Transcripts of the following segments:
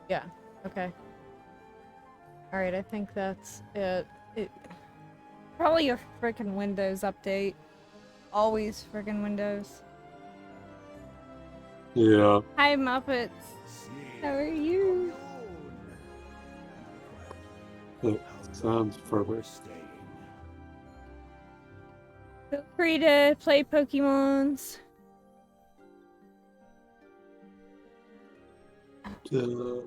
Yeah. Okay. Alright, I think that's it. Probably a freaking Windows update. Always freaking Windows. Yeah. Hi, Muppets. How are you? That sounds perfect. Feel free to play Pokemons. Cool.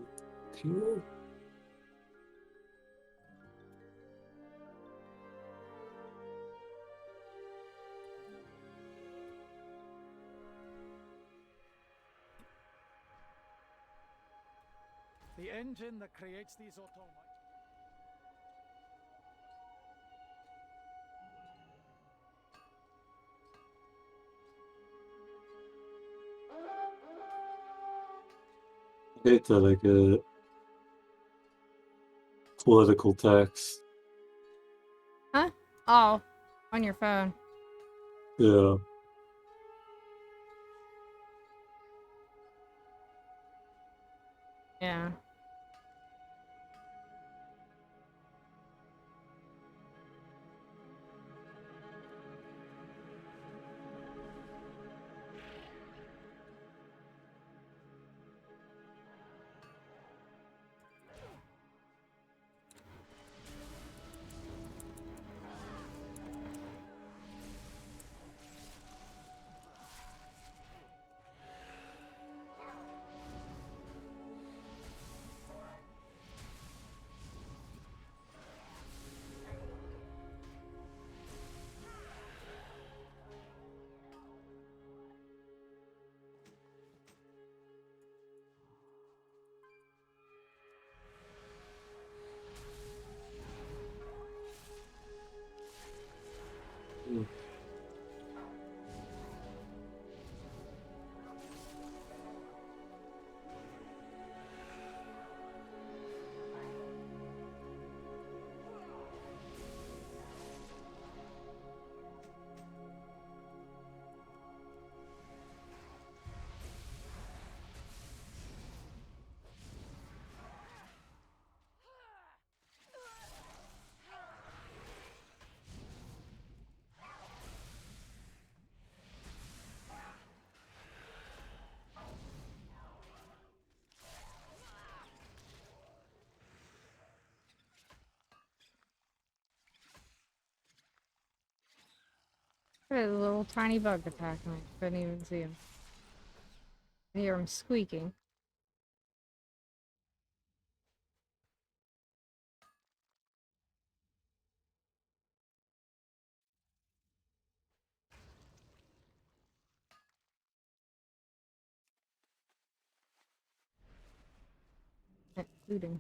The engine that creates these automata. I hate that I get political text. Huh? Oh, on your phone. Yeah. Yeah. Mm. I had a little tiny bug attacking me. Couldn't even see him. I hear him squeaking. Hooting.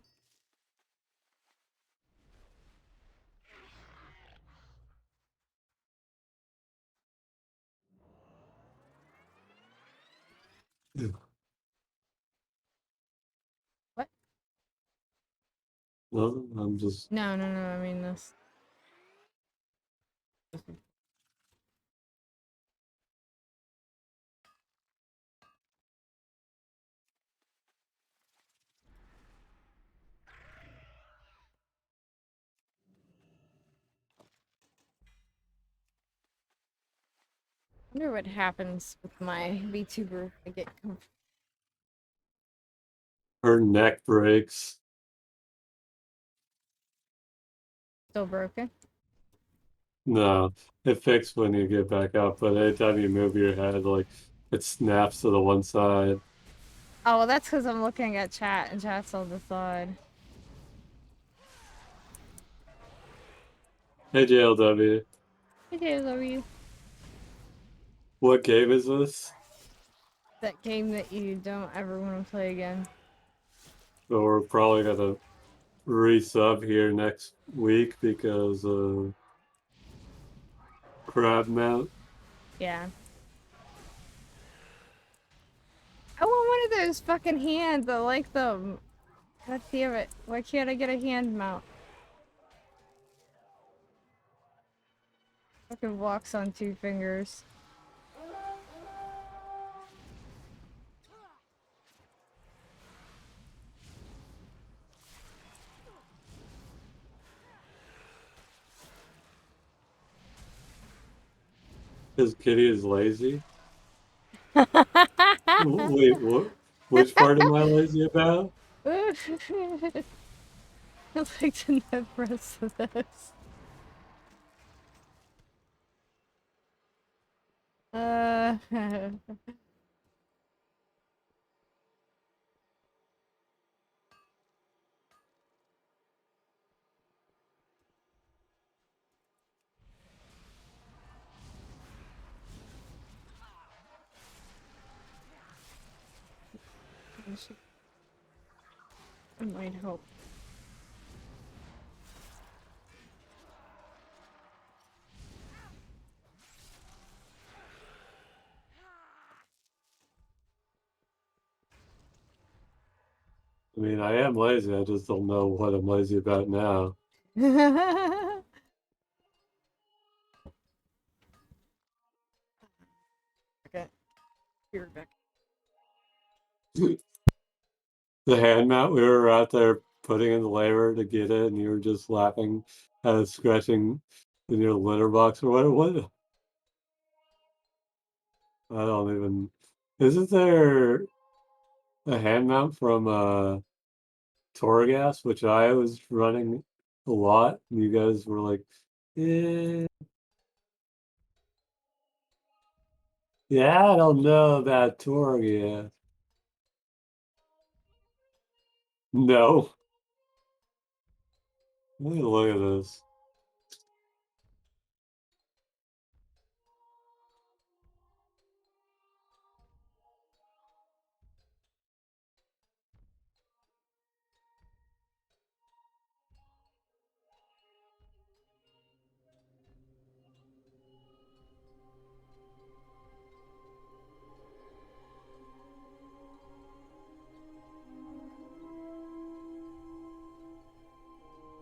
Yeah. What? No, I'm just. No, I mean this. I wonder what happens with my VTuber if I get Her neck breaks. still broken. No, it fixed when you get back up, but anytime you move your head, like, it snaps to the one side. Oh, well, that's because I'm looking at chat and chat's on the side. Hey, JLW. I do love you. What game is this? That game that you don't ever want to play again. So we're probably gonna resub here next week because crab mount. Yeah. I want one of those fucking hands. I like them. God damn it. Why can't I get a hand mount? Fucking walks on 2 fingers. His kitty is lazy. Wait, what? Which part am I lazy about? I'd like to know the rest of this. It might help. I mean, I am lazy. I just don't know what I'm lazy about now. Okay. Be right back. The hand mount, we were out there putting in the labor to get it, and you were just laughing at it scratching in your litter box or what? I don't even. Isn't there a hand mount from Torgas, which I was running a lot, and you guys were like, eh, yeah, I don't know about Torgas. No. Let me look at this.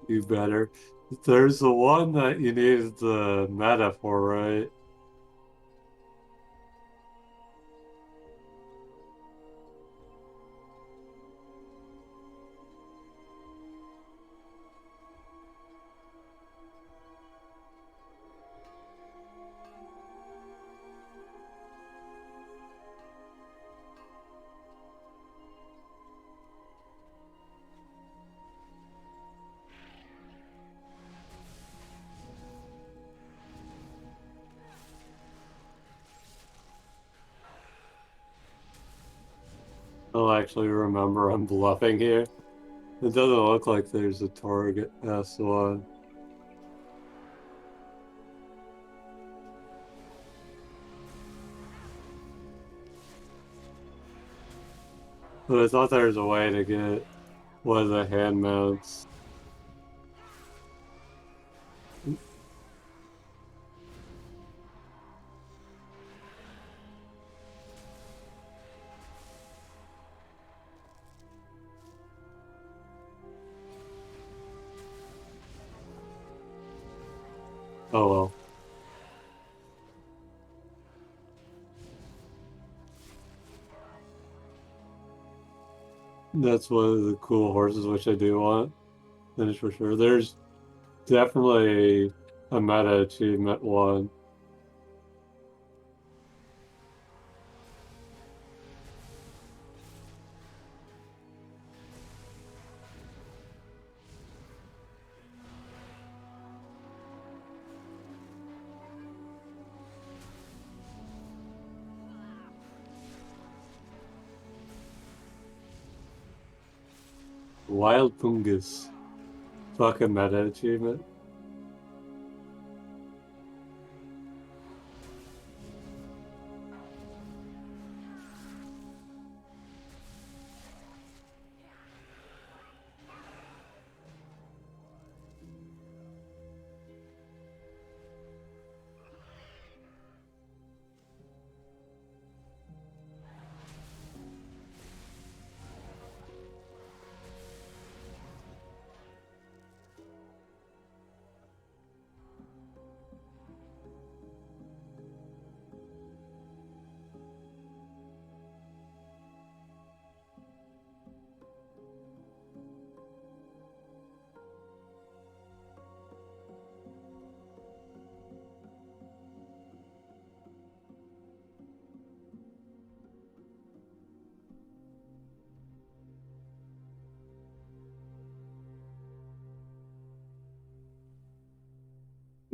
You better. There's the one that you needed the meta for, right? I don't actually remember I'm bluffing here. It doesn't look like there's a target S1. But I thought there was a way to get one of the hand mounts. Oh well. That's one of the cool horses which I do want. That is for sure. There's definitely a meta achievement one. Wild Pungus. Fucking meta achievement.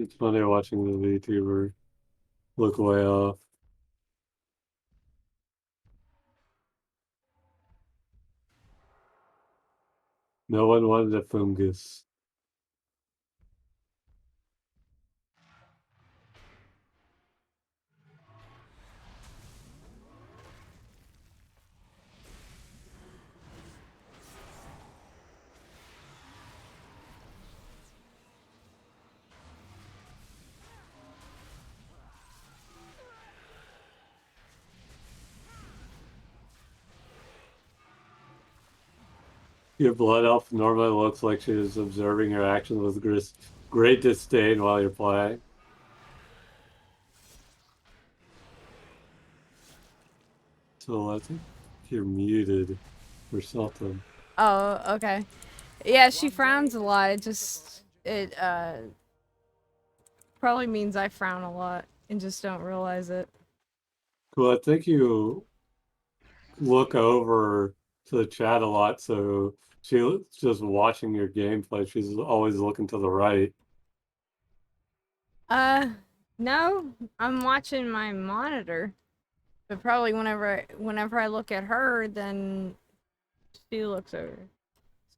It's funny watching the VTuber look way off. No one wanted a fungus. Your blood elf normally looks like she is observing your actions with great disdain while you're playing. So I think you're muted or something. Oh, okay. Yeah, she frowns a lot. It probably means I frown a lot and just don't realize it. Well, I think you look over to the chat a lot, so she's just watching your gameplay. She's always looking to the right. No, I'm watching my monitor. But probably whenever I look at her, then she looks over.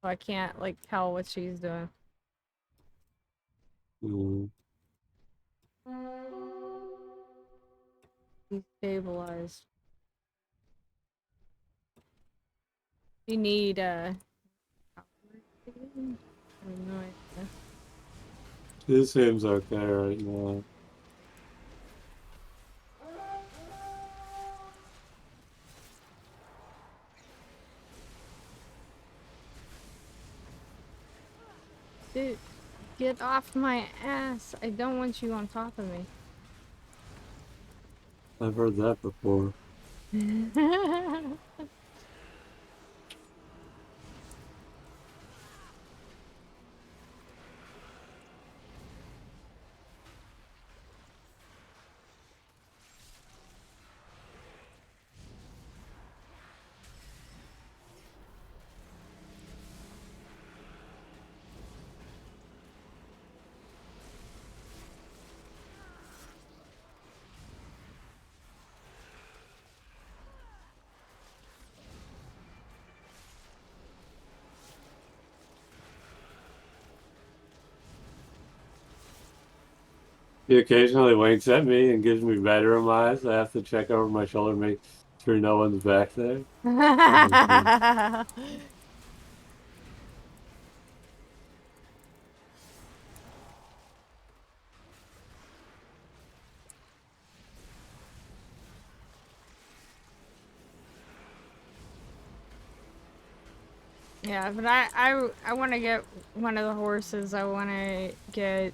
So I can't like tell what she's doing. Mm. Destabilized. You need I have no idea. She seems okay right now. Dude, get off my ass. I don't want you on top of me. I've heard that before. He occasionally winks at me and gives me bedroom eyes. I have to check over my shoulder, make sure no one's back there. Yeah, but I want to get one of the horses. I want to get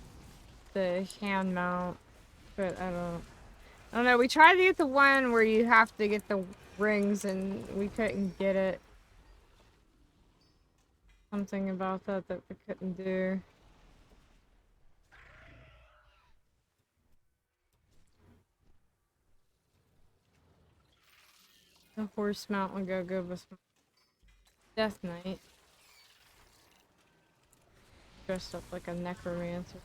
the hand mount, but I don't know. We tried to get the one where you have to get the rings, and we couldn't get it. Something about that we couldn't do. The horse mount would go good with Death Knight. Dressed up like a necromancer.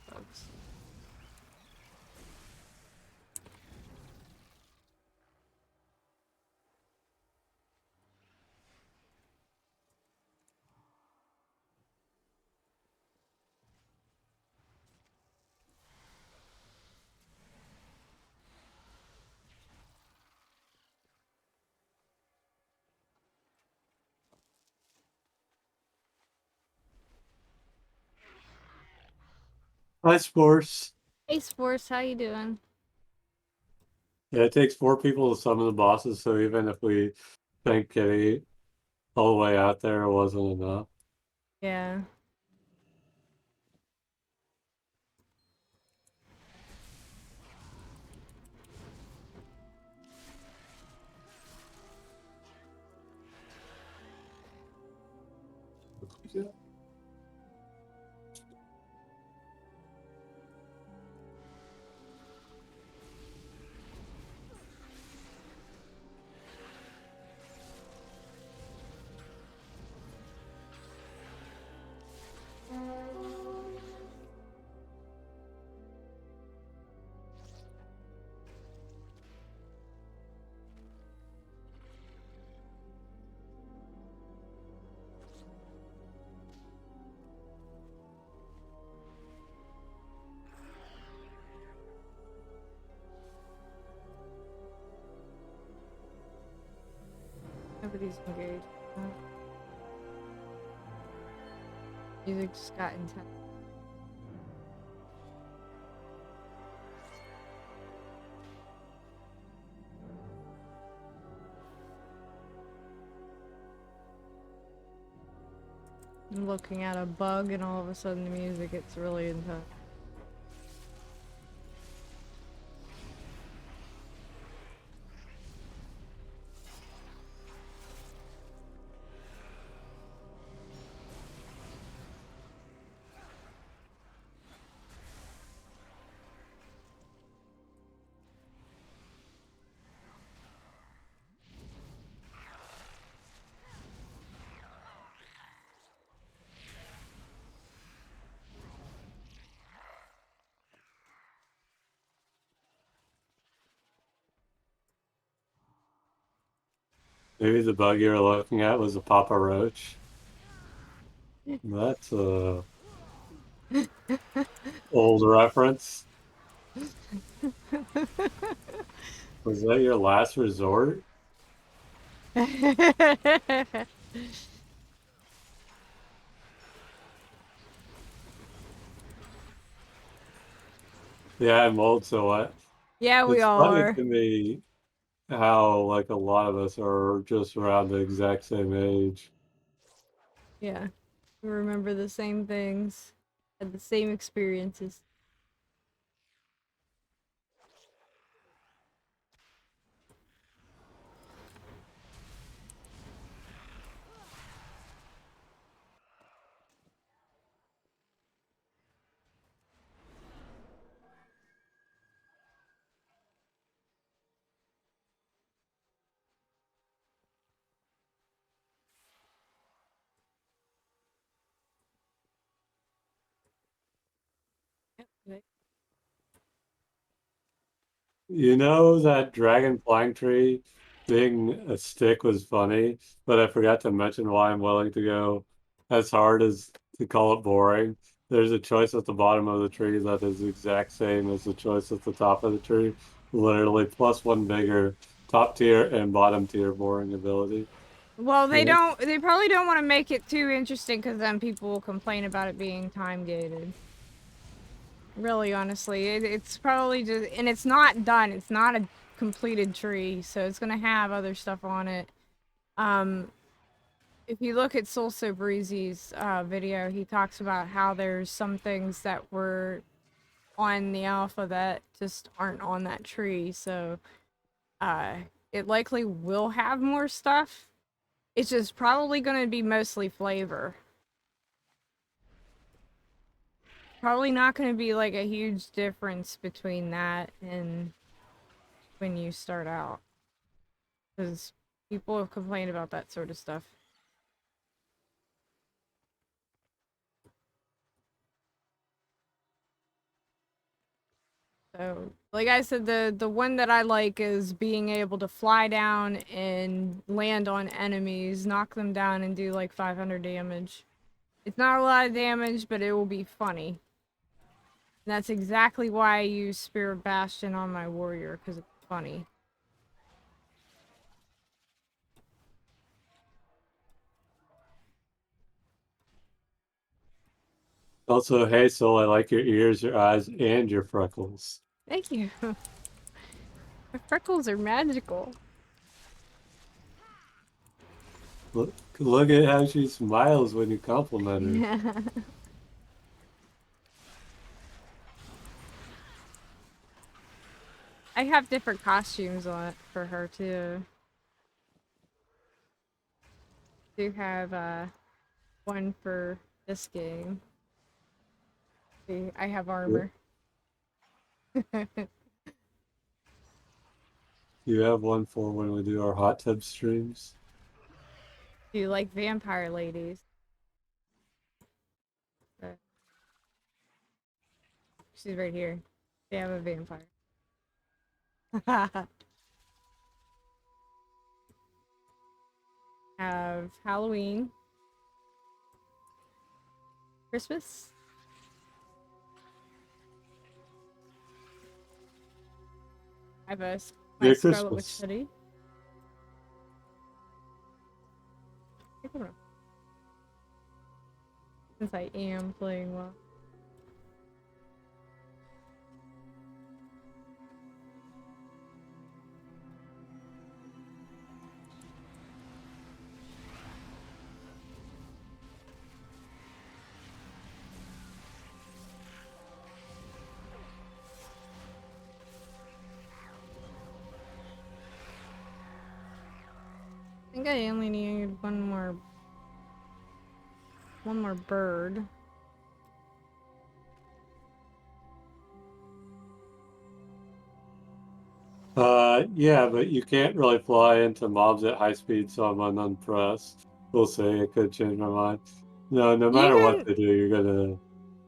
Bugs. Hi, Sports. Hey, Sports, how you doing? Yeah, it takes 4 people to summon the bosses, so even if we think getting all the way out there wasn't enough. Yeah. Nobody's engaged. Music just got intense. I'm looking at a bug and all of a sudden the music gets really intense. Maybe the bug you were looking at was a Papa Roach. That's a old reference. Was that your last resort? Yeah, I'm old, so what? Yeah, we It's all funny are. to me how like a lot of us are just around the exact same age. Yeah. We remember the same things. Had the same experiences. Yep. You know that dragon flying tree being a stick was funny, but I forgot to mention why I'm willing to go as hard as to call it boring. There's a choice at the bottom of the tree that is the exact same as the choice at the top of the tree. Literally plus one bigger top tier and bottom tier boring ability. Well, they Yeah. don't. They probably don't want to make it too interesting because then people will complain about it being time gated. Really, honestly, it's probably just, and it's not done. It's not a completed tree, so it's gonna have other stuff on it. Um, if you look at Soul So Breezy's video, he talks about how there's some things that were on the alpha that just aren't on that tree. So, uh, it likely will have more stuff. It's just probably gonna be mostly flavor. Probably not gonna be like a huge difference between that and when you start out. Because people have complained about that sort of stuff. So, like I said, the one that I like is being able to fly down and land on enemies, knock them down, and do like 500 damage. It's not a lot of damage, but it will be funny. And that's exactly why I use Spirit Bastion on my warrior, because it's funny. Also, hey Soul, I like your ears, your eyes, and your freckles. Thank you. My freckles are magical. Look at how she smiles when you compliment her. Yeah. I have different costumes on it for her too. Do have one for this game. See, I have armor. You have one for when we do our hot tub streams. Do you like vampire ladies? She's right here. They have a vampire. Have Halloween, Christmas. I have a my Merry Scarlet Witch Christmas. hoodie. Since I am playing well. I think I only need one more bird. Yeah, but you can't really fly into mobs at high speed, so I'm unimpressed. We'll see. It could change my mind. No You matter what can, they do, you're gonna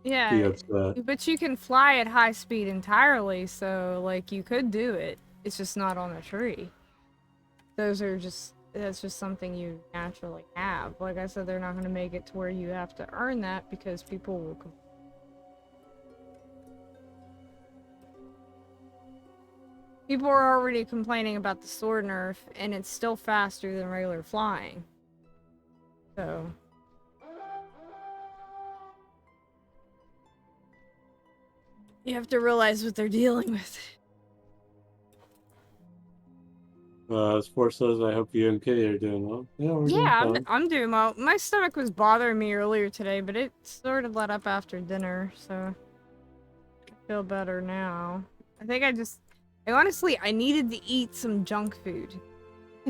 be yeah, upset. but you can fly at high speed entirely, so like you could do it. It's just not on a tree. That's just something you naturally have. Like I said, they're not going to make it to where you have to earn that because people will people are already complaining about the sword nerf, and it's still faster than regular flying. So you have to realize what they're dealing with. Sports says, I hope you and Kitty are doing well. Yeah, we're doing Yeah, fine. I'm doing well. My stomach was bothering me earlier today, but it sort of let up after dinner, so I feel better now. I think I needed to eat some junk food.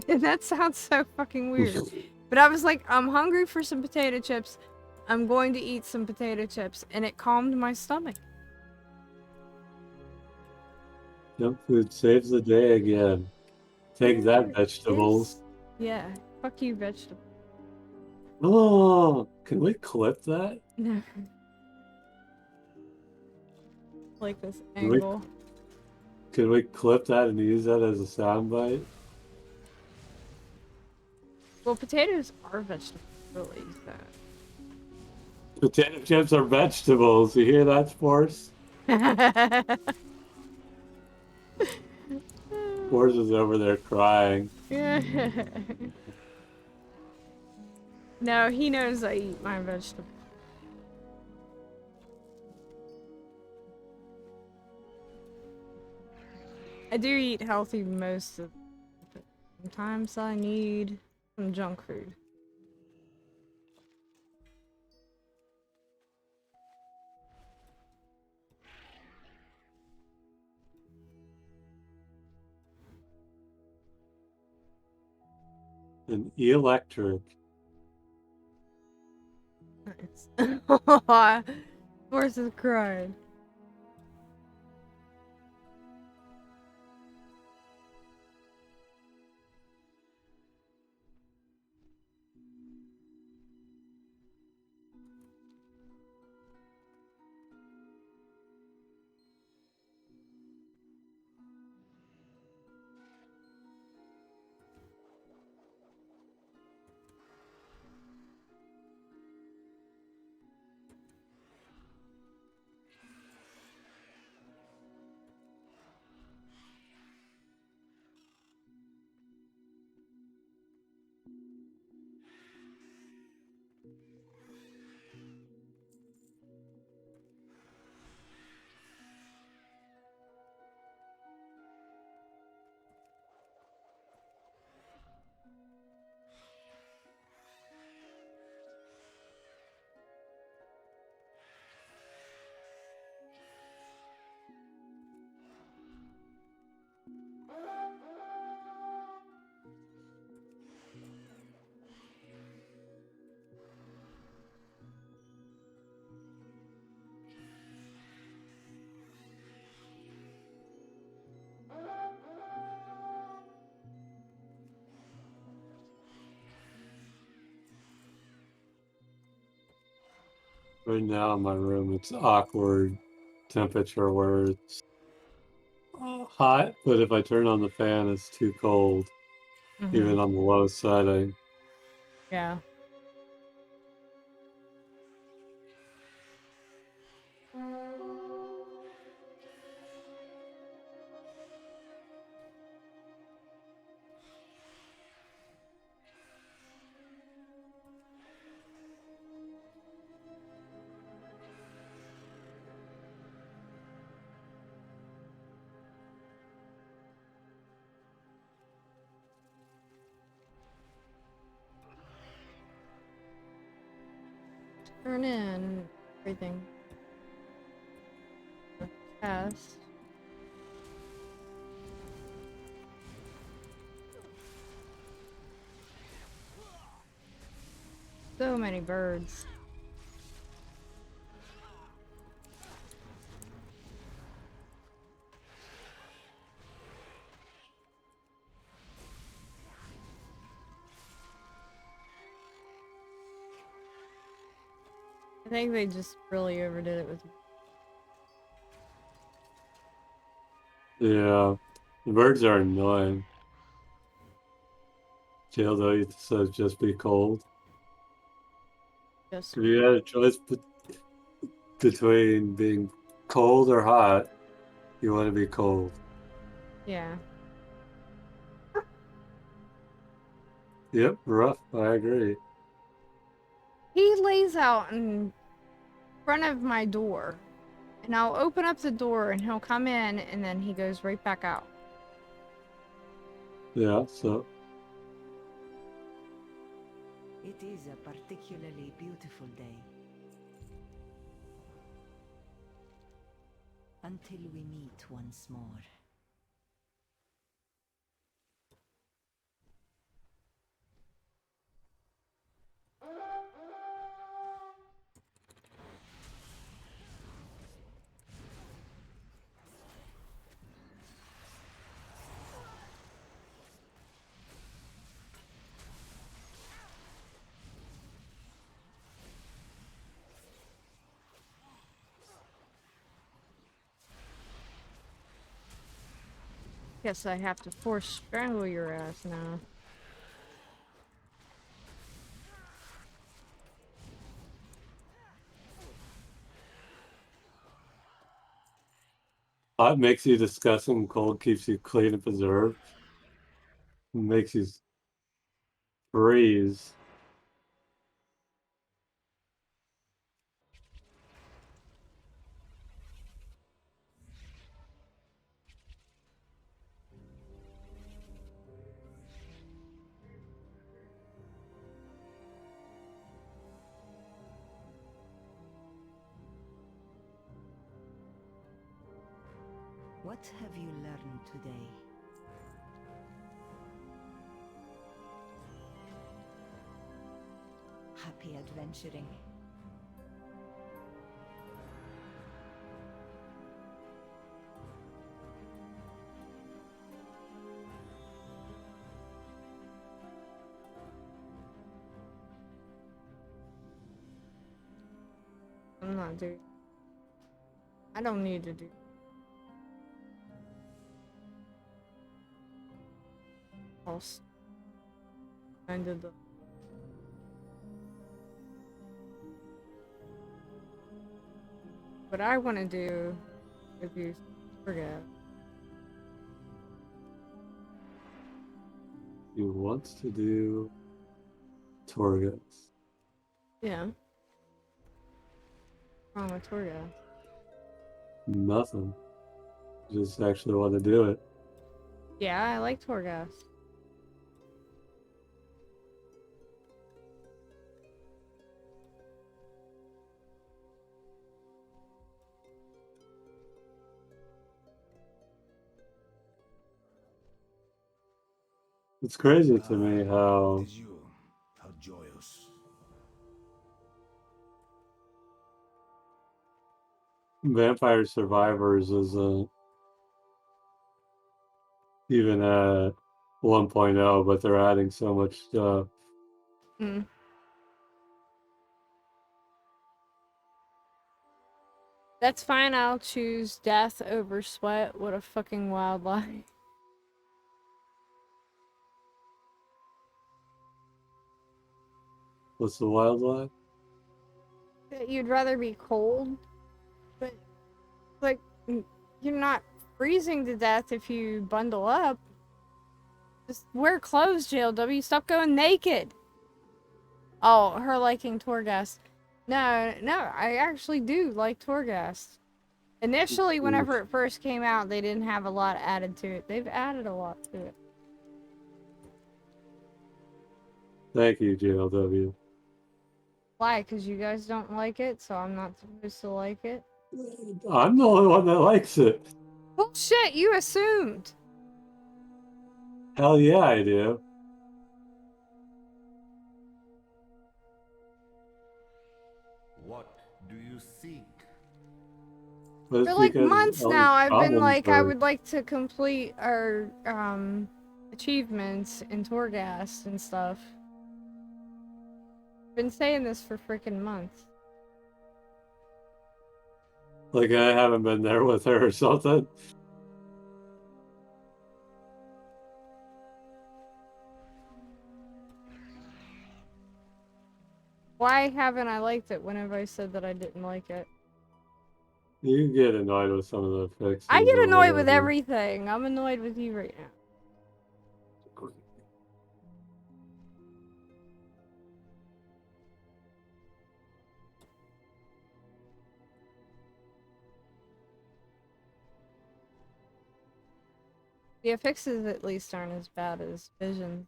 That sounds so fucking weird. But I was like, I'm hungry for some potato chips. I'm going to eat some potato chips, and it calmed my stomach. Junk food saves the day again. Take that, There vegetables. is... Yeah, fuck you, vegetable. Oh, can we clip that? No. Like this Can we, angle. can we clip that and use that as a soundbite? Well, potatoes are vegetables, really, so... Potato chips are vegetables. You hear that, Sports? Sports is over there crying. No, he knows I eat my vegetables. I do eat healthy most of the time. Sometimes I need some junk food. An electric. Nice. Horse is crying. Right now in my room, it's awkward temperature where it's hot, but if I turn on the fan, it's too cold, even on the low setting. Yeah. turn in everything. Test. So many birds. I think they just really overdid it with. Yeah, the birds are annoying. Jail though, it says just be cold. Just If you had a choice between being cold or hot, you want to be cold. yeah. Yep, rough. I agree. He lays out in front of my door, and I'll open up the door, and he'll come in, and then he goes right back out. Yeah, so It is a particularly beautiful day. Until we meet once more. Guess I have to force strangle your ass now. hot makes you disgusting, cold keeps you clean and preserved, makes you freeze. What have you learned today? Happy adventuring. I'm not doing. I don't need to do. Else. I did the. What I want to do, if you forget. He wants to do Torgus. Yeah. What's wrong with Torgas? Nothing. Just actually want to do it. Yeah, I like Torgas. It's crazy to me how It is you. How joyous. Vampire Survivors isn't even at 1.0, but they're adding so much stuff. Mm. That's fine, I'll choose death over sweat. What a fucking wild lie. What's the wildlife? You'd rather be cold, but like you're not freezing to death if you bundle up. Just wear clothes, JLW. Stop going naked. Oh, her liking Torghast. No, I actually do like Torghast. Initially, whenever it first came out, they didn't have a lot added to it. They've added a lot to it. Thank you, JLW. Why? Because you guys don't like it, so I'm not supposed to like it? I'm the only one that likes it. Bullshit, you assumed. Hell yeah, I do. What do you seek? But For it's like because months all these now, I've been problems like, I are would like to complete our, achievements in Torghast and stuff. Been saying this for freaking months. like I haven't been there with her or something. Why haven't I liked it whenever I said that I didn't like it? You get annoyed with some of the fixes I get or annoyed with whatever. everything. I'm annoyed with you right now. The fixes at least aren't as bad as Vision.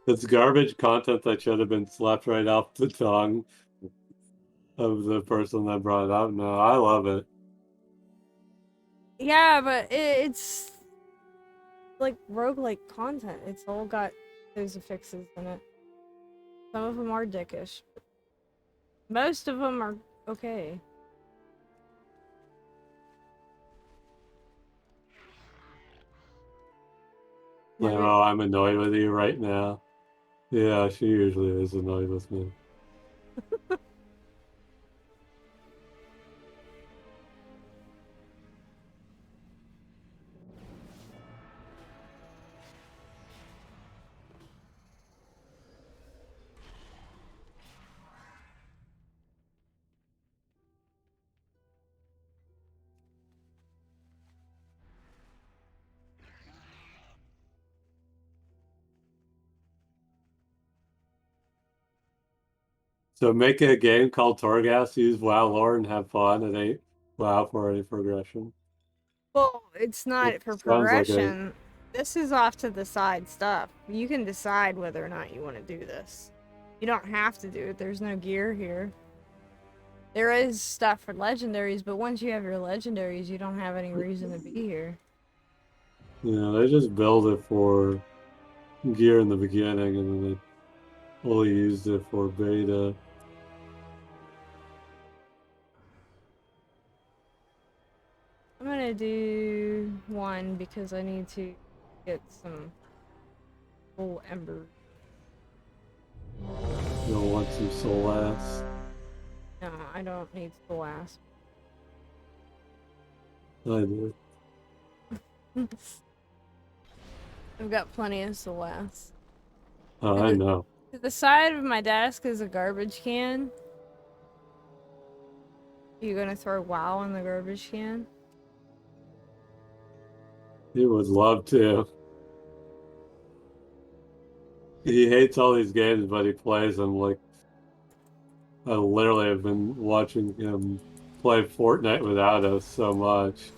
It's garbage content that should have been slapped right off the tongue of the person that brought it up. No, I love it. Yeah, but it's like roguelike content. It's all got those affixes in it. Some of them are dickish. But most of them are okay. Never. No, I'm annoyed with you right now. Yeah, she usually is annoyed with me. So make a game called Torghast, use WoW lore and have fun. It ain't WoW for any progression. Well, it's It not for sounds like a progression. This is off to the side stuff. You can decide whether or not you want to do this. You don't have to do it. There's no gear here. There is stuff for legendaries, but once you have your legendaries, you don't have any reason to be here. they just build it for gear in the beginning and then they only used it for beta. I'm gonna do one because I need to get some full ember. You'll want some soul ass. No, I don't need soul ass. I do. I've got plenty of soul ass. Oh, I know. To the side of my desk is a garbage can. You gonna throw WoW in the garbage can? He would love to. He hates all these games, but he plays them. Like, I literally have been watching him play Fortnite without us so much.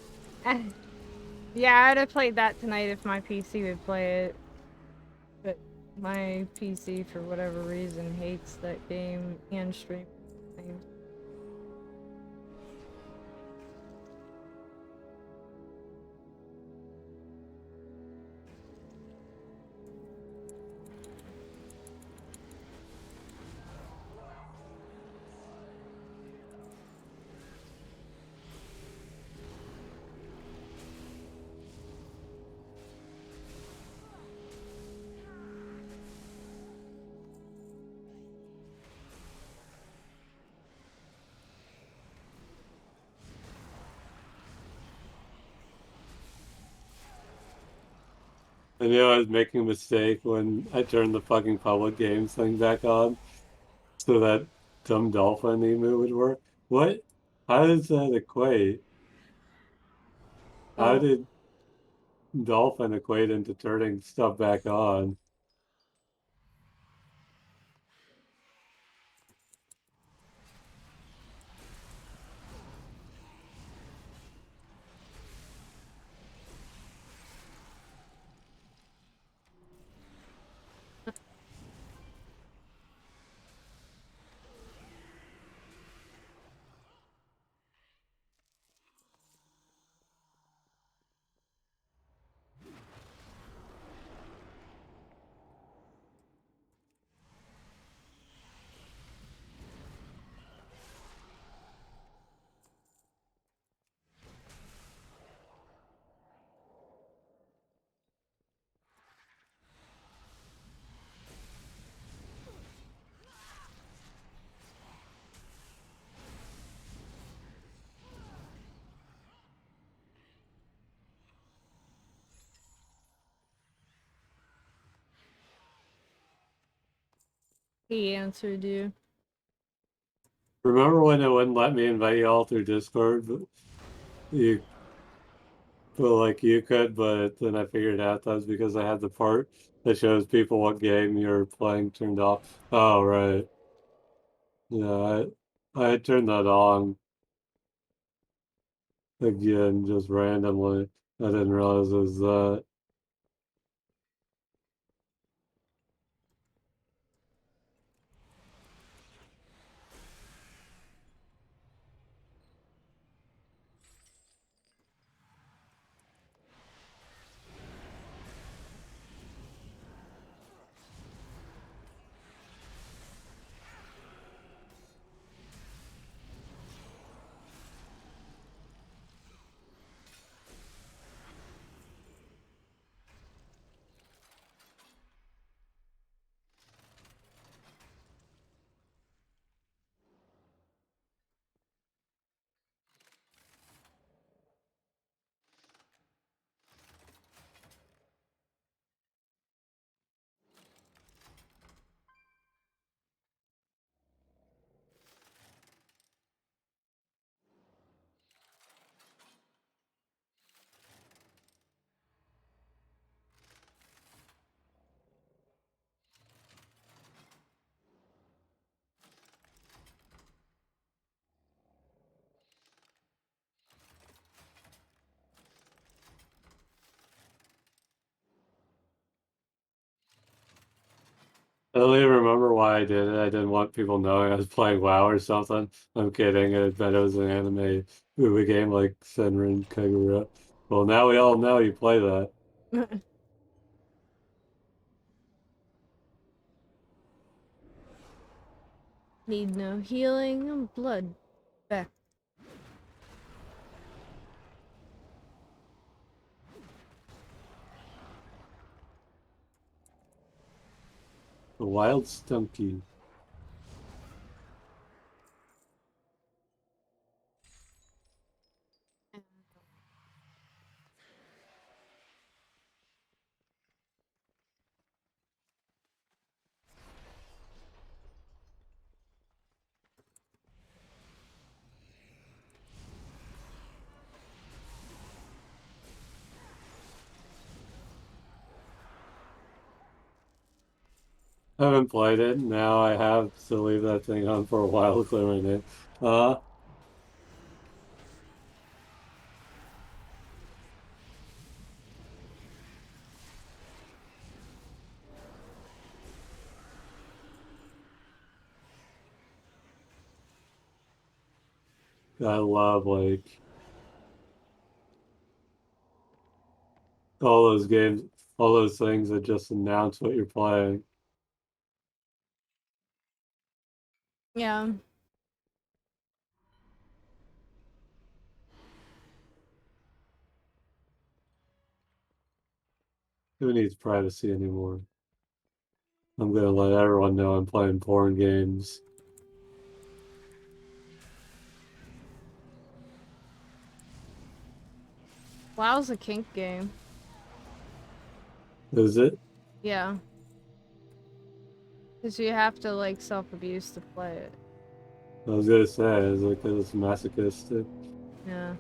Yeah, I'd have played that tonight if my PC would play it. But my PC, for whatever reason, hates that game and stream things. I knew I was making a mistake when I turned the fucking public games thing back on so that dumb dolphin emu would work. What? How does that equate? How Oh, did dolphin equate into turning stuff back on? He answered you. Remember when it wouldn't let me invite you all through Discord? But you, but like you could, but then I figured out that was because I had the part that shows people what game you're playing turned off. Oh, right. Yeah, I had turned that on again just randomly. I didn't realize it was that. I don't even remember why I did it. I didn't want people knowing I was playing WoW or something. I'm kidding. I bet it was an anime movie game like Senran Kagura. Well, now we all know you play that. Need no healing. Blood. Back. The Wild Stunky. I haven't played it. Now I have to leave that thing on for a while clearing it. I love like all those games, all those things that just announce what you're playing. Yeah. Who needs privacy anymore? I'm gonna let everyone know I'm playing porn games. WoW's a kink game. Is it? Yeah. Because you have to, like, self-abuse to play it. I was gonna say, it's like it's masochistic. Yeah.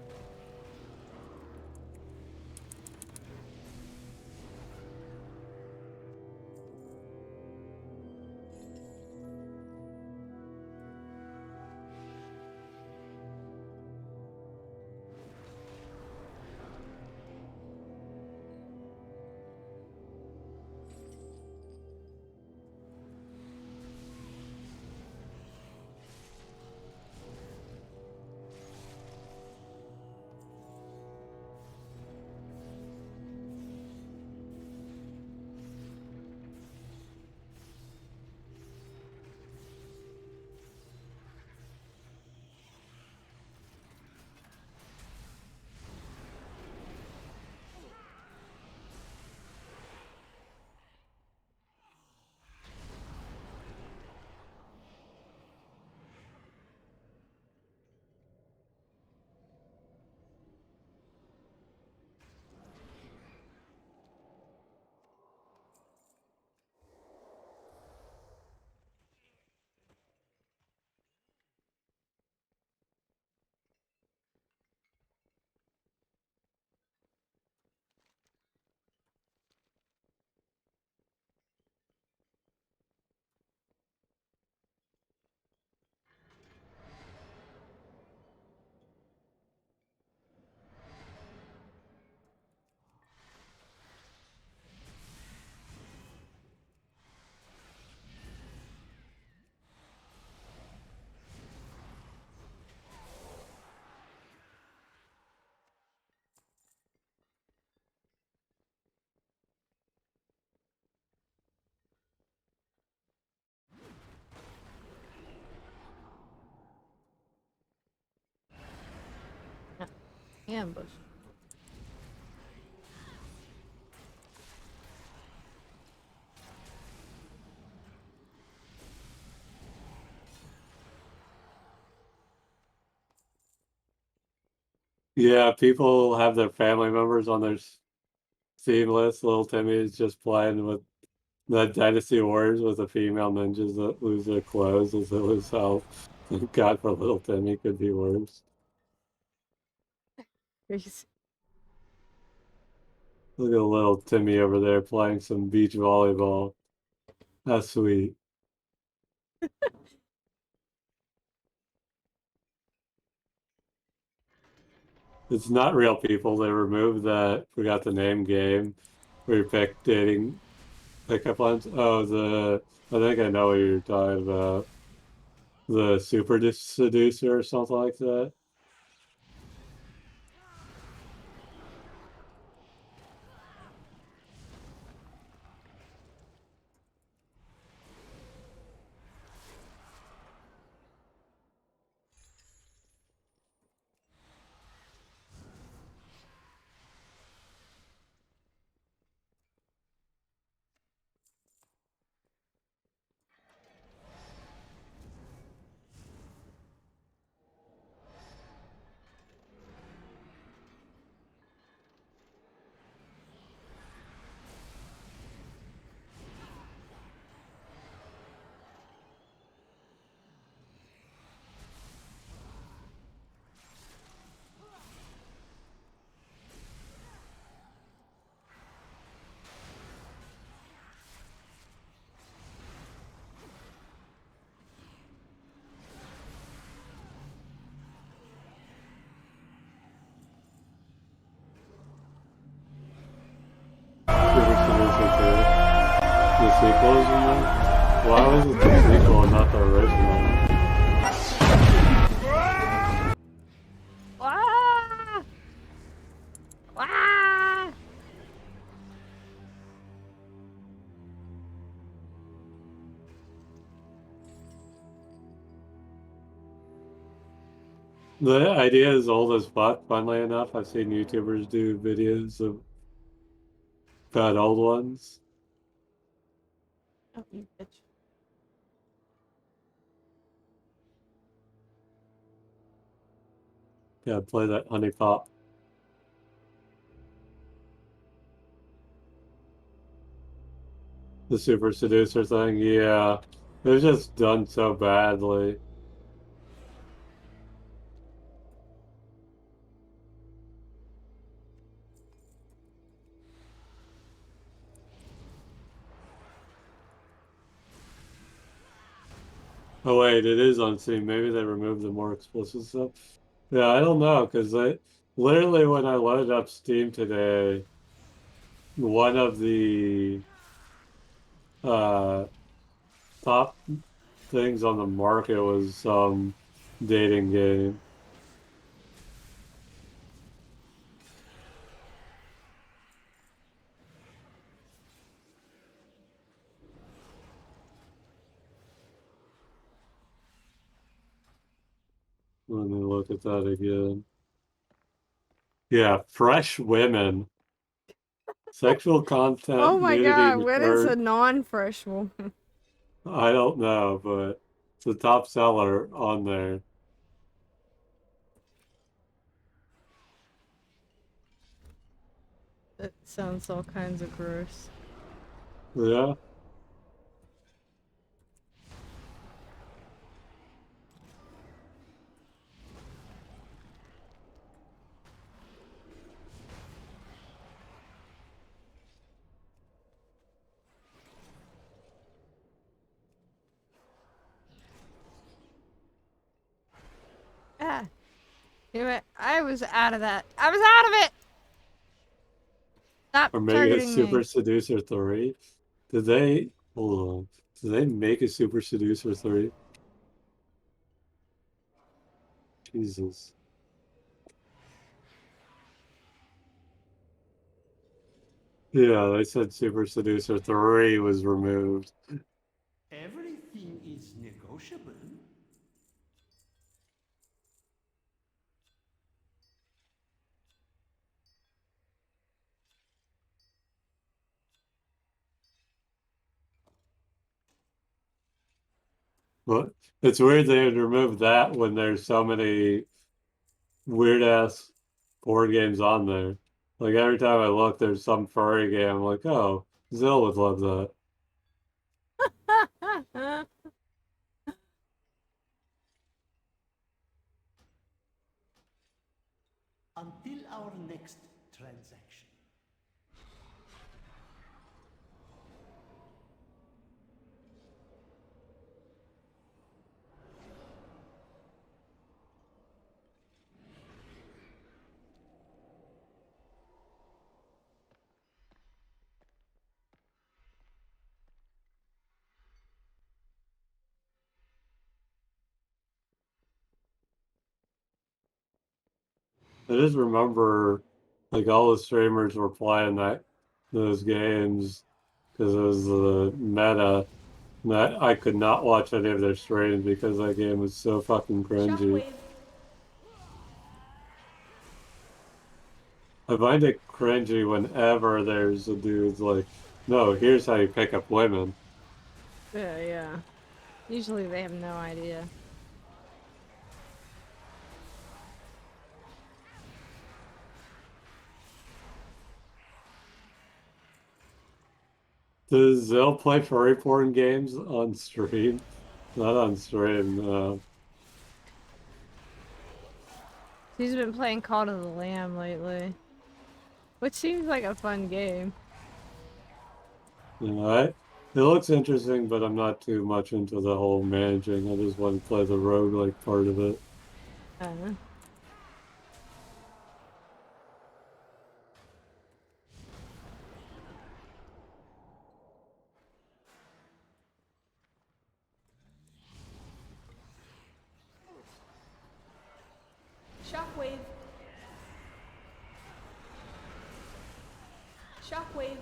Ambush. Yeah, people have their family members on their Steam list. Little Timmy is just playing with the Dynasty Warriors with the female ninjas that lose their clothes as they lose health. God, for Little Timmy could be worse. Look at little Timmy over there playing some beach volleyball. How sweet. It's not real people. They removed that, forgot the name game where you pick dating pickup lines. Oh, I think I know what you're talking about. The Super Seducer or something like that. Super Seducer 2. The sequel is in there? Why was it the sequel and not the original? Ah! Ah! The idea is old as fuck, funnily enough. I've seen YouTubers do videos of bad old ones. Oh, you bitch. Yeah, play that honey pop. The Super Seducer thing, yeah. It was just done so badly. Oh wait, it is on Steam. Maybe they removed the more explicit stuff. Yeah, I don't know, because I literally when I loaded up Steam today, one of the uh top things on the market was some dating game. Let me look at that again. Yeah, fresh women. Sexual content, Oh my nudity, god, what is a mature. non-fresh woman? I don't know, but it's a top seller on there. That sounds all kinds of gross. Yeah. Ah. Damn it. I was out of that. I was out of it! Stop Or maybe a targeting Super me. Seducer 3. Did they hold on? Did they make a Super Seducer 3? Jesus. Yeah, they said Super Seducer 3 was removed. Everything is negotiable. But it's weird they would remove that when there's so many weird ass board games on there. Like every time I look, there's some furry game. I'm like, oh, Zill would love that. Until our next transaction. I just remember like all the streamers were playing those games because it was the meta. And I could not watch any of their streams because that game was so fucking cringy. Shockwave. I find it cringy whenever there's a dude's like, no, here's how you pick up women. Yeah. Usually they have no idea. Does Zell play furry porn games on stream? Not on stream, no. She's been playing Call to the Lamb lately. Which seems like a fun game. You know, it looks interesting, but I'm not too much into the whole managing. I just want to play the roguelike part of it. Uh, Shockwave. Shockwave.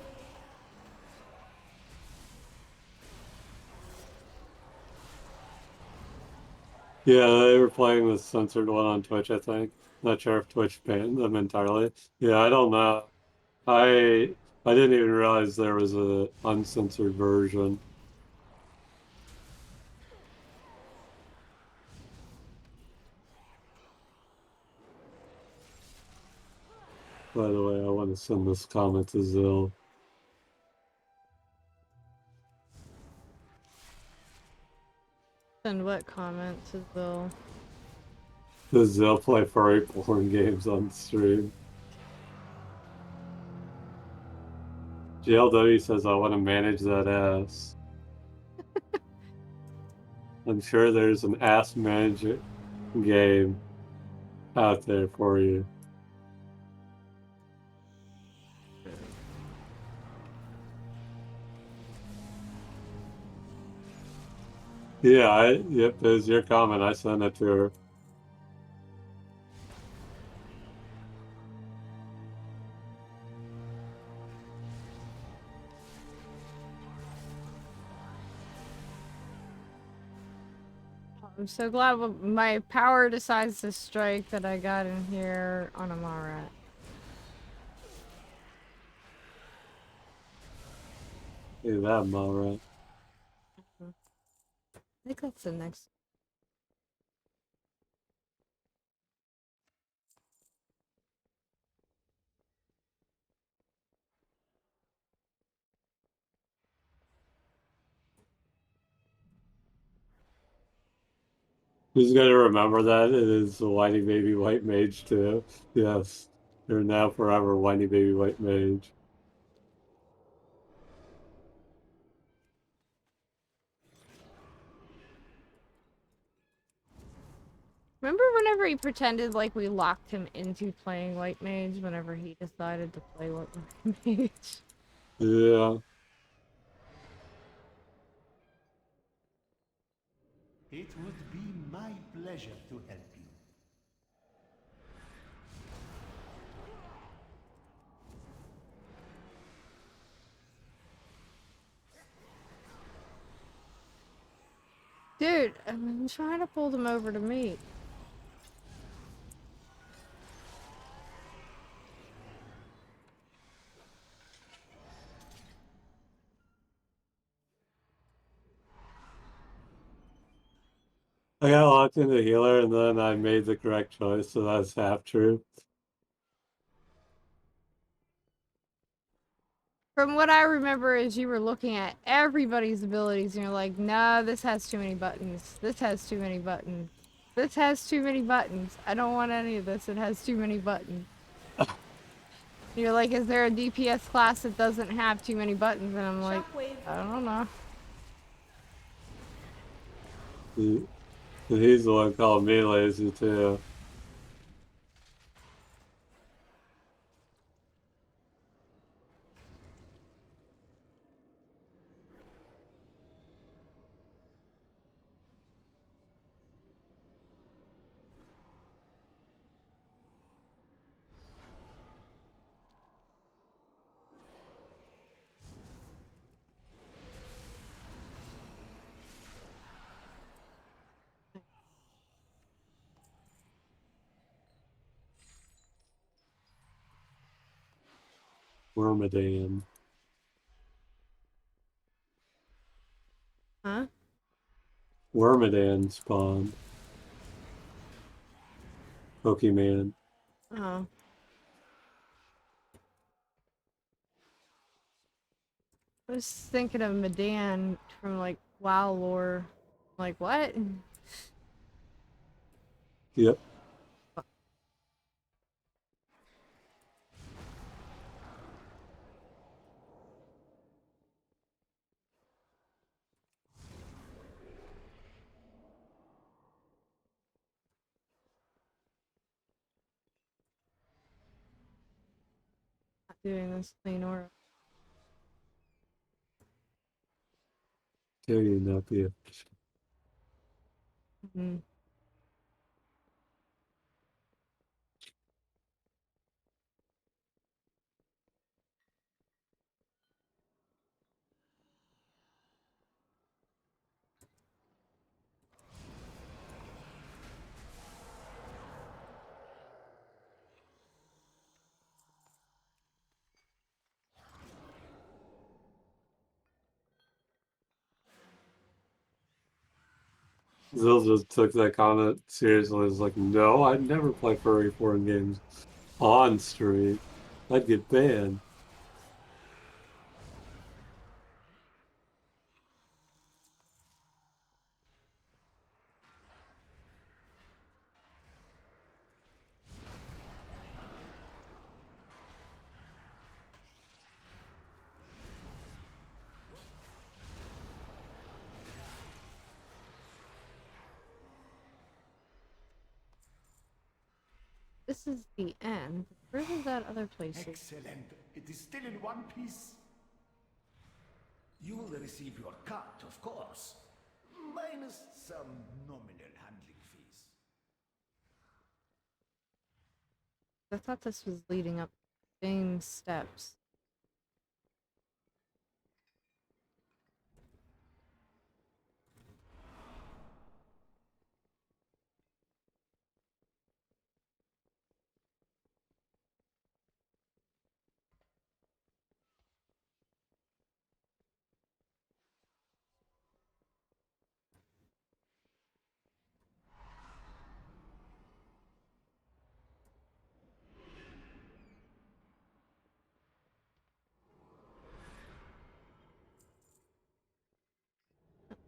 Yeah, they were playing the censored one on Twitch, I think. Not sure if Twitch banned them entirely. Yeah, I don't know. I didn't even realize there was a uncensored version. By the way, I want to send this comment to Zill. send what comments as well? Does Zill play furry porn games on stream? GLW says I want to manage that ass. I'm sure there's an ass management game out there for you. Yeah, yep, there's your comment. I sent it to her. I'm so glad my power decides to strike that I got in here on a Marat. Hey, that Mara. I think that's the next. Who's gonna remember that? It is the whiny baby white mage too. Yes, they're now forever whiny baby white mage. Remember whenever he pretended like we locked him into playing White Mage whenever he decided to play White Mage? Yeah. It would be my pleasure to help you. Dude, I'm trying to pull them over to meet. I got locked into healer and then I made the correct choice, so that's half true. From what I remember is you were looking at everybody's abilities and you're like, nah, this has too many buttons. This has too many buttons. This has too many buttons. I don't want any of this. It has too many buttons. You're like, is there a DPS class that doesn't have too many buttons? And I'm like, Shockwave. I don't know. He's the one called me lazy too. Wormadan. Huh? Wormadan spawned. Pokemon. Oh. I was thinking of Medan from like WoW lore. Like, what? Yep. Not doing this clean aura. Taking up the Mm-hmm. Zill just took that comment seriously. It's like, no, I'd never play furry foreign games on stream. I'd get banned. This is the end. Where was that other place? Excellent. It is still in one piece. You will receive your cut, of course, minus some nominal handling fees. I thought this was leading up the same steps.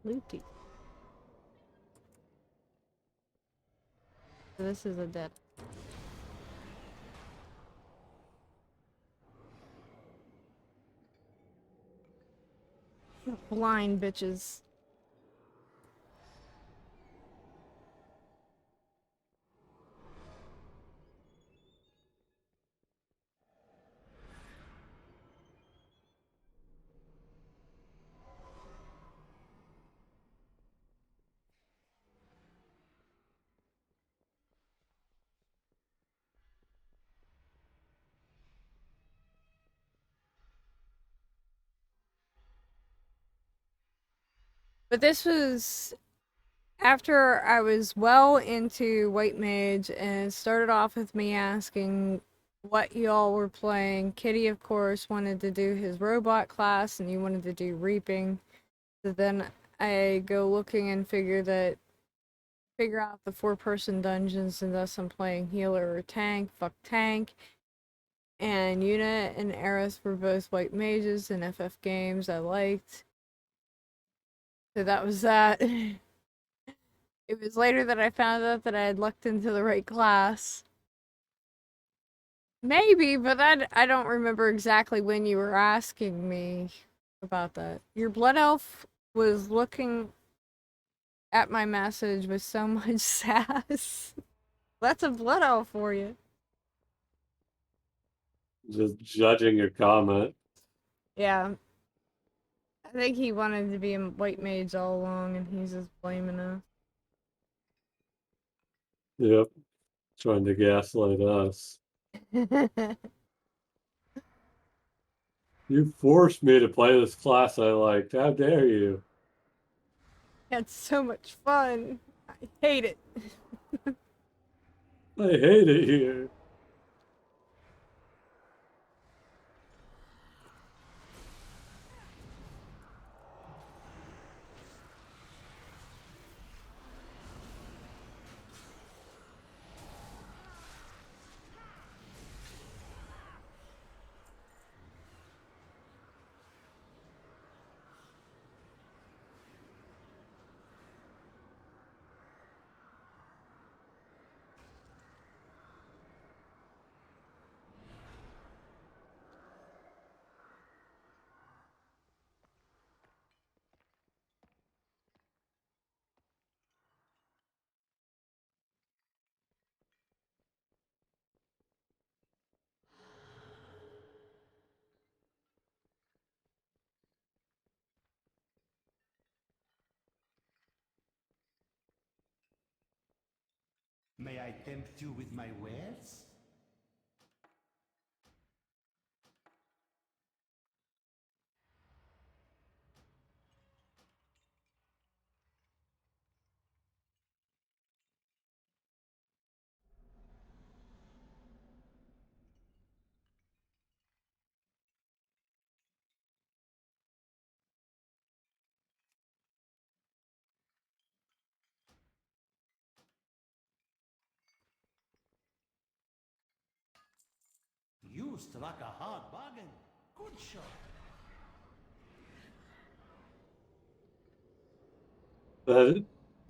Looty. So this is a dead. Blind bitches. But this was after I was well into White Mage, and it started off with me asking what y'all were playing. Kitty, of course, wanted to do his robot class, and you wanted to do reaping. So then I go looking and figure that figure out the 4-person dungeons unless I'm playing healer or tank. Fuck tank. And Una and Aerith were both white mages in FF games I liked. So that was that. It was later that I found out that I had lucked into the right class. Maybe, but I don't remember exactly when you were asking me about that. Your blood elf was looking at my message with so much sass. That's a blood elf for you. Just judging your comment. Yeah. I think he wanted to be a white mage all along and he's just blaming us. Yep. Trying to gaslight us. You forced me to play this class I liked. How dare you? It's so much fun. I hate it. I hate it here. May I tempt you with my wares? You struck a hard bargain. Good shot. That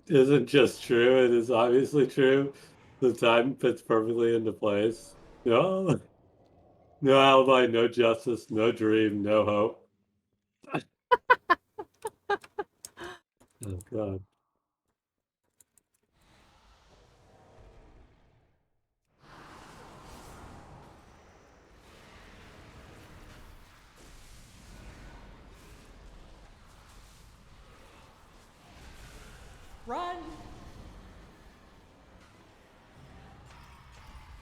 isn't just true, it is obviously true. The time fits perfectly into place. No, no alibi, no justice, no dream, no hope. Oh God. Run!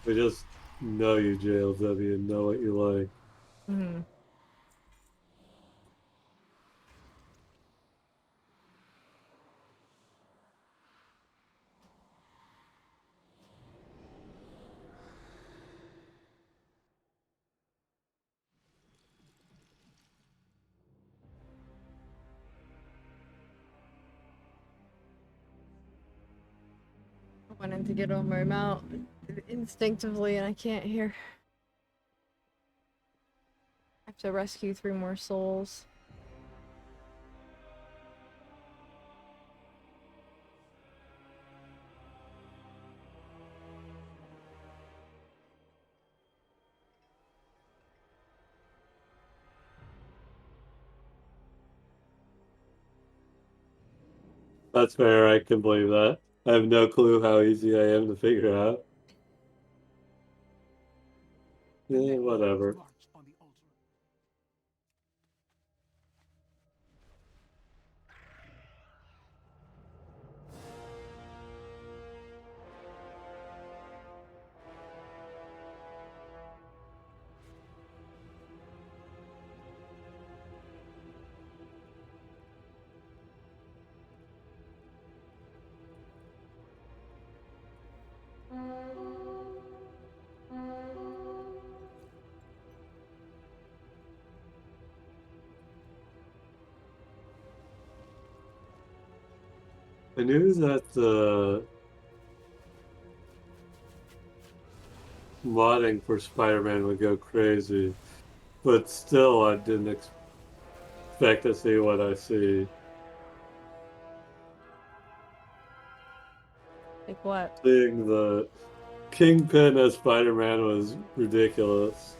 We just know you, JLW, and know what you like. Mm-hmm. I wanted to get on my mount instinctively and I can't hear. I have to rescue 3 more souls. That's fair, I can believe that. I have no clue how easy I am to figure out. Yeah, whatever. I knew that modding for Spider-Man would go crazy, but still, I didn't expect to see what I see. Like what? Seeing the Kingpin as Spider-Man was ridiculous.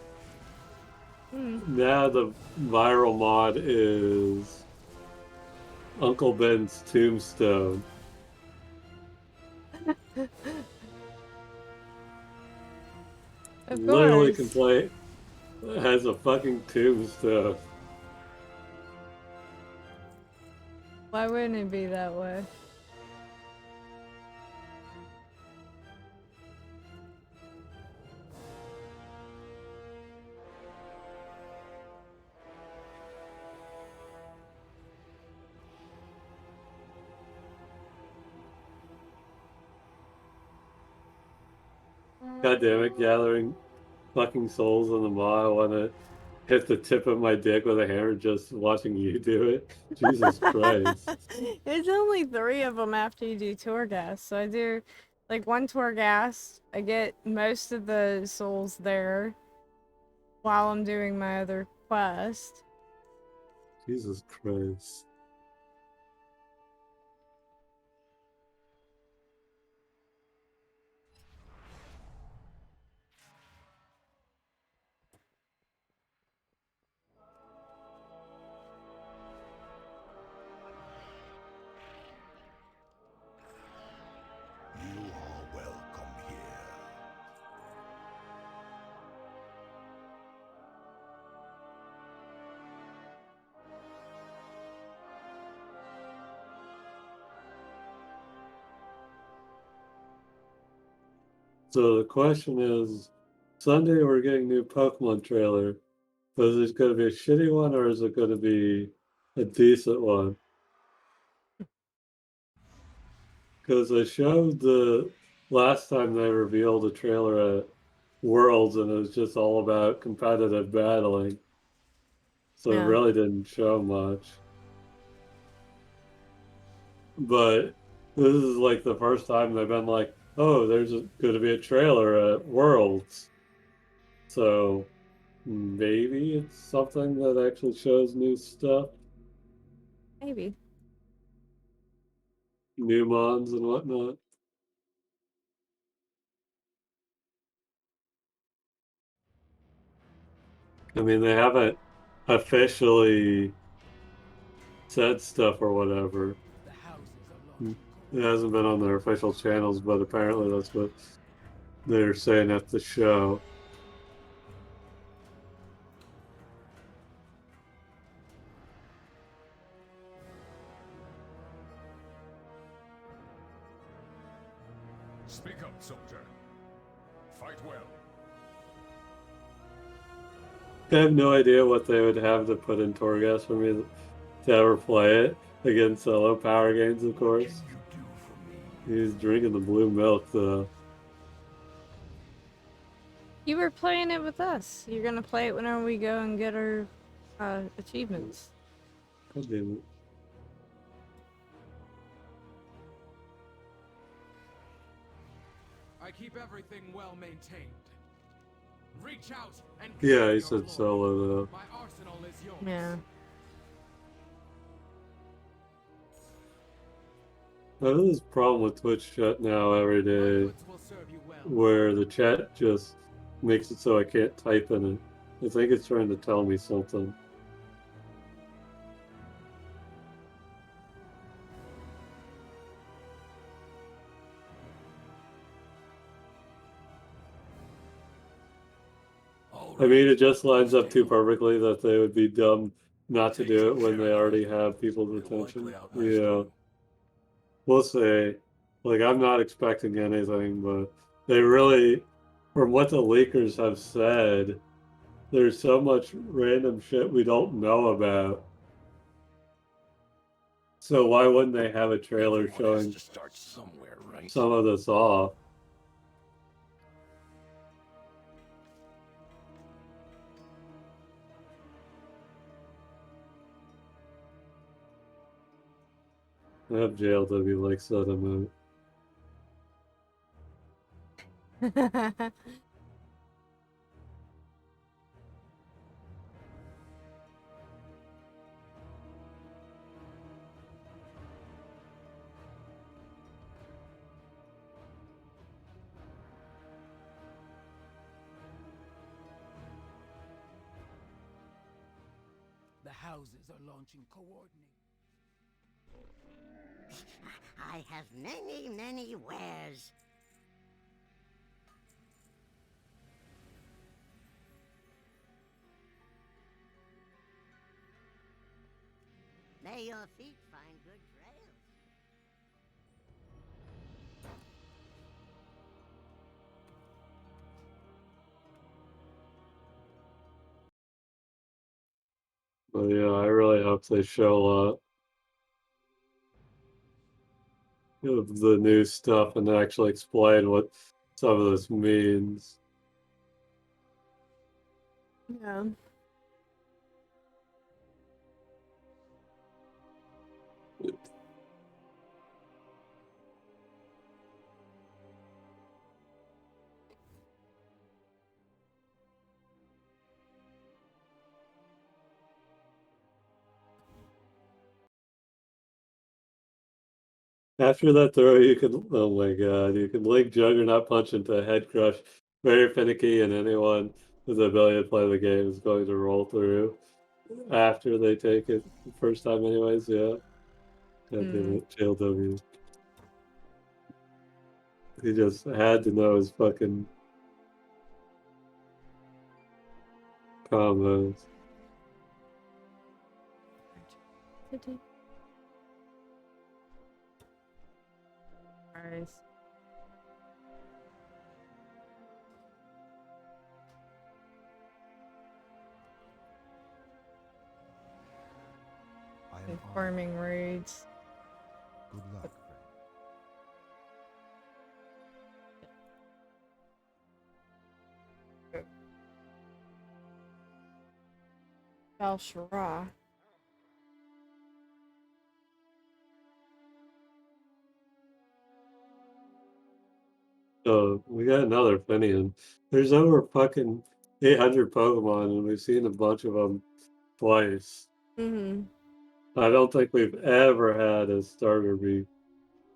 Now the viral mod is Uncle Ben's tombstone. Of Literally course. can play has a fucking tombstone. Why wouldn't it be that way? God damn it, gathering fucking souls in the mod. I want to hit the tip of my dick with a hammer just watching you do it. Jesus Christ. It's only 3 of them after you do Torghast. So I do like 1 Torghast. I get most of the souls there while I'm doing my other quest. Jesus Christ. You are welcome here. So the question is, Sunday we're getting new Pokemon trailer. But is it going to be a shitty one or is it going to be a decent one? Because they showed the last time they revealed a trailer at Worlds and it was just all about competitive battling. So it Yeah. really didn't show much. But this is like the first time they've been like, oh, there's going to be a trailer at Worlds. So maybe it's something that actually shows new stuff, Maybe. new mons and whatnot. I mean, they haven't officially said stuff or whatever. It hasn't been on their official channels, but apparently that's what they're saying at the show. Speak up, soldier. Fight well. I have no idea what they would have to put in Torghast for me to ever play it against solo power games, of course. You do for me. He's drinking the blue milk, though. You were playing it with us. You're gonna play it whenever we go and get our achievements. God damn it. I keep everything well maintained. Reach out and Yeah, he said solo, though. My arsenal is yours. Yeah. I have this problem with Twitch chat now every My day, goods will serve you well. where the chat just makes it so I can't type in it. I think it's trying to tell me something. I mean, it just lines up too perfectly that they would be dumb not to do it when they already have people's attention. Yeah, we'll see. Like, I'm not expecting anything, but they really, from what the leakers have said, there's so much random shit we don't know about. So why wouldn't they have a trailer showing to start somewhere, right? some of this off? I have JLW like that emote. houses are launching coordinates. I have many, many wares. May your feet find good trails. But yeah, I really hope they show a lot of the new stuff and actually explain what some of this means. Yeah. After that throw, you can, oh my god, you can link Juggernaut Punch into a head crush. Very finicky, and anyone with the ability to play the game is going to roll through after they take it the first time, anyways. Yeah. God damn it, JLW. He just had to know his fucking combos. Nice. I am And armed. farming raids. Good luck, friend. Al Shara. So we got another Finian. There's over fucking 800 Pokemon, and we've seen a bunch of them twice. Mm-hmm. I don't think we've ever had a starter be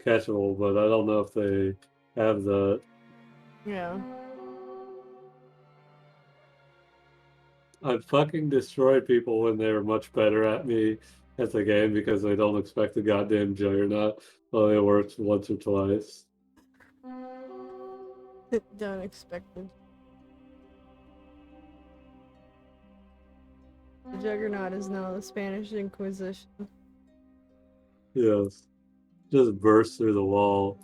catchable, but I don't know if they have that. Yeah. I fucking destroyed people when they were much better at me at the game because they don't expect the goddamn Juggernaut. Only works once or twice. Don't expect it. The Juggernaut is now the Spanish Inquisition. Yes. Just burst through the wall.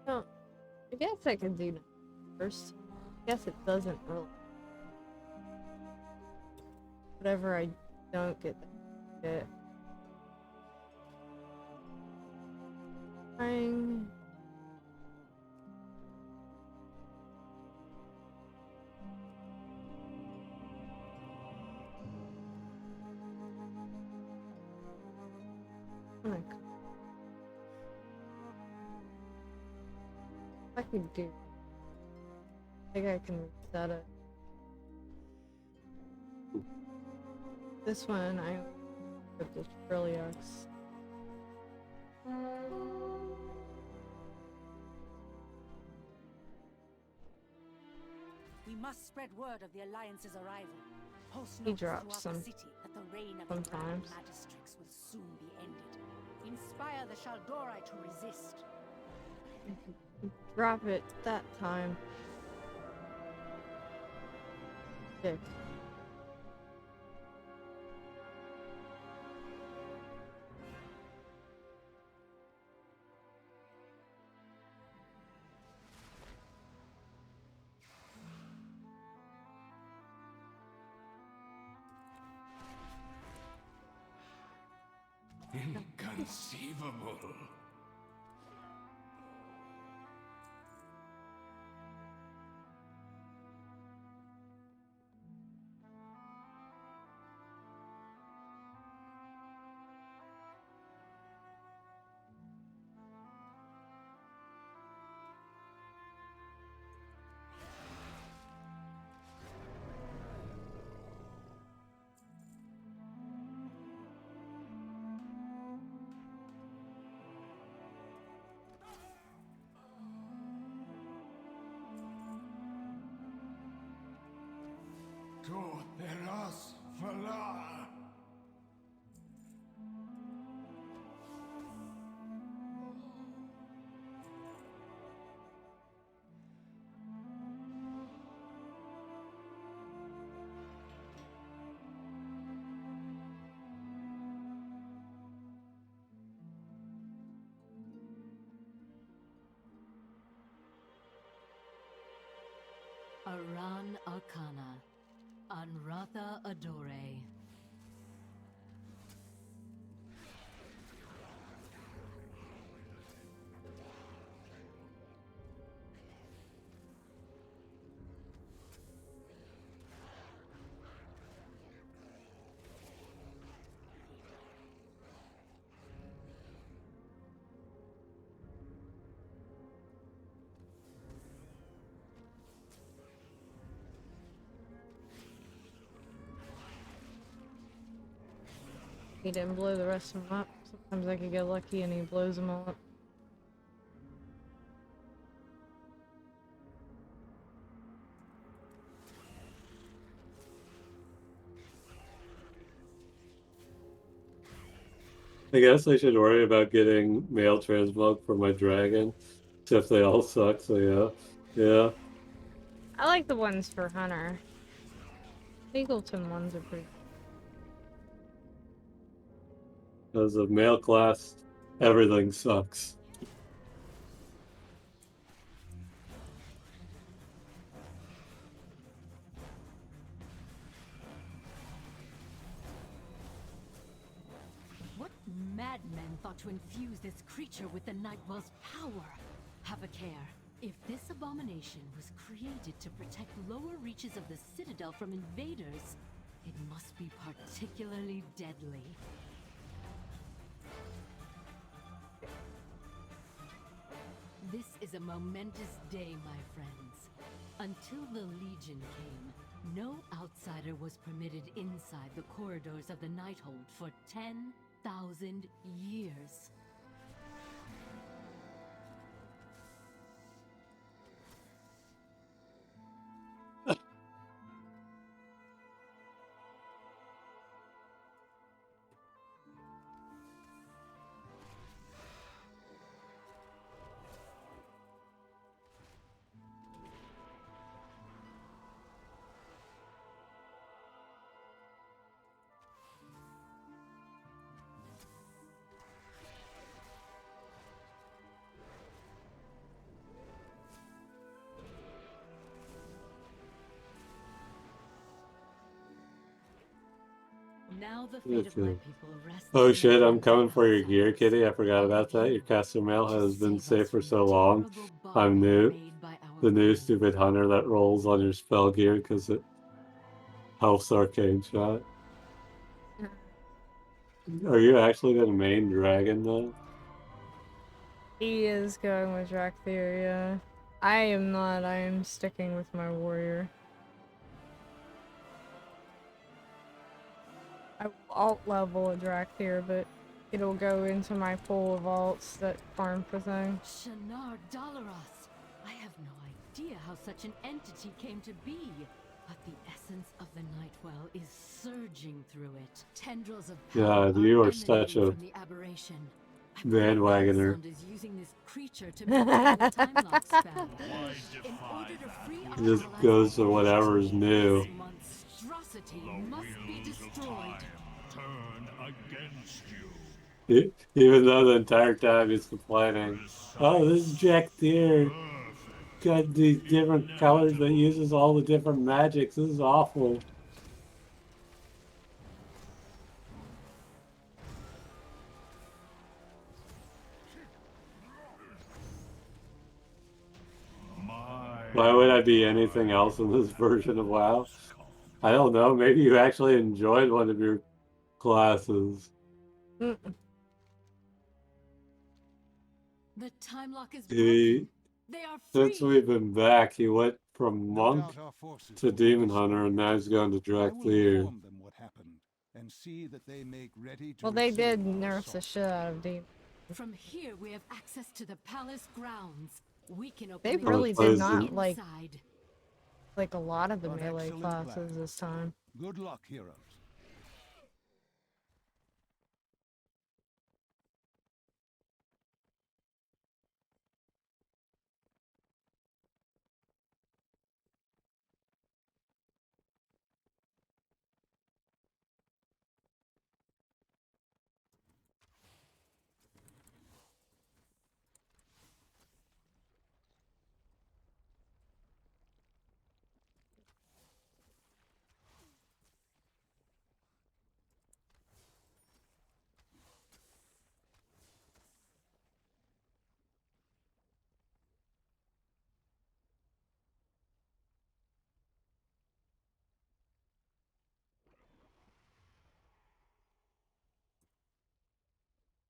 Oh, I guess I can do that first. I guess it doesn't really. Whatever I don't get, it. Trying. I can do. I think I can reset it. This one, I put the Trilliux. We must spread word of the Alliance's arrival. Post He notes drops throughout some the city that the reign of the Grand sometimes. Magistrix will soon be ended. Inspire the Shaldori to resist. Drop it that time. Dick. Inconceivable. Aran Arcana. Anratha Adore. He didn't blow the rest of them up. Sometimes I could get lucky and he blows them all up. I guess I should worry about getting male transmog for my dragon, except they all suck, so yeah. Yeah. I like the ones for Hunter. Eagleton ones are pretty. As a male class, everything sucks. What madmen thought to infuse this creature with the Nightwell's power? Have a care. If this abomination was created to protect lower reaches of the Citadel from invaders, it must be particularly deadly. This is a momentous day, my friends. Until the Legion came, no outsider was permitted inside the corridors of the Nighthold for 10,000 years. Now the fate of my people rests Oh in shit, the I'm hands coming of for your gear, outsiders. Kitty. I forgot about that. Your caster mail has been safe for so long. I'm new. The new stupid hunter that rolls on your spell gear because it helps arcane shot. Are you actually the main dragon though? He is going with Drakthir, yeah. I am not. I am sticking with my warrior. I will alt level a Drakthir, but it'll go into my pool of alts that farm for things. Shinar Dalaras! I have no idea how such an entity came to be. But the essence of the Nightwell is surging through it. Tendrils of power God, you are emanating such a from the aberration. I believe bandwagoner. Melisande is using this creature to maintain the time lock spell. In order to free our Just allies' goes to operation, whatever's new. this monstrosity must be destroyed. Turn against you. Even though the entire time he's complaining, oh, this Jack Deere got these different colors that uses all the different magics. This is awful. Why would I be anything else in this version of WoW? I don't know. Maybe you actually enjoyed one of your classes. The time lock is He, broken. They are since free. we've been back, he went from monk to demon hunter, and now he's going to Drakthir. Well, they did nerf the shit out of Deep. From here, we have access to the palace grounds. We can open They the really gates did plays not in- like a lot of the melee classes this time. Good luck, heroes.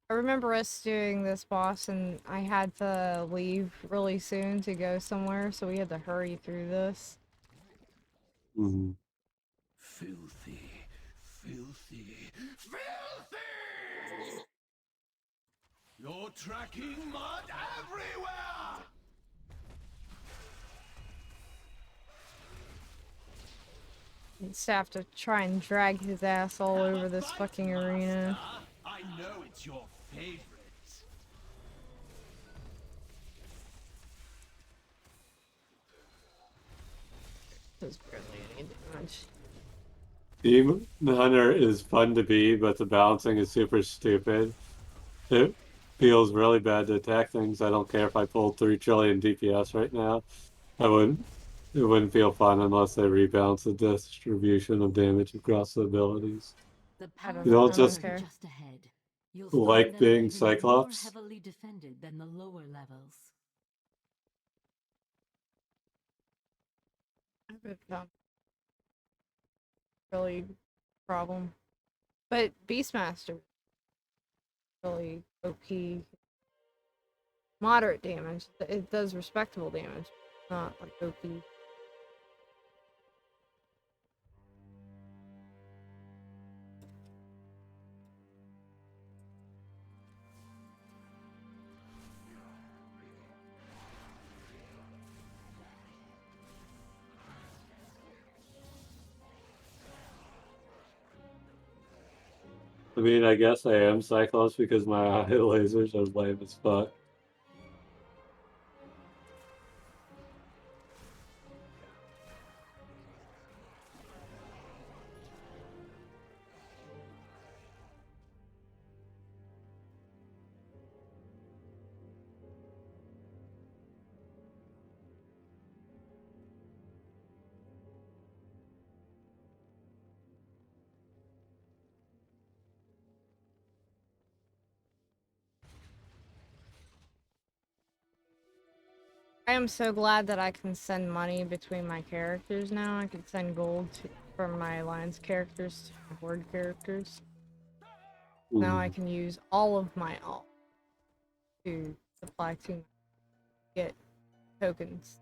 I remember us doing this boss, and I had to leave really soon to go somewhere, so we had to hurry through this. Mm-hmm. Filthy, filthy, filthy! You're tracking mud everywhere! Just have to try and drag his ass all Have over a this bite, fucking arena. Master. I know it's your favorite. Does barely any damage. Demon Hunter is fun to be, but the balancing is super stupid. It feels really bad to attack things. I don't care if I pulled 3 trillion DPS right now. I wouldn't. It wouldn't feel fun unless they rebalance the distribution of damage across the abilities. The I power don't, You I don't don't just care. just ahead. You'll like find them being even Cyclops. more heavily defended than the lower levels. I haven't found really problem. But Beastmaster really OP. Moderate damage. It does respectable damage. Not like OP. I mean, I guess I am Cyclops because my eye lasers are lame as fuck. I am so glad that I can send money between my characters now. I can send gold from my alliance characters to my horde characters. Now I can use all of my alt to supply to get tokens.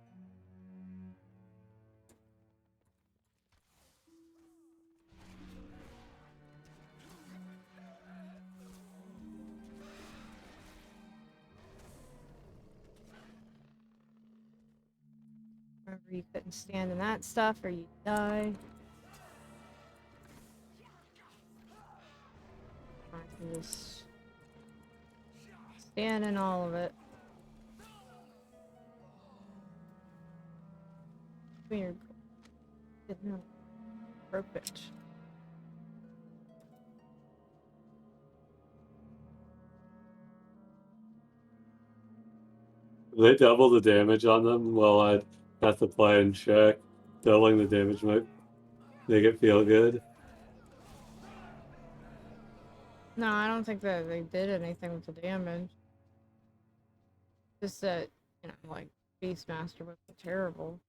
Remember, you couldn't stand in that stuff or you die. I can just stand in all of it. Weird. Didn't know. Perfect. They double the damage on them. Well, I'd have to play and check. Doubling the damage might make it feel good. No, I don't think that they did anything with the damage. Just that, you know, like, Beastmaster was terrible.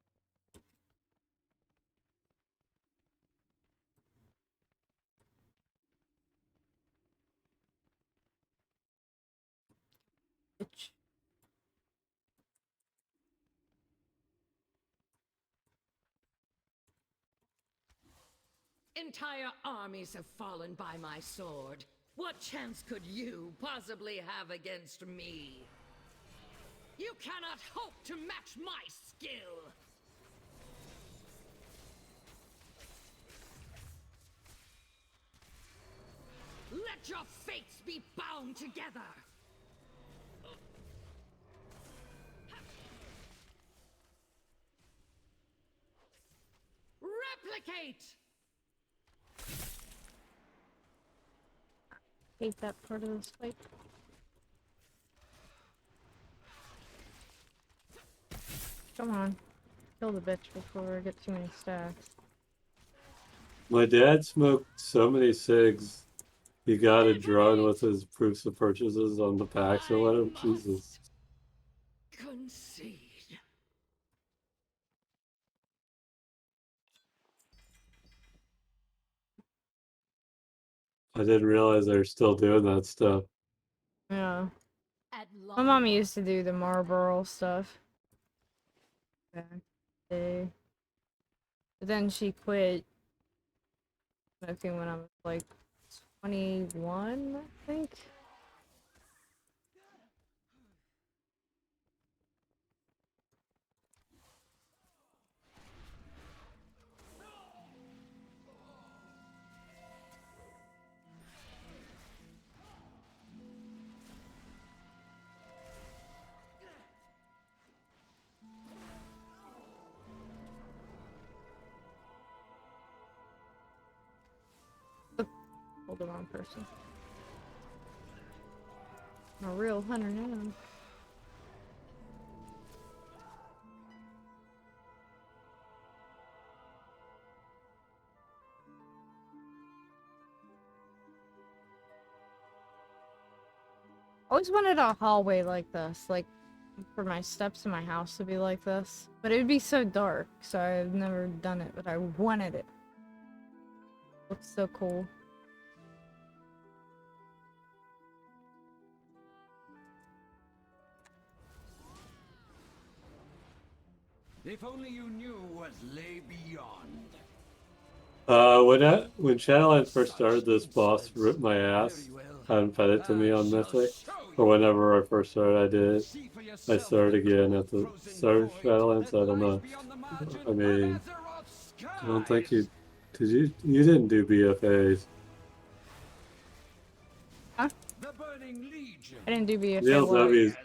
Bitch. Entire armies have fallen by my sword. What chance could you possibly have against me? You cannot hope to match my skill! Let your fates be bound together! Replicate! Hate that part of this fight. Come on. Kill the bitch before I get too many stacks. My dad smoked so many cigs, he got a drone with his proofs of purchases on the packs or whatever. Jesus. Concede. I didn't realize they were still doing that stuff. My mom used to do the Marlboro stuff back in the day. But then she quit smoking when I was like 21, I think. Hold the wrong person. I'm a real hunter now. Always wanted a hallway like this, like for my steps in my house to be like this. But it would be so dark, so I've never done it, but I wanted it. Looks so cool. If only you knew what lay beyond. When Shadowlands first started, this boss ripped my ass and fed it to me on Mythic. Or whenever I first started, I did. I started again at the start of Shadowlands. I don't know. I mean, I don't think you did. You didn't do BFAs. Huh? I didn't do BFA. JLW's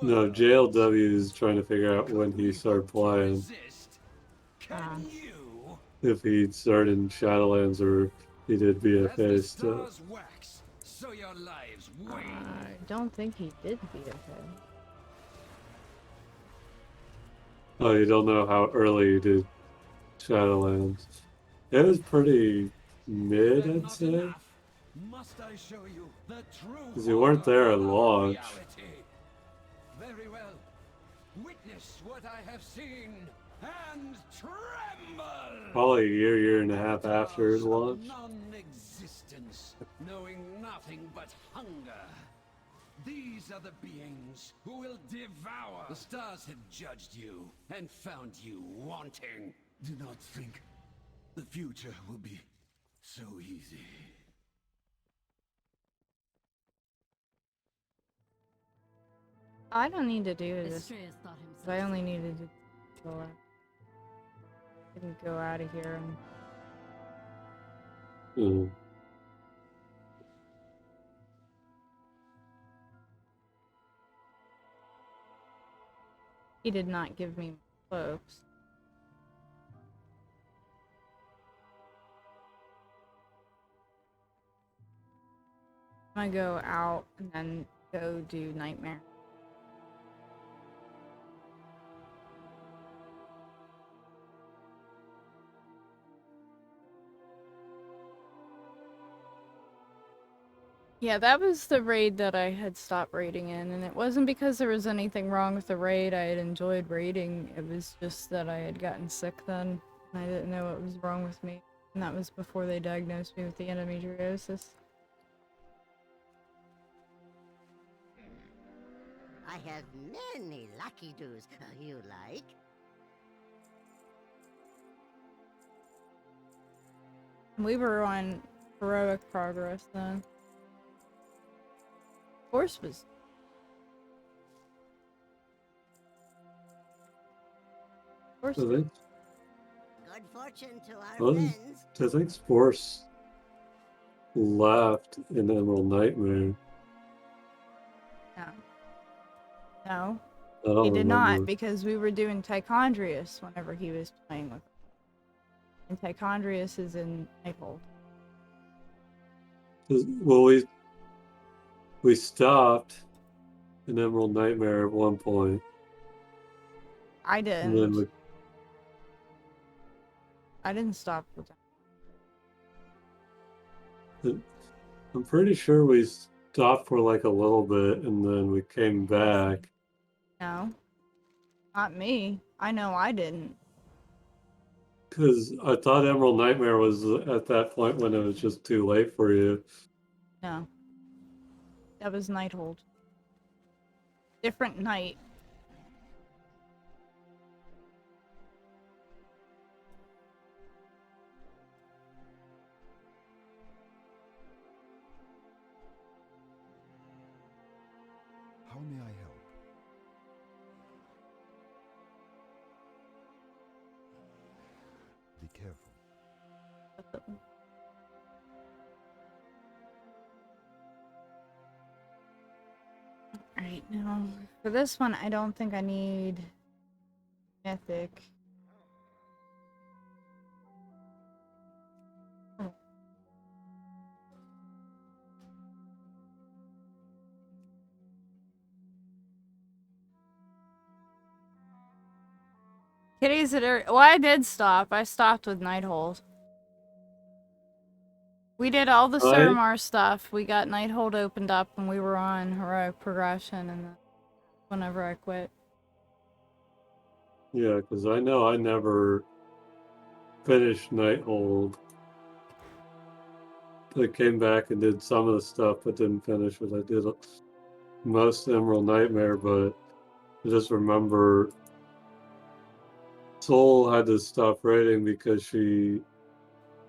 no JLW is trying to figure out when he started playing. If he started in Shadowlands or he did BFA stuff. I don't think he did BFA. Oh, you don't know how early he did Shadowlands. It was pretty mid, I'd say. Because you weren't there at launch. Very well. Witness what I have seen and tremble. Probably a year and a half after launch. Non-existence, knowing nothing but hunger. These are the beings who will devour. The stars have judged you and found you wanting. Do not think the future will be so easy. I don't need to do this. Astreus thought himself I only needed to go out. Didn't go out of here and he did not give me cloaks. I'm gonna go out and then go do Nightmare. Yeah, that was the raid that I had stopped raiding in, and it wasn't because there was anything wrong with the raid. I had enjoyed raiding. It was just that I had gotten sick then, and I didn't know what was wrong with me. And that was before they diagnosed me with the endometriosis. I have many lucky doos you like. We were on heroic progress then. Horse was. Horse. Good fortune to our friends. I think Force left in Emerald Nightmare. No. I don't He did remember. not, because we were doing Tichondrius whenever he was playing with us. And Tichondrius is in Nighthold. Well, we stopped in Emerald Nightmare at one point. I didn't. And then I didn't stop with that. I'm pretty sure we stopped for like a little bit and then we came back. No. Not me. I know I didn't. Because I thought Emerald Nightmare was at that point when it was just too late for you. No. That was Nighthold. different night. How may I help? Be careful. Alright, now for this one, I don't think I need mythic. Oh. Kitties that are. Well, I did stop. I stopped with Nighthold. We did all the Suramar stuff. We got Nighthold opened up and we were on heroic progression, and then whenever I quit. Yeah, because I know I never finished Nighthold. I came back and did some of the stuff, but didn't finish it. I did most Emerald Nightmare, but I just remember Soul had to stop raiding because it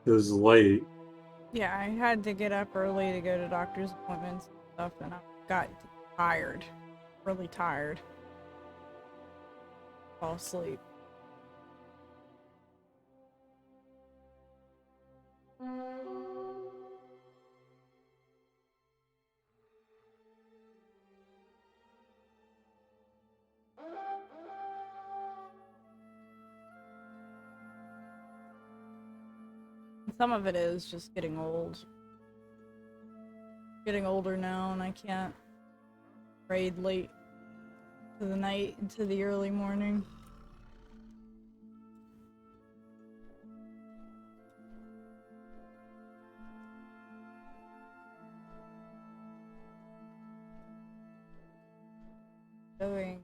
was late. Yeah, I had to get up early to go to doctor's appointments and stuff, and I got tired. Really tired. Fall asleep. Some of it is just getting old. Getting older now, and I can't raid late to the night into the early morning. Going.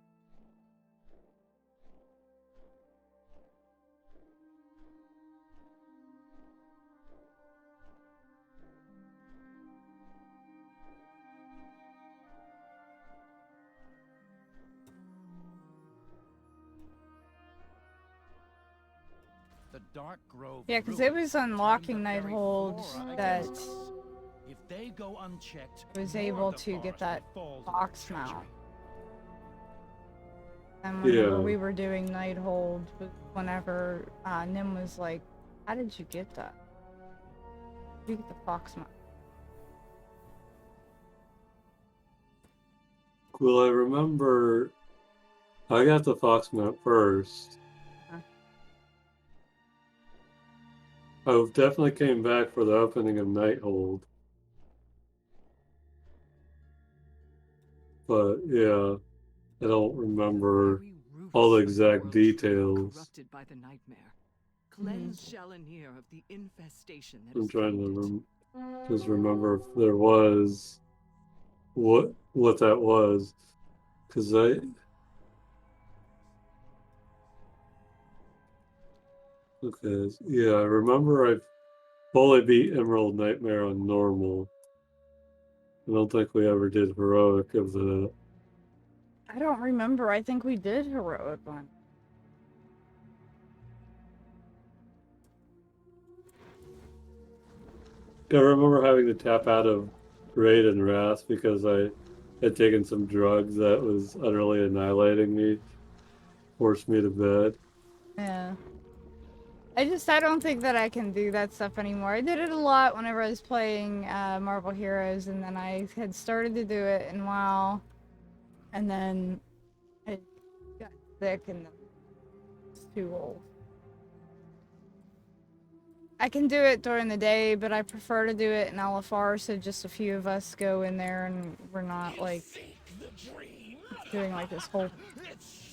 The Dark Grove. Yeah, because it was unlocking Nighthold that if they go unchecked, I was able to get that box mount. And Yeah. whenever we were doing Nighthold, whenever Nim was like, "How did you get that? How did you get the box mount?" Well, I remember I got the Fox mount first. I definitely came back for the opening of Nighthold. But yeah, I don't remember all the exact details. Corrupted by the nightmare. Cleanse Shallanir of the infestation that I'm is trying tainted. to just remember if there was what that was, because okay, yeah, I remember I fully beat Emerald Nightmare on normal. I don't think we ever did heroic of that. I don't remember. I think we did heroic one. I remember having to tap out of Raid and Wrath because I had taken some drugs that was utterly annihilating me, forced me to bed. Yeah. I don't think that I can do that stuff anymore. I did it a lot whenever I was playing Marvel Heroes, and then I had started to do it in WoW, and then I got sick and it's too old. I can do it during the day, but I prefer to do it in LFR, so just a few of us go in there and we're not like doing like this whole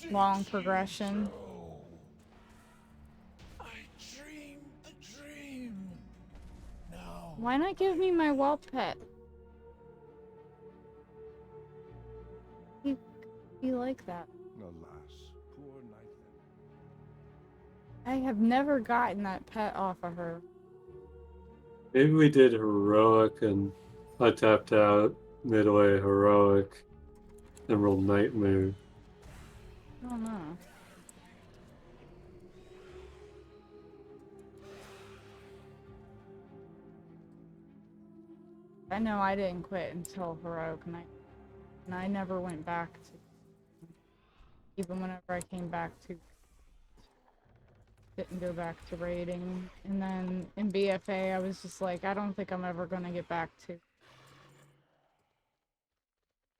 long progression. Why not give me my whelp pet? You like that? Alas, poor Nightmare. I have never gotten that pet off of her. Maybe we did heroic and I tapped out midway heroic. Emerald Nightmare. I don't know. I know I didn't quit until Heroic, and I never went back to, even whenever I came back to, didn't go back to raiding. And then in BFA, I was just like, I don't think I'm ever going to get back to,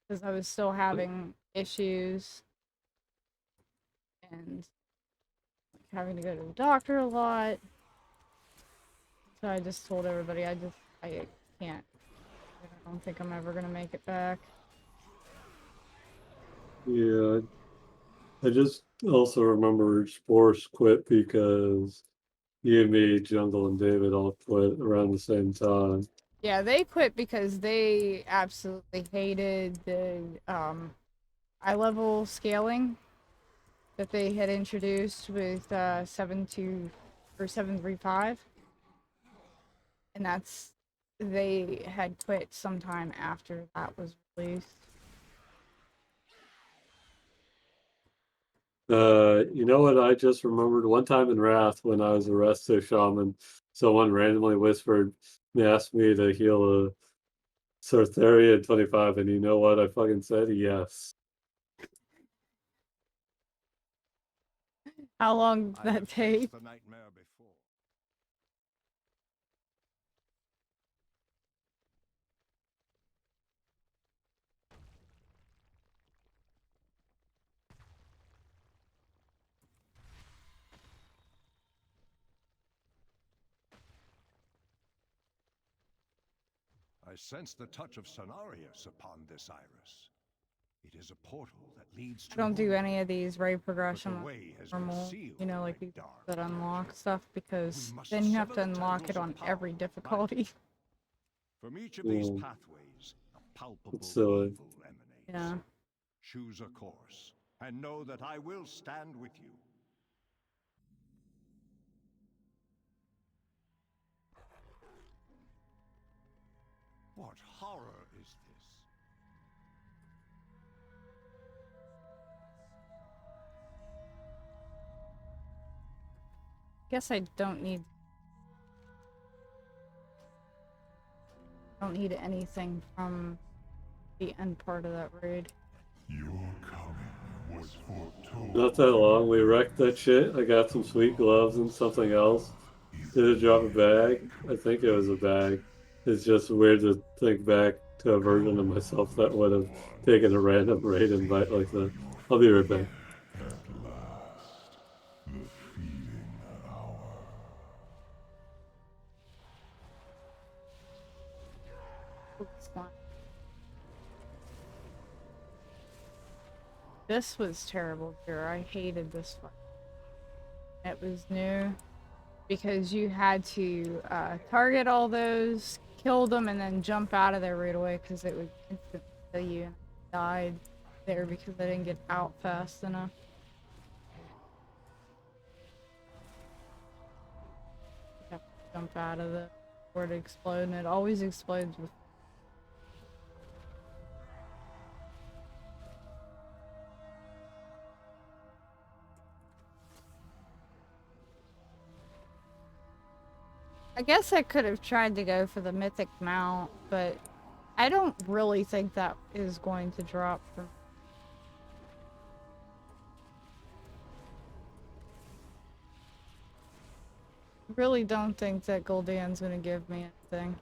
because I was still having issues and like, having to go to the doctor a lot. So I just told everybody, I can't. I don't think I'm ever going to make it back. Yeah, I just also remember Sporce quit because you and me, Jungle, and David all quit around the same time. Yeah, they quit because they absolutely hated the eye level scaling that they had introduced with 7.2 or 7.3.5, and they had quit sometime after that was released. You know what? I just remembered one time in Wrath when I was a resto shaman, someone randomly whispered and asked me to heal a Sortheria at 25, and you know what? I fucking said yes. How long did that take? The nightmare before. I sense the touch of Cenarius upon this iris. It is a portal that leads to I don't do more. any of these raid progression But the way has been normal, sealed you know, like by these dark that unlock stuff, because must then you have to sever the unlock it tendrils of on power every difficulty. From each of these Yeah, pathways, a palpable it's silly. evil emanates. Yeah. Choose a course, and know that I will stand with you. What horror is this? Guess I don't need anything from the end part of that raid. Your coming was foretold. Not that long, we wrecked that shit. I got some sweet gloves and something else. Did it drop a bag? I think it was a bag. It's just weird to think back to a version of myself that would have taken a random raid invite like that. I'll be right back. This was terrible here. I hated this one. It was new because you had to target all those, kill them, and then jump out of there right away because it would instantly kill you. And I died there because I didn't get out fast enough. You have to jump out of it before it explode, and it always explodes with. I guess I could have tried to go for the mythic mount, but I don't really think that is going to drop from. Really don't think that Gul'dan's gonna give me anything.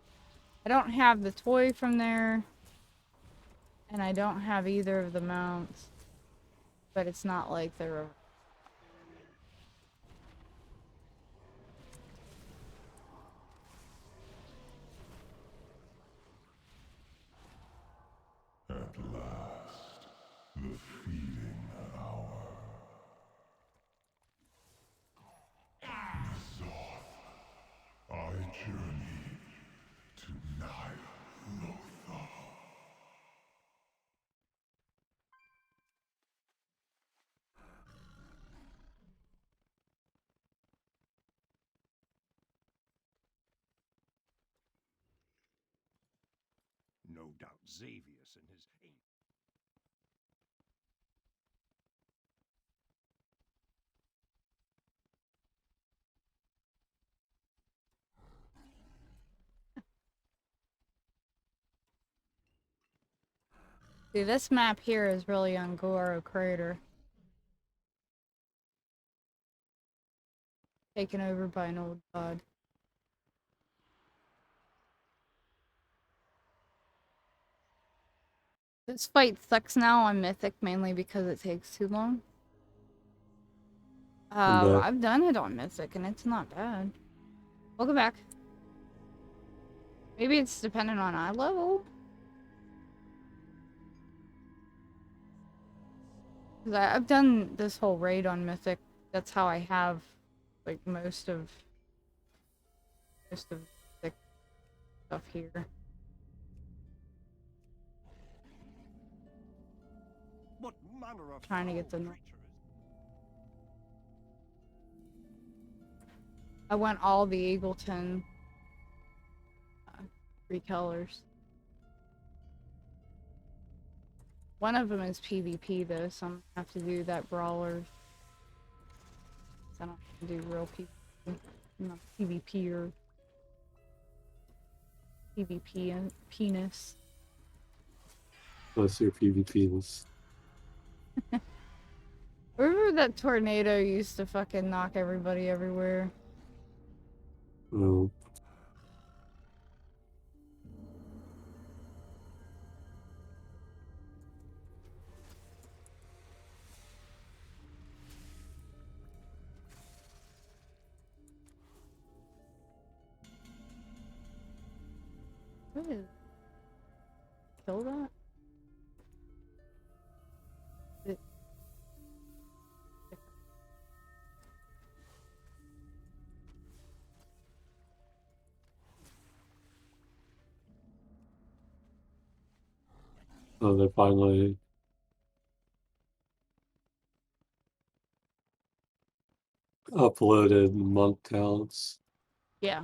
I don't have the toy from there, and I don't have either of the mounts, but it's not like they're. At last, the feeding hour. Nizoth, I journey to Lothal. No doubt Xavius and his See, this map here is really on Goro Crater. Taken over by an old god. This fight sucks now on Mythic, mainly because it takes too long. I've done it on Mythic, and it's not bad. Welcome back. Maybe it's dependent on eye level? Because I've done this whole raid on Mythic. That's how I have, like, most of the stuff here. What manner of Trying to get the... creature I want all the Eagleton 3 colors. One of them is PvP though, so I'm gonna have to do that brawler. So I don't have to do real PvP. I'm not PvP or PvP and penis. Unless your PvP was. Remember that tornado used to fucking knock everybody everywhere? Oh. What is... Kill that? Oh, they finally uploaded monk counts. Yeah.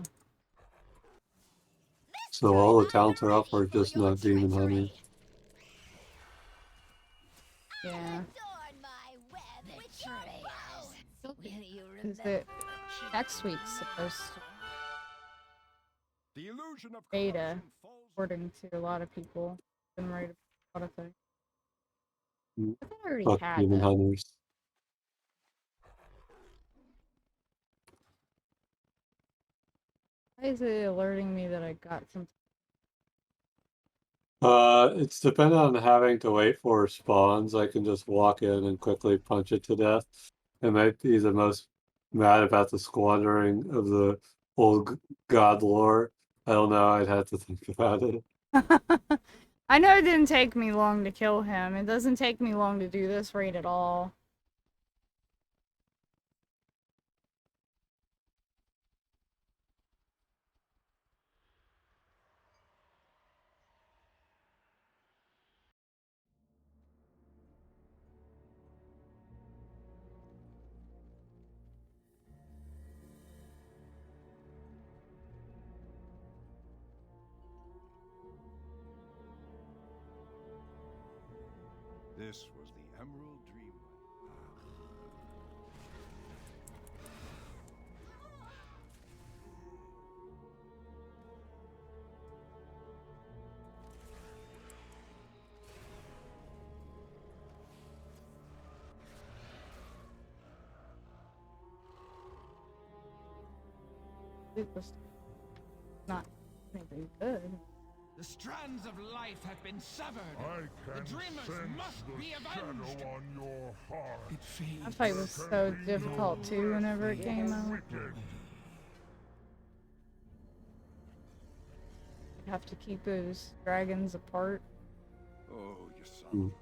So all the counts are up, or just not demon hunters. Yeah. Is it next week's supposed to The illusion of beta, according to a lot of people. Been right about a thing. I thought I already Fuck had demon that. hunters. Why is it alerting me that I got some? It's dependent on having to wait for spawns. I can just walk in and quickly punch it to death. It might be the most mad about the squandering of the old god lore. I don't know. I'd have to think about it. I know it didn't take me long to kill him. It doesn't take me long to do this raid at all. This was the Emerald Dreamway. It was not anything good. The strands of life have been severed. I The dreamers must be avenged. on your heart. It fades. That fight was so difficult too whenever it came out. You'd have to keep those dragons apart. Oh, your son.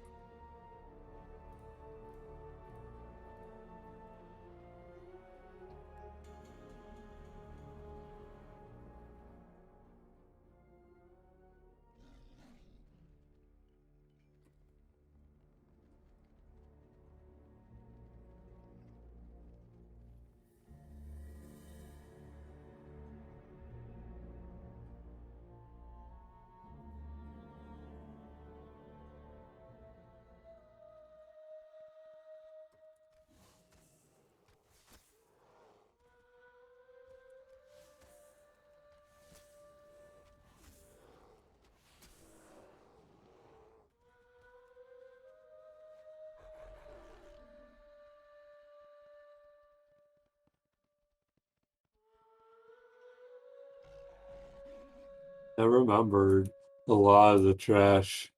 I remembered a lot of the trash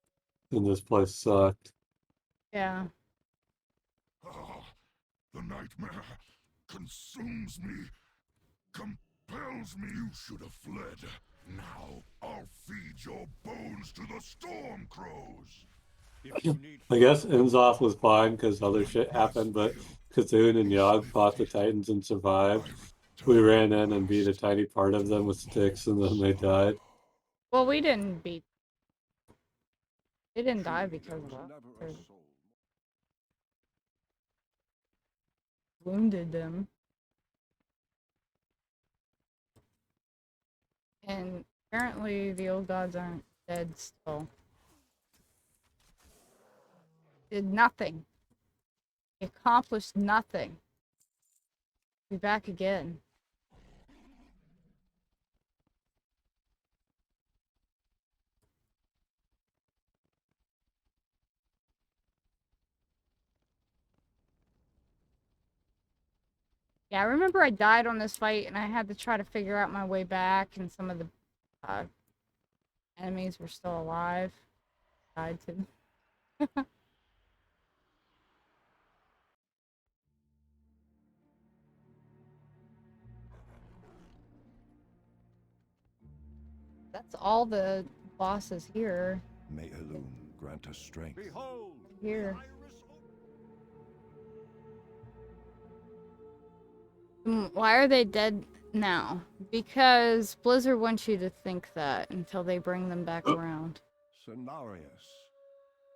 in this place sucked. Yeah. The nightmare consumes me, compels me. You should have fled. Now I'll feed your bones to the storm crows. I guess Inzoth was fine because other shit happened, but Cthulhu and Yogg fought the Titans and survived. We ran in and beat a tiny part of them with sticks, and then they died. Well, we didn't beat. They didn't die because of us. Or wounded them. And apparently the old gods aren't dead still. Did nothing. Accomplished nothing. Be back again. Yeah, I remember I died on this fight and I had to try to figure out my way back, and some of the enemies were still alive. Died too. That's all the bosses here. May Elune grant us strength. Behold! Here. Why are they dead now? Because Blizzard wants you to think that until they bring them back around. Cenarius,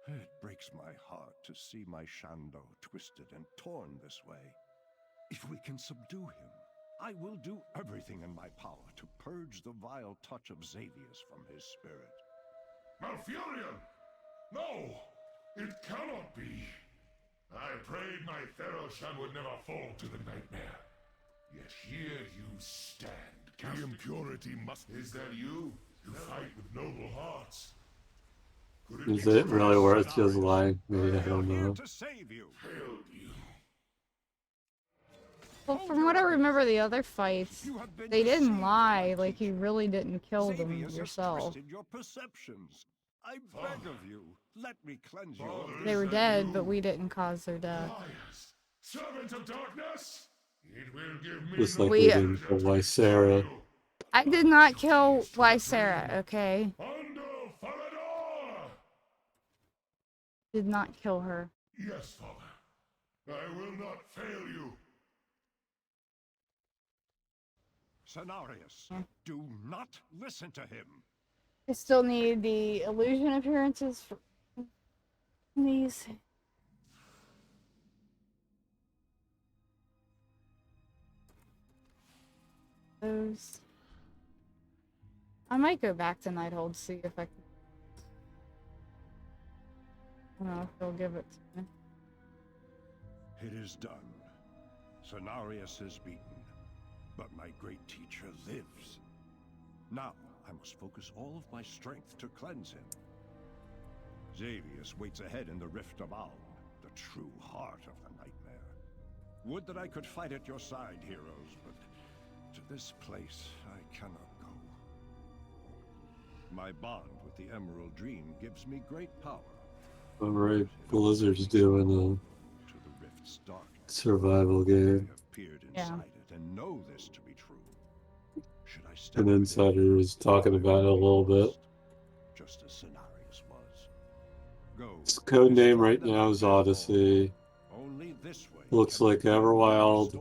it breaks my heart to see my Shando twisted and torn this way. If we can subdue him, I will do everything in my power to purge the vile touch of Xavius from his spirit. Malfurion! No! It cannot be! I prayed my Theroshan would never fall to the nightmare. Yet here you stand. The impurity must... Is that you? You fight with noble hearts. Is it really worth just lying? Maybe I don't know. To save you. Failed you. Well, from what I remember the other fights, they didn't lie. Like, you really didn't kill them yourself. Your perceptions. I beg of you, let me cleanse you. They were dead, but we didn't cause their death. Servant of darkness, it will give me Just like we didn't kill Lysera. I did not kill Lysera, okay? Did not kill her. Yes, Father. I will not fail you. Cenarius, do not listen to him. I still need the illusion appearances for these. Those. I might go back to Nighthold, see if I can. I don't know if they'll give it to me. It is done. Cenarius is beaten. But my great teacher lives. Now, I must focus all of my strength to cleanse him. Xavius waits ahead in the Rift of Aun, the true heart of the nightmare. Would that I could fight at your side, heroes, but to this place I cannot go. My bond with the Emerald Dream gives me great power. Alright, Blizzard's doing a survival game. Yeah. And know this to be true. Should I step An insider was talking about it a little bit. just as Cenarius was. Go. Its code name right now is Odyssey. Only this way. Looks like Everwild.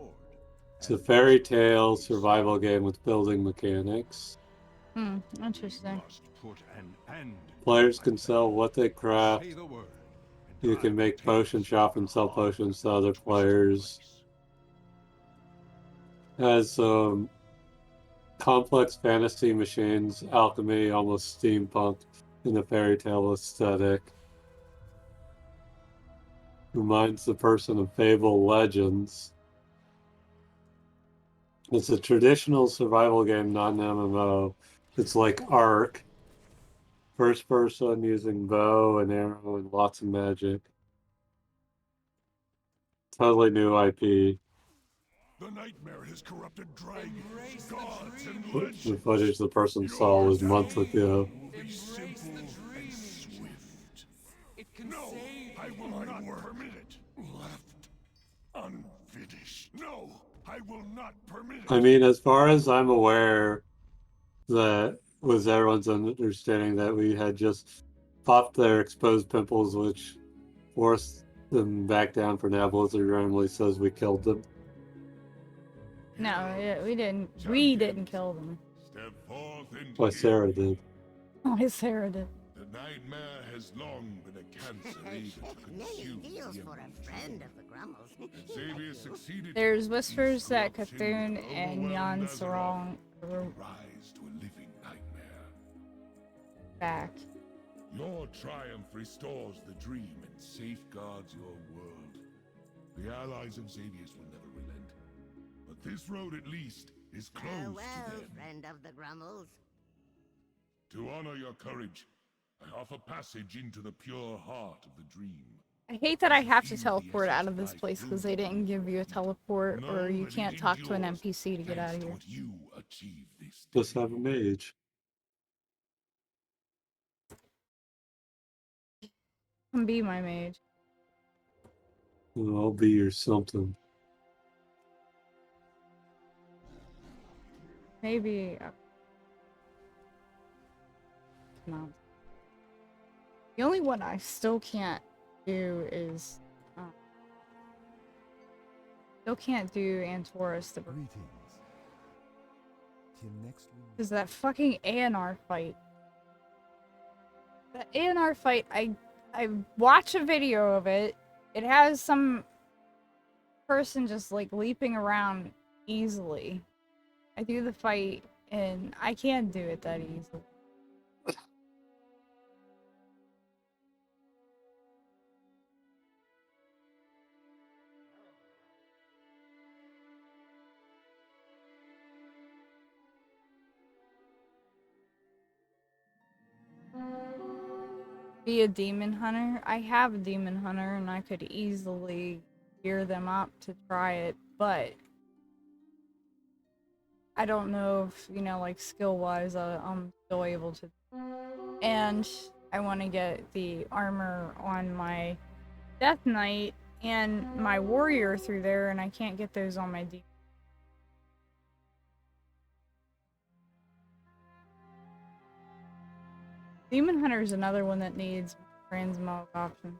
It's a fairy tale survival game with building mechanics. Interesting. Put an end. Players can sell what they craft. You can make potion shop and sell potions to other players. Has complex fantasy machines, alchemy, almost steampunk in the fairy tale aesthetic. Reminds the person of fable legends. It's a traditional survival game, not an MMO. It's like Ark. First person using bow and arrow and lots of magic. Totally new IP. The nightmare has corrupted dragons, Embrace the gods, dream, and The legends. footage the person saw Your was months doom ago. will be Embrace simple the and dream. swift. It can No, save I will my not work. permit it. Left unfinished. No, I will not permit it. I mean, as far as I'm aware, that was everyone's understanding that we had just popped their exposed pimples, which forced them back down for now. Blizzard randomly says we killed them. No, we didn't. We didn't kill them. Step forth into Why Sarah did. Oh, Sarah did. The nightmare has long been a cancer eater to Many consume deals the for a Empire. friend of the Grummles. And Xavier succeeded. There's whispers that Corruption Cthulhu that and overwhelmed Jan Azeroth Sarong will are rise to a living nightmare. back. Your triumph restores the dream and safeguards your world. The allies of Xavier's will never relent. But this road, at least, is closed Farewell, to them. friend of the Grummles. To honor your courage, I offer passage into the pure heart of the dream. I hate that I have to teleport out of this place because they didn't give you a teleport or you can't talk to an NPC to get out of here. You achieve this. Just have a mage. Come be my mage. I'll be your something. Maybe. No. The only one I still can't do is. Still can't do Antorus the Greetings. Till next week. Is that fucking ANR fight. The ANR fight, I watch a video of it. It has some person just like leaping around easily. I do the fight and I can't do it that easily. Be a demon hunter? I have a demon hunter and I could easily gear them up to try it, but I don't know if, you know, like skill-wise, I'm still able to. And I want to get the armor on my Death Knight and my warrior through there, and I can't get those on my demon. Demon Hunter is another one that needs transmog option.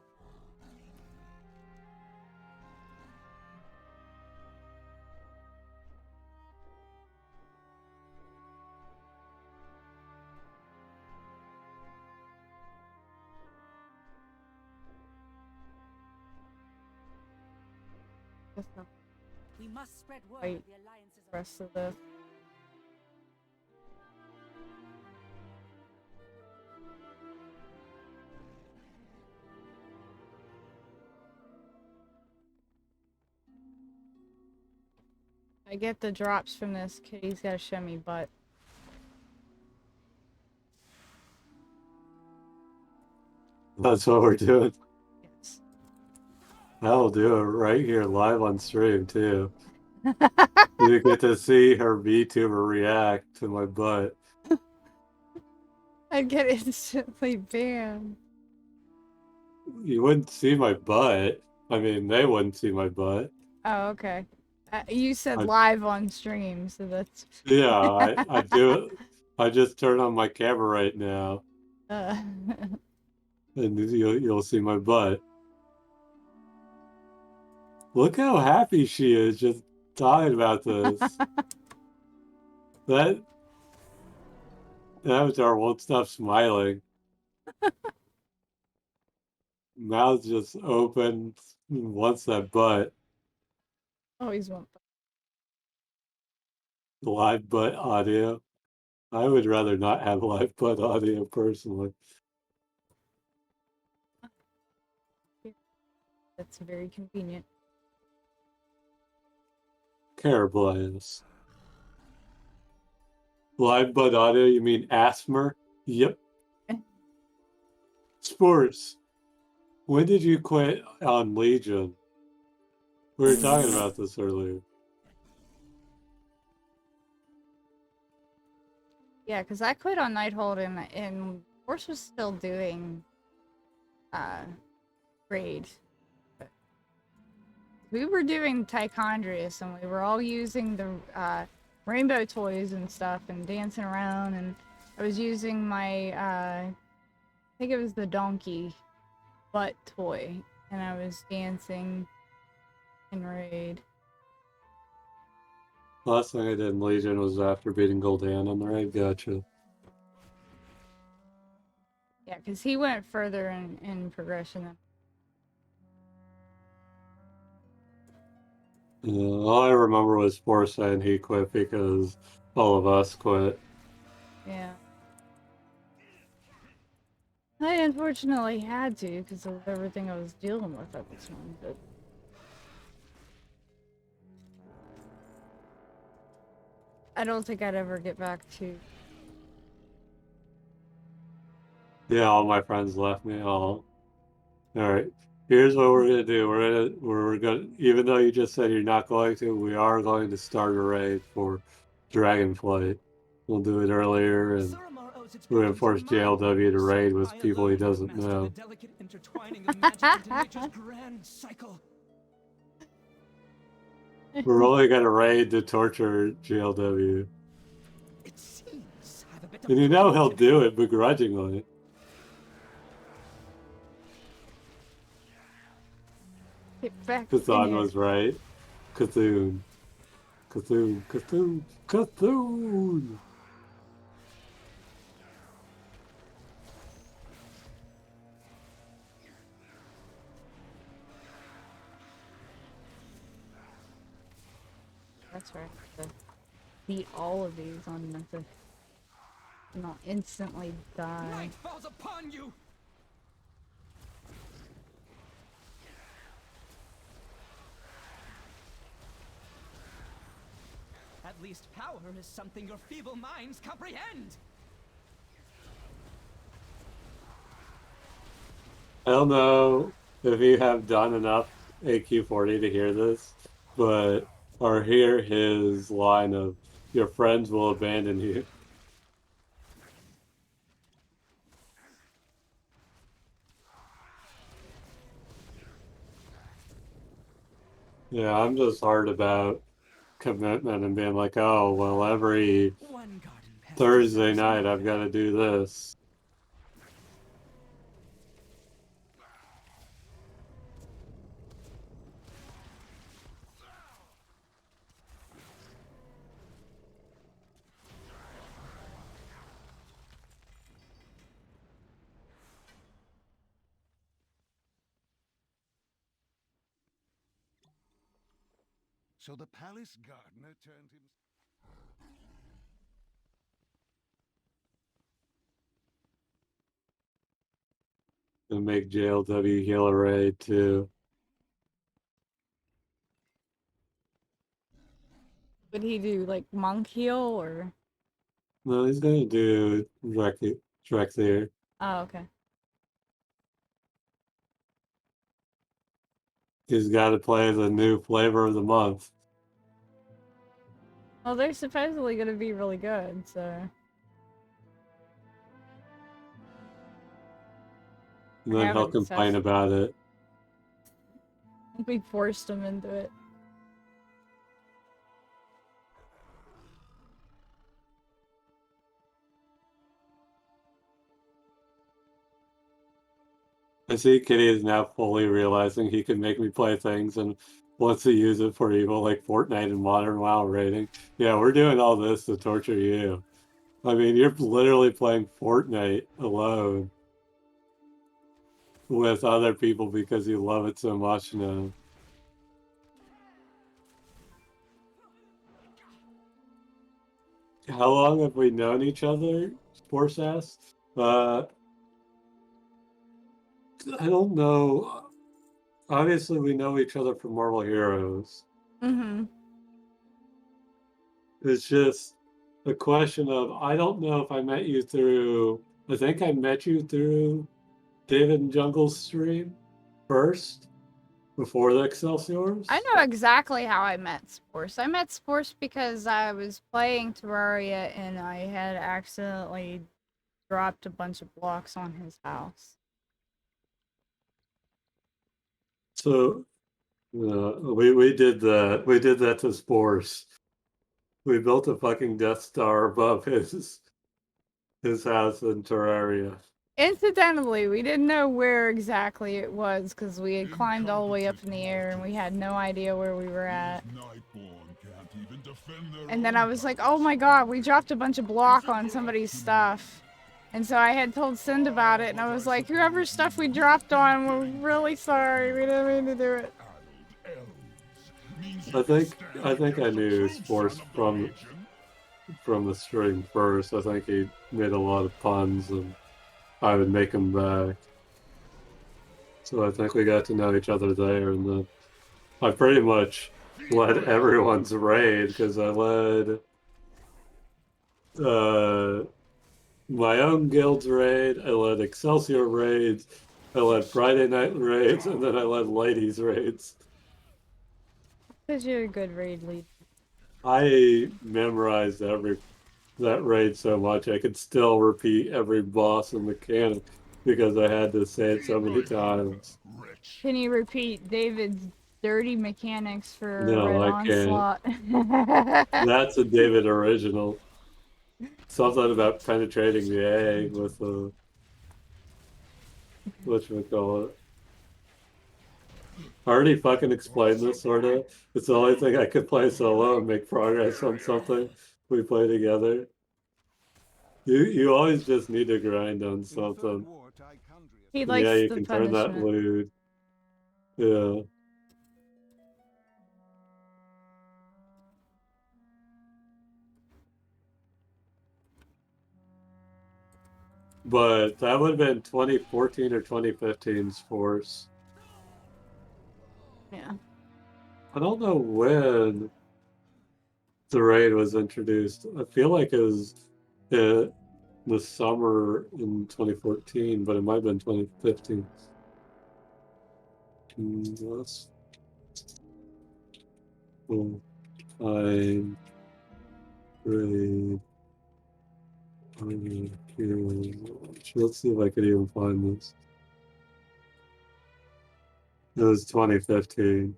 We must spread word Wait, of the alliance's the rest of this. I get the drops from this. Kitty's gotta show me butt. That's what we're doing. Yes. I'll do it right here live on stream too. You get to see her VTuber react to my butt. I'd get instantly banned. You wouldn't see my butt. I mean, they wouldn't see my butt. Oh, okay. You said I- live on stream, so that's... Yeah, I do it. I just turn on my camera right now, and you'll see my butt. Look how happy she is just talking about this. That avatar won't stop smiling. Mouth just open, wants that butt. Always want Live butt audio. I would rather not have live butt audio personally. That's very convenient. Carablast. Live butt audio, you mean asthma? Yep. Sports. When did you quit on Legion? We were talking about this earlier. Yeah, because I quit on Nighthold and Horse was still doing raid. But we were doing Tichondrius and we were all using the rainbow toys and stuff and dancing around, and I was using my I think it was the donkey butt toy, and I was dancing in raid. Last thing I did in Legion was after beating Gul'dan on the raid. Gotcha. Yeah, because he went further in progression than. All I remember was Force saying he quit because all of us quit. Yeah. I unfortunately had to because of everything I was dealing with at the time, but. I don't think I'd ever get back to. Yeah, all my friends left me. All right. Here's what we're gonna do. We're gonna even though you just said you're not going to, we are going to start a raid for Dragonflight. We'll do it earlier, and we're gonna force JLW to raid with people he doesn't know. The delicate intertwining of magic into nature's grand cycle. We're only gonna raid to torture JLW. It seems I've a bit And you know he'll do it begrudgingly. Get back Cthulhu was right. Cthulhu. Cthulhu. Cthulhu. Cthulhu. That's right. To beat all of these on them to not instantly die. Night falls upon you. At least power is something your feeble minds comprehend. I don't know if you have done enough AQ40 to hear this, but or hear his line of "Your friends will abandon you." Yeah, I'm just hard about commitment and being like, oh, well, every Thursday night I've got to do this. So the palace gardener turned him. And make JLW heal a raid too. Would he do like monk heal or? No, he's gonna do direct there. Oh, okay. He's got to play the new flavor of the month. Well, they're supposedly going to be really good, so. And then he'll complain about it. We forced him into it. I see Kitty is now fully realizing he can make me play things and wants to use it for evil, like Fortnite and Modern WoW rating. Yeah, we're doing all this to torture you. I mean, you're literally playing Fortnite alone with other people because you love it so much now. How long have we known each other? Sports asked. I don't know. Obviously, we know each other from Marvel Heroes. Mm-hmm. It's just a question of, I don't know if I met you through, I think I met you through David and Jungle's stream first, Before the Excelsiors? I know exactly how I met Sporce. I met Sporce because I was playing Terraria and I had accidentally dropped a bunch of blocks on his house. So we did that. We did that to Sporce. We built a fucking Death Star above his house in Terraria. Incidentally, we didn't know where exactly it was because we had climbed all the way up in the air and we had no idea where we were at. And then I was like, oh my god, we dropped a bunch of block on somebody's stuff. And so I had told Sind about it and I was like, whoever's stuff we dropped on, we're really sorry. We didn't mean to do it. I think I knew Sporce from the string first. I think he made a lot of puns and I would make him back. So I think we got to know each other there, and then I pretty much led everyone's raid because I led my own guild's raid, I led Excelsior raids, I led Friday night raids, and then I led ladies raids. Because you're a good raid lead. I memorized that raid so much I could still repeat every boss and mechanic because I had to say it so many times. Can you repeat David's dirty mechanics for No, Red I can't. Onslaught? That's a David original. Something about penetrating the egg with a whatchamacallit. I already fucking explained this sorta. It's the only thing I could play solo and make progress on something we play together. You always just need to grind on something. He likes yeah, you the can turn that punishment. lewd. Yeah. But that would have been 2014 or 2015's Force. Yeah. I don't know when the raid was introduced. I feel like it was the summer in 2014, but it might have been 2015. Let's find raid. Let's see if I could even find this. It was 2015.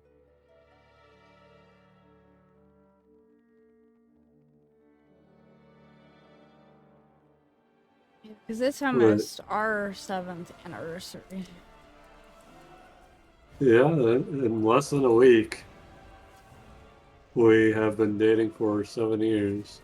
Because this time Right. is our 7th anniversary. Yeah, in less than a week, we have been dating for 7 years.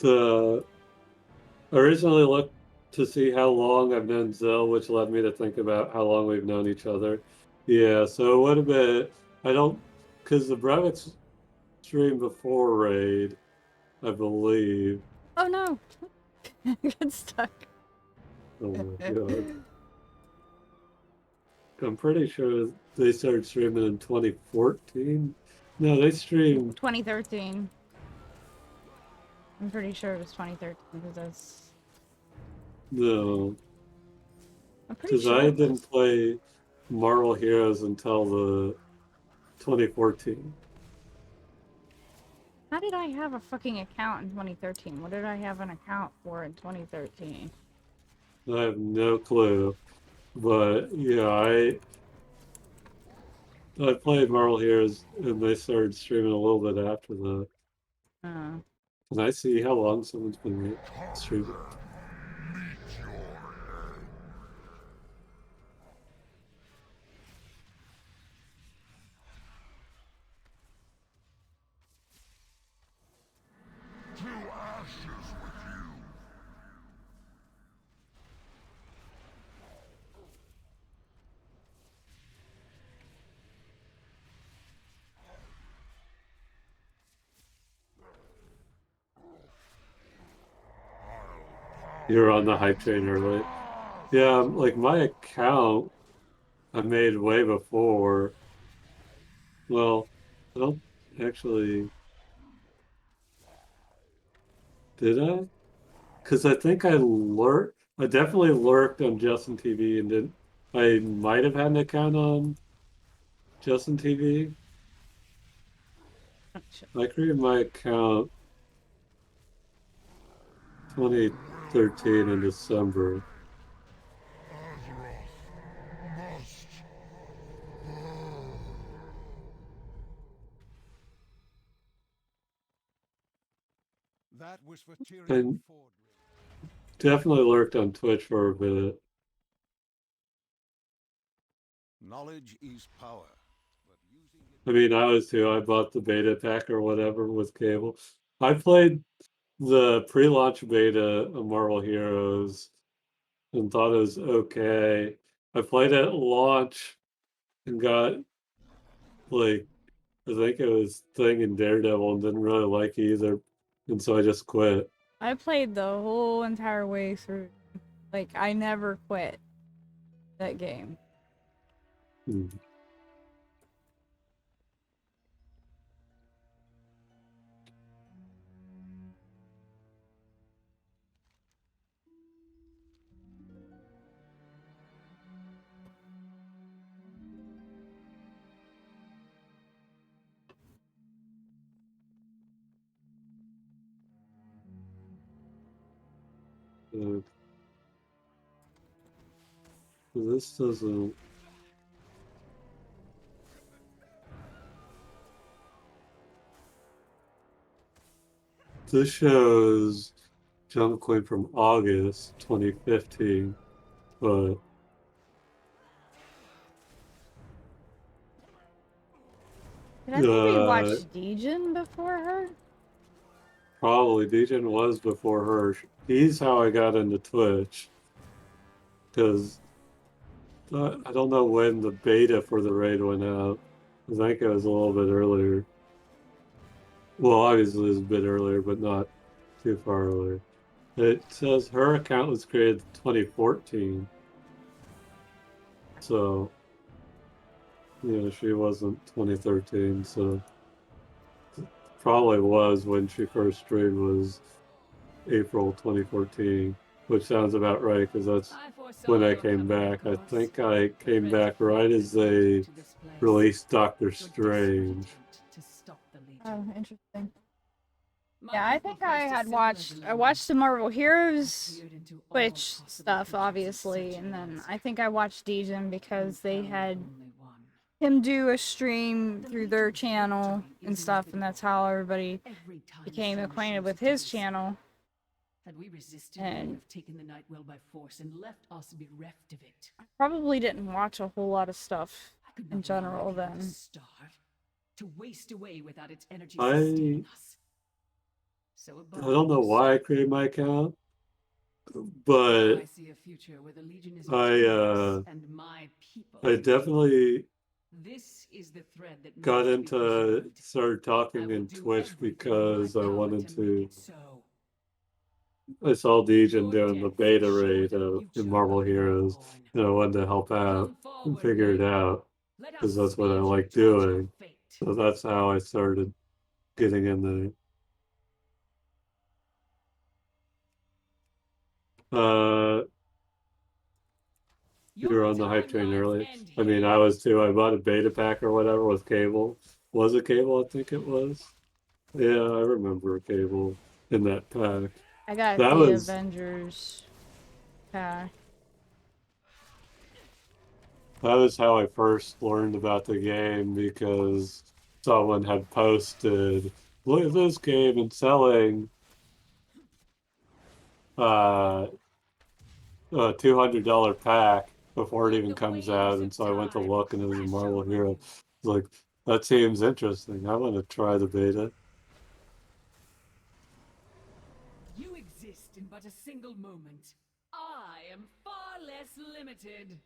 I originally looked to see how long I've known Zell, which led me to think about how long we've known each other. Yeah, so it would have been, because the Brevets streamed before Raid, I believe. Oh no! Get stuck. Oh my god. I'm pretty sure they started streaming in 2014. No, they streamed 2013. I'm pretty sure it was 2013 because that's. no, I'm pretty because sure I it was. didn't play Marvel Heroes until the 2014. How did I have a fucking account in 2013? What did I have an account for in 2013? I have no clue, but yeah, I played Marvel Heroes and they started streaming a little bit after that. Can I see how long someone's been streaming? You're on the hype train early. Yeah, like my account I made way before. Well, I don't actually. Did I? Because I think I lurked. I definitely lurked on Justin TV, and then I might have had an account on Justin TV. I created my account 2013 in December. That was for And definitely lurked on Twitch for a bit. Knowledge is power. I mean, I was too. I bought the beta pack or whatever with cable. I played the pre-launch beta of Marvel Heroes and thought it was okay. I played it at launch and got like I think it was Thing and Daredevil and didn't really like either, and so I just quit. I played the whole entire way through. Like, I never quit that game. Hmm. Uh, this doesn't. This shows Jump Queen from August 2015, but Did I maybe watch Dejin before her? probably Dejin was before her. He's how I got into Twitch, because I don't know when the beta for the raid went out. I think it was a little bit earlier. Well, obviously it was a bit earlier, but not too far earlier. It says her account was created 2014. So, yeah, she wasn't 2013, so probably was when she first streamed was April 2014, which sounds about right because that's when I came back. I think I came back right as they released Doctor Strange. Oh, interesting. Yeah, I think I watched the Marvel Heroes Twitch stuff, obviously, and then I think I watched Dejin because they had him do a stream through their channel and stuff, and that's how everybody became acquainted with his channel. Had we resisted, And we would have taken the Nightwell by force and left us bereft of it. probably didn't watch a whole lot of stuff in general then. To starve, to waste away without its energy I sustaining us. So I don't know why I created my account, but I see a future where the Legion is I and my people. I definitely This is the thread that got into started talking in Twitch because I wanted to. I saw Dejan doing the beta raid in Marvel Heroes, and I wanted to help out and figure it out because that's what I like doing. So that's how I started getting in there. You were on the hype train earlier. I mean, I was too. I bought a beta pack or whatever with cable. Was it cable? I think it was. Yeah, I remember a cable in that pack. I got that the was Avengers pack. That was how I first learned about the game because someone had posted, look at this game and selling a $200 pack before it even comes out. And so I went to look and it was a Marvel Hero. I was like, that seems interesting. I want to try the beta. You exist in but a single moment. I am far less limited.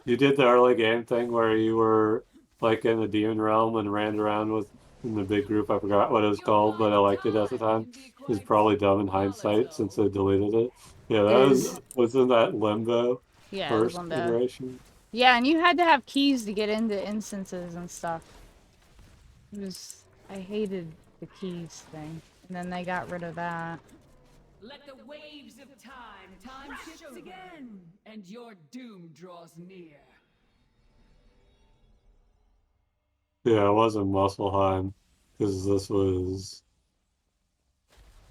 You did the early game thing where you were like in the demon realm and ran around with in the big group. I forgot what it was called, but I liked it at the time. It was probably dumb in hindsight since they deleted it. Yeah, that Is wasn't that Limbo? Yeah, it was first on the... iteration. Yeah, and you had to have keys to get into instances and stuff. It was... I hated the keys thing. And then they got rid of that. Let the waves of time shifts again, and your doom draws near. Yeah, it wasn't Muspelheim, because this was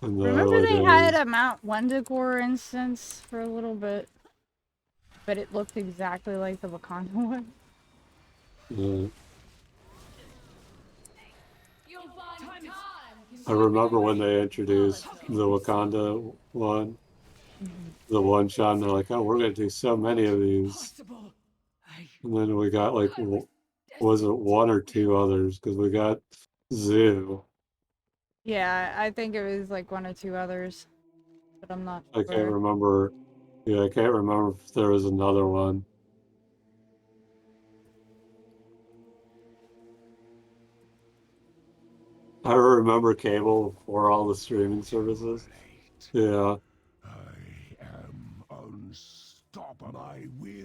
in the Remember early they had days. a Mount Wendigore instance for a little bit? But it looked exactly like the Wakanda one? Yeah. You'll find time I remember when they introduced the Wakanda one, the one shot, and they're like, "Oh, we're gonna do so many of these," and then we got like, was it one or two others? Because we got Zoo. Yeah, I think it was like one or two others, but I'm not I sure. can't remember. Yeah, I can't remember if there was another one. I remember cable before all the streaming services. Yeah.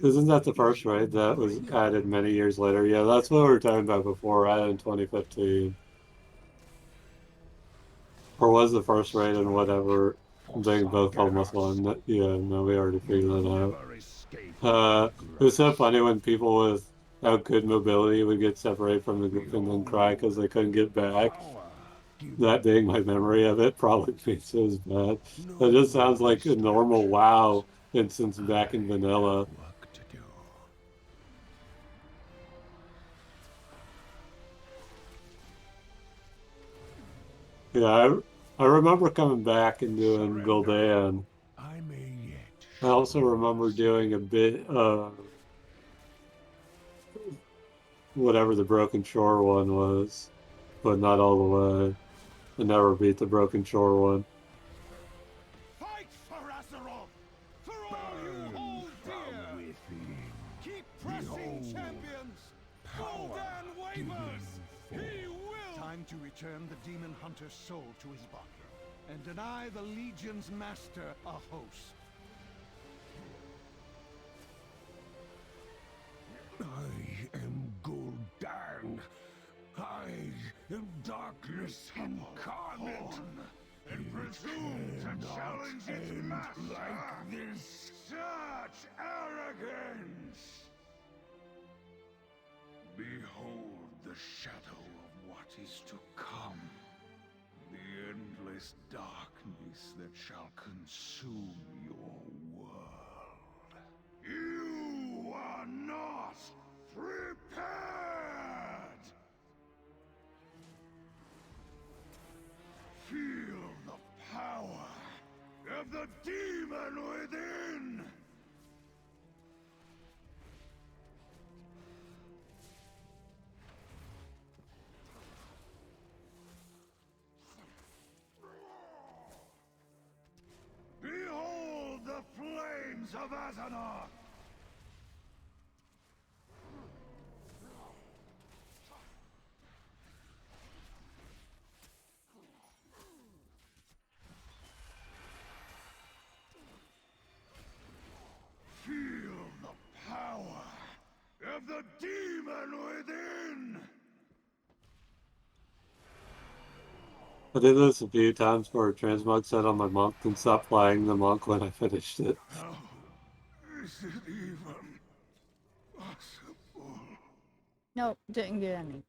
Isn't that the first raid that was added many years later? Yeah, that's what we were talking about before, added in 2015. Or was the first raid and whatever being both almost one? Yeah, no, we already figured that out. It was so funny when people without good mobility would get separated from the group and then cry because they couldn't get back. That being my memory of it probably means it was bad. That just sounds like a normal WoW instance back in vanilla. Yeah, I remember coming back and doing Gul'dan. I also remember doing a bit of whatever the Broken Shore one was, but not all the way. I never beat the Broken Shore one. Fight for Azeroth! For all you hold dear! Keep pressing, champions! Gul'dan wavers! He will! Time to return the demon hunter's soul to his body, and deny the Legion's master a host. I am Gul'dan. I am darkness incarnate. And presume to challenge its master like this. Such arrogance! Behold the shadow of what is to come. The endless darkness that shall consume your world. You are not prepared! Feel the power of the demon within! Behold the flames of Azeroth! Feel the power of the demon within! I did this a few times where Transmog said on my monk and stopped playing the monk when I finished it. How is it even possible? Nope, didn't get any.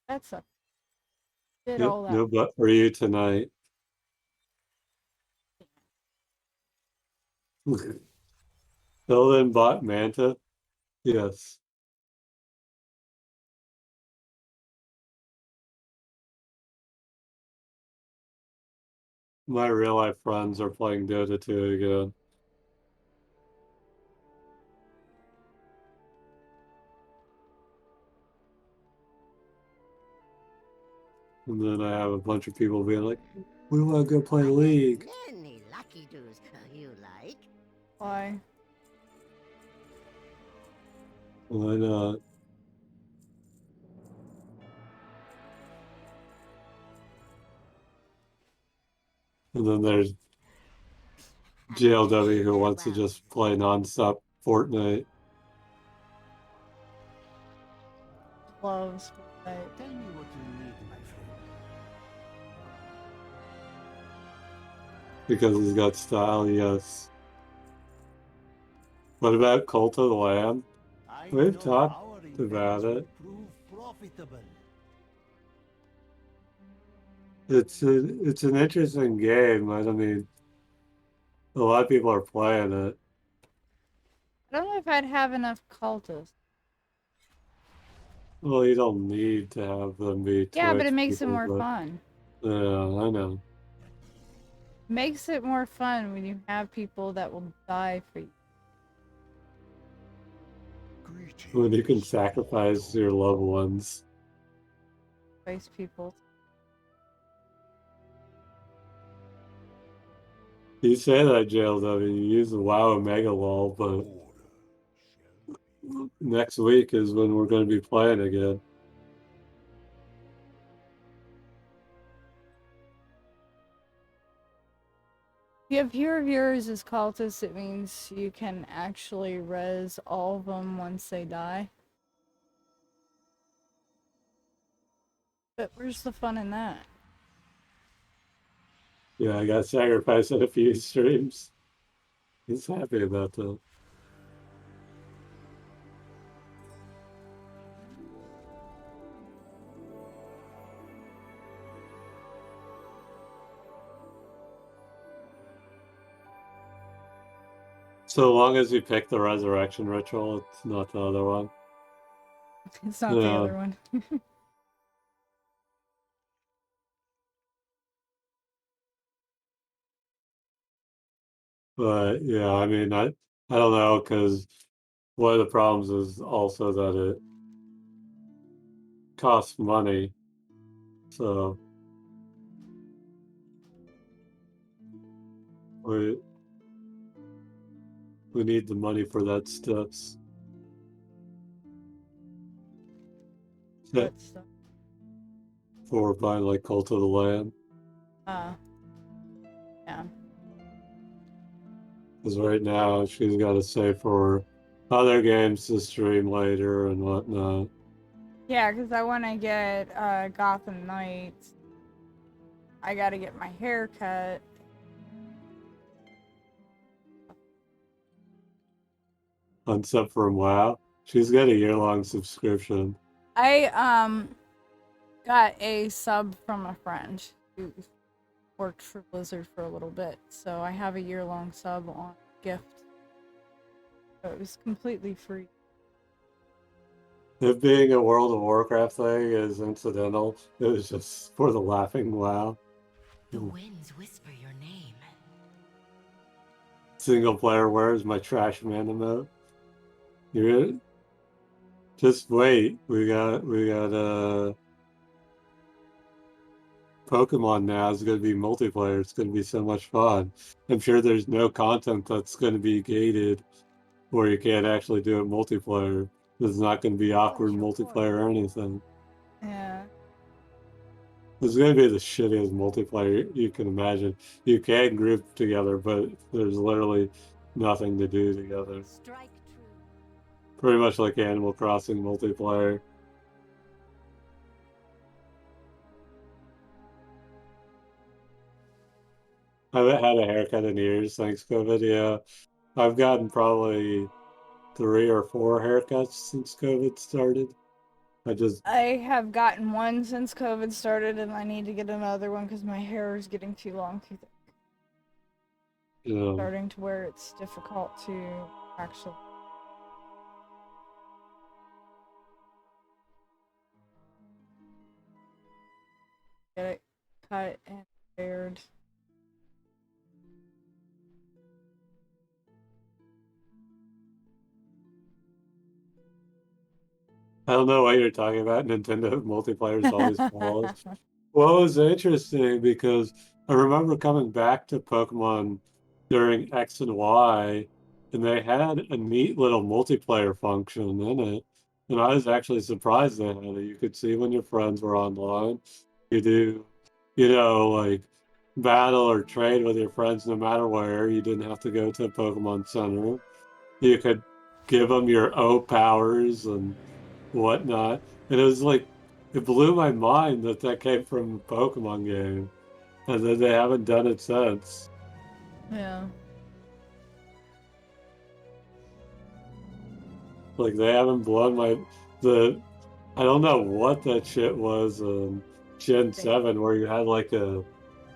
That sucks. Did Yep, all that. no butt for you tonight. Fill in bot Manta? Yes. My real life friends are playing Dota 2 again. And then I have a bunch of people being like, we want to go play League. Many lucky doos you like. Why? Why not? And then there's JLW who wants to just play nonstop Fortnite. Loves Fortnite. Tell me what you need, my friend. Because he's got style, yes. What about Cult of the Lamb? We've talked about it. It's an interesting game. I mean, a lot of people are playing it. I don't know if I'd have enough cultists. Well, you don't need to have them be Yeah, but Twitch it makes it people, more but fun. yeah, I know. Makes it more fun when you have people that will die for you. When you can sacrifice your loved ones. Face people. You say that, JLW, you use the WoW Omega Wall, but next week is when we're going to be playing again. If you have fewer viewers as cultists, it means you can actually res all of them once they die. But where's the fun in that? Yeah, I got sacrificed at a few streams. He's happy about that. So long as you pick the resurrection ritual, it's not the other one. It's not the other one. But yeah, I mean, I don't know, because one of the problems is also that it costs money. So we need the money for that steps. What stuff? For buying like Cult of the Lamb. Yeah. Because right now she's got to save for other games to stream later and whatnot. Yeah, because I want to get Gotham Knights. I got to get my hair cut. On sub from WoW. She's got a year-long subscription. I got a sub from a friend who worked for Blizzard for a little bit, so I have a year-long sub on gift. So it was completely free. It being a World of Warcraft thing is incidental. It was just for the laughing WoW. The winds whisper your name. Single player, where's my trash man emote? You just wait. We got Pokemon now is going to be multiplayer. It's going to be so much fun. I'm sure there's no content that's going to be gated where you can't actually do it multiplayer. There's not going to be awkward multiplayer or anything. Yeah. It's going to be the shittiest multiplayer you can imagine. You can group together, but there's literally nothing to do together. Strike true. Pretty much like Animal Crossing multiplayer. I haven't had a haircut in years, thanks COVID. Yeah, I've gotten probably 3 or 4 haircuts since COVID started. I have gotten one since COVID started, and I need to get another one because my hair is getting too long, too thick. Starting to where it's difficult to actually. Get it cut and aired. I don't know what you're talking about. Nintendo multiplayer is always flawless. Well, it was interesting because I remember coming back to Pokemon during X and Y, and they had a neat little multiplayer function in it. And I was actually surprised they had it. You could see when your friends were online. You do, like battle or trade with your friends no matter where. You didn't have to go to a Pokemon Center. You could give them your O powers and whatnot. And it was like, it blew my mind that that came from a Pokemon game. And that they haven't done it since. Yeah. Like they haven't blown I don't know what that shit was in Gen 7 where you had like a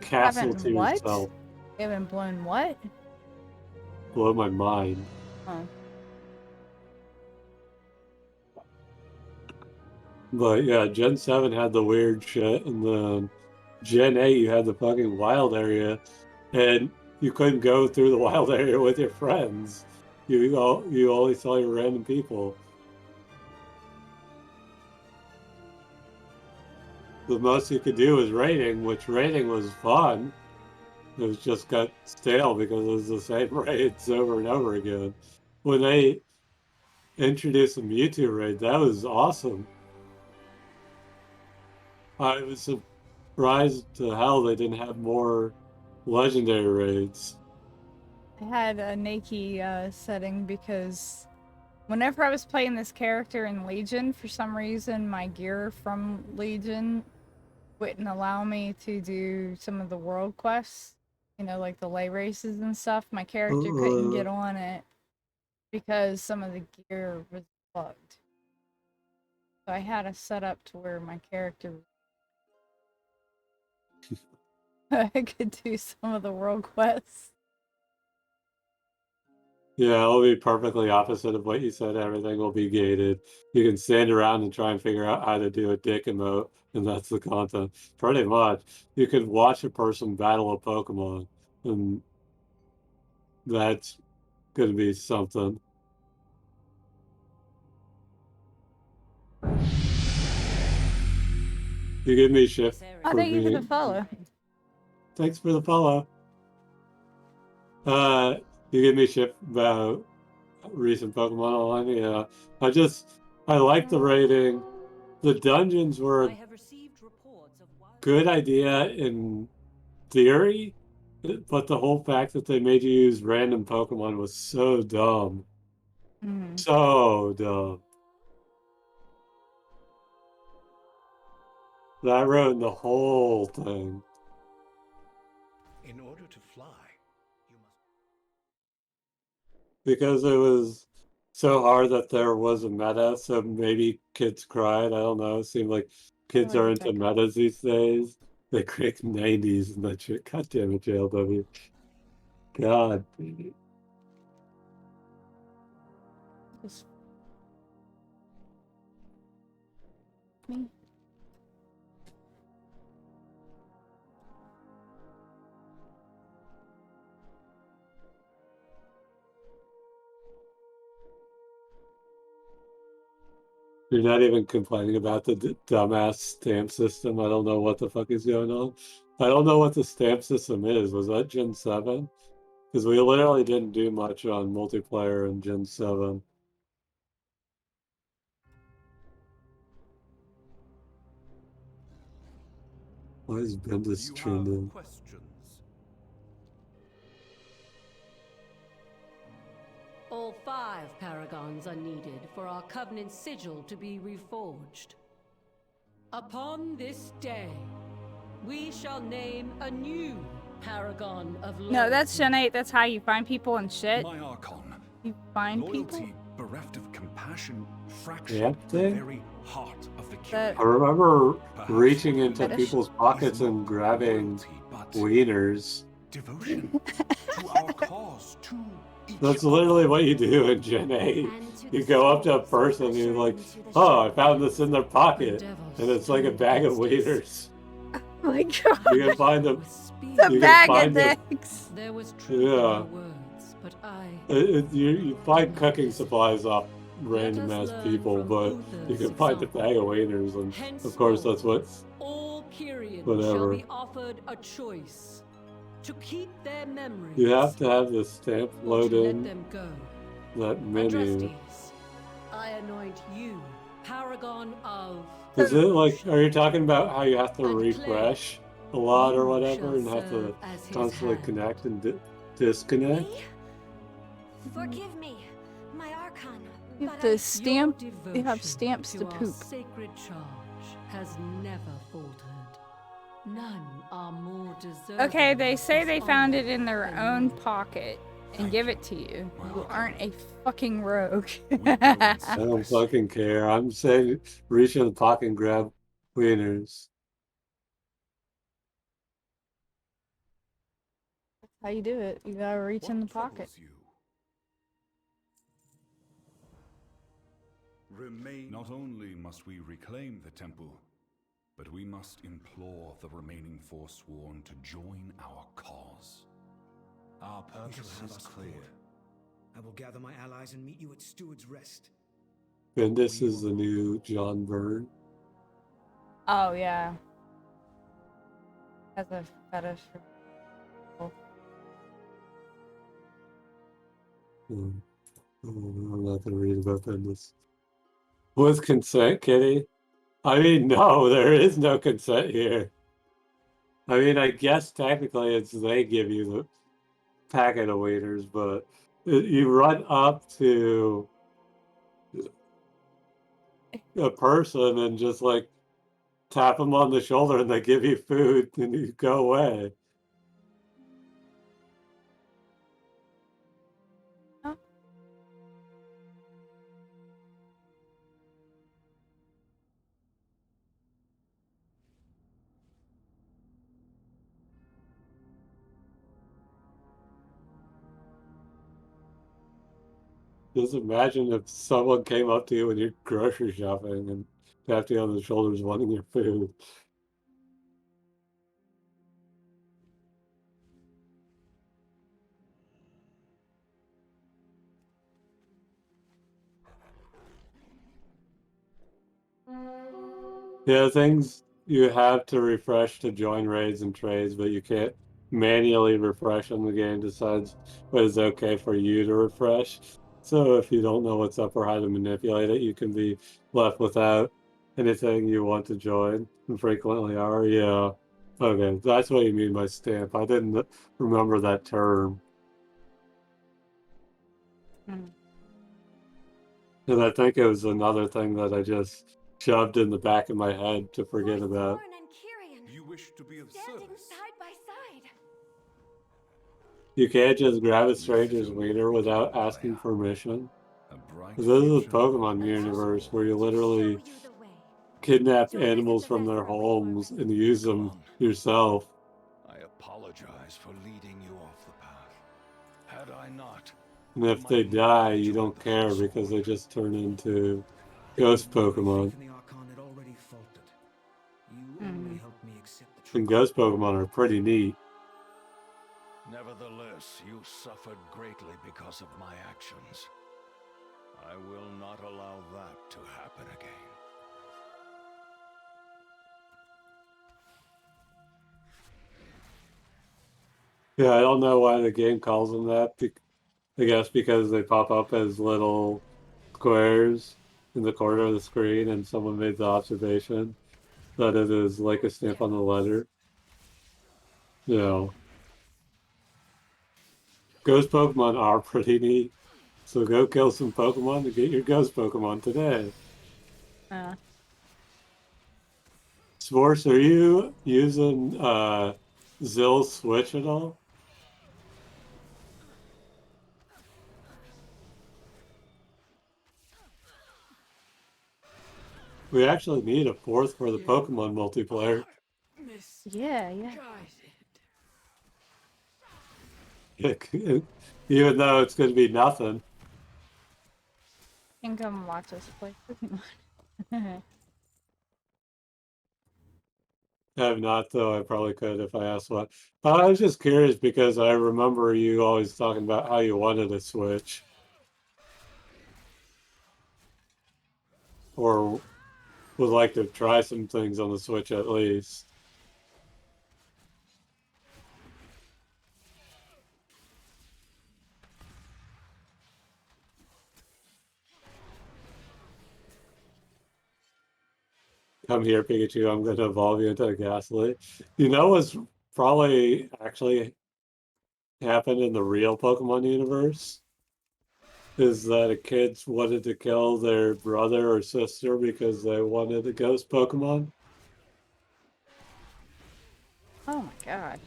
castle Haven't to what? yourself. They haven't blown what? Blow my mind. Oh. But yeah, Gen 7 had the weird shit, and then Gen 8 you had the fucking wild area, and you couldn't go through the wild area with your friends. You only saw your random people. The most you could do was raiding, which raiding was fun. It was just got stale because it was the same raids over and over again. When they introduced the Mewtwo raid, that was awesome. I was surprised to hell they didn't have more legendary raids. I had a Nike setting because whenever I was playing this character in Legion, for some reason my gear from Legion wouldn't allow me to do some of the world quests, like the lay races and stuff. My character couldn't get on it because some of the gear was bugged. So I had a setup to where my character I could do some of the world quests. Yeah, it'll be perfectly opposite of what you said. Everything will be gated. You can stand around and try and figure out how to do a dick emote, and that's the content. Pretty much. You could watch a person battle a Pokemon, and that's going to be something. You give me shit Oh, thank you for the follow. Thanks for the follow. You give me shit about recent Pokemon Online. Yeah, I like the rating. The dungeons were a good idea in theory, but the whole fact that they made you use random Pokemon was so dumb. So dumb. That ruined the whole thing. In order to fly, you must... Because it was so hard that there was a meta, so maybe kids cried. I don't know. It seemed like kids are into metas these days. They create 90s and that shit. God damn it, JLW. God. Me. You're not even complaining about the dumbass stamp system. I don't know what the fuck is going on. I don't know what the stamp system is. Was that Gen 7? Because we literally didn't do much on multiplayer in Gen 7. Why is Bendis trending? All 5 paragons are needed for our Covenant sigil to be reforged. Upon this day, we shall name a new paragon of loyalty. No, that's Gen 8. That's how you find people and shit. My Archon. You find Loyalty people? bereft of compassion, fractured Yeah, the very heart of the I remember reaching into people's pockets and grabbing wieners. Devotion to our cause, to That's literally what you do in Gen 8. You go up to a person and you're like, oh, I found this in their pocket. And it's like a bag of wieners. Oh my god. You can find them. It's a bag of dicks. There was Yeah. words, but You find cooking supplies off random ass people, but you can find a bag of wieners, and of course that's what. all Kyrians Whatever. shall be offered a choice. to keep their memories. You have to have the stamp Or to let loaded them go. that menu. Adrastes, I anoint you paragon of. Is it like, are you talking about how you have to And refresh a lot or you whatever shall and have to serve as his constantly hand. connect and disconnect? Forgive me, my Archon, You but have to stamp. Your You have devotion stamps to our poop. sacred charge has never faltered. None are more deserving. Okay, they say of they found honor it in their than own you. pocket and give it to you. You aren't a fucking rogue. I don't fucking care. I'm saying reach in the pocket and grab wieners. How you do it? You gotta reach in the pocket. Remain. Not only must we reclaim the temple, but we must implore the remaining Forsworn to join our cause. Our purpose is clear. I will gather my allies and meet you at Steward's Rest. Bendis is the new John Byrne. Oh yeah. Has a fetish for. I'm not gonna read about Bendis. With consent, Kitty? I mean, no, there is no consent here. I mean, I guess technically it's they give you the packet of waiters, but you run up to a person and just like tap them on the shoulder and they give you food and you go away. Just imagine if someone came up to you when you're grocery shopping and tapped you on the shoulders wanting your food. Yeah, things you have to refresh to join raids and trades, but you can't manually refresh them. The game decides what is okay for you to refresh. So if you don't know what's up or how to manipulate it, you can be left without anything you want to join, and frequently are. Yeah. Okay, that's what you mean by stamp. I didn't remember that term. And I think it was another thing that I just shoved in the back of my head to forget about. You wish to be of Standing service. side by side. You can't just grab a stranger's wiener without asking permission. This is a Pokemon universe where you literally kidnap animals from their homes and use them yourself. I apologize for leading you off the path. Had I not, And if they die, you don't care because they just turn into ghost Pokemon. The Archon had already faltered. You only helped me accept the truth. And ghost Pokemon are pretty neat. Nevertheless, you suffered greatly because of my actions. I will not allow that to happen again. Yeah, I don't know why the game calls them that. I guess because they pop up as little squares in the corner of the screen, and someone made the observation that it is like a stamp on the letter. You know, ghost Pokemon are pretty neat. So go kill some Pokemon to get your ghost Pokemon today. Sports, are you using Zill's Switch at all? We actually need a fourth for the Pokemon multiplayer. Yeah. Even though it's going to be nothing. You can come watch us play Pokemon. I have not, though. I probably could if I asked one. I was just curious because I remember you always talking about how you wanted a Switch. Or would like to try some things on the Switch at least. Come here, Pikachu. I'm going to evolve you into a Ghastly. You know what's probably actually happened in the real Pokemon universe? Is that a kids wanted to kill their brother or sister because they wanted a ghost Pokemon? Oh my god.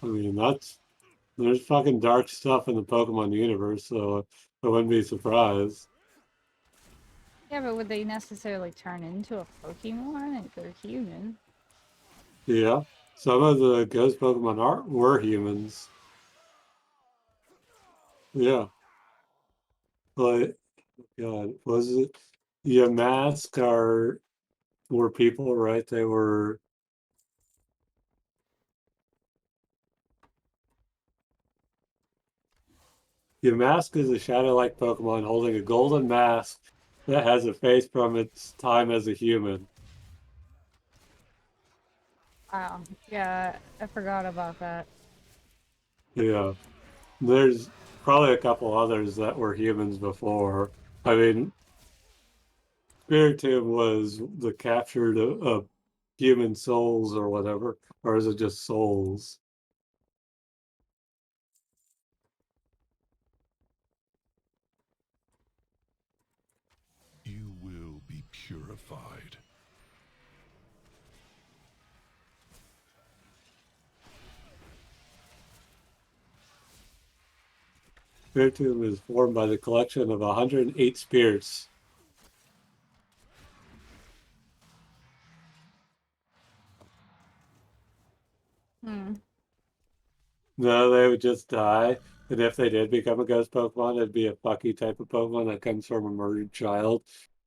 I mean, there's fucking dark stuff in the Pokemon universe, so I wouldn't be surprised. Yeah, but would they necessarily turn into a Pokemon if they're human? Yeah, some of the ghost Pokemon were humans. Yeah, but God, was it? Yamask were people, right? They were. Yamask is a shadow-like Pokemon holding a golden mask that has a face from its time as a human. Wow. Yeah, I forgot about that. Yeah, there's probably a couple others that were humans before. I mean, Spiritomb was the captured of human souls or whatever, or is it just souls? You will be purified. Spiritomb is formed by the collection of 108 spirits. Hmm. No, they would just die. And if they did become a ghost Pokemon, it'd be a fucky type of Pokemon that comes from a murdered child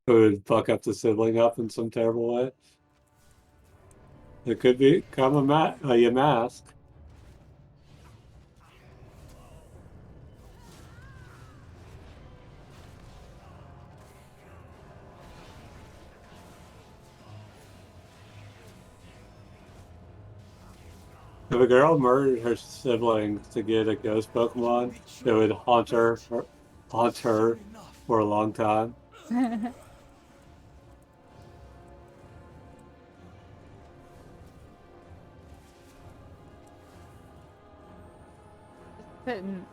who would fuck up the sibling up in some terrible way. It could become a Yamask. If a girl murdered her sibling to get a ghost Pokemon, it would haunt her for a long time. Couldn't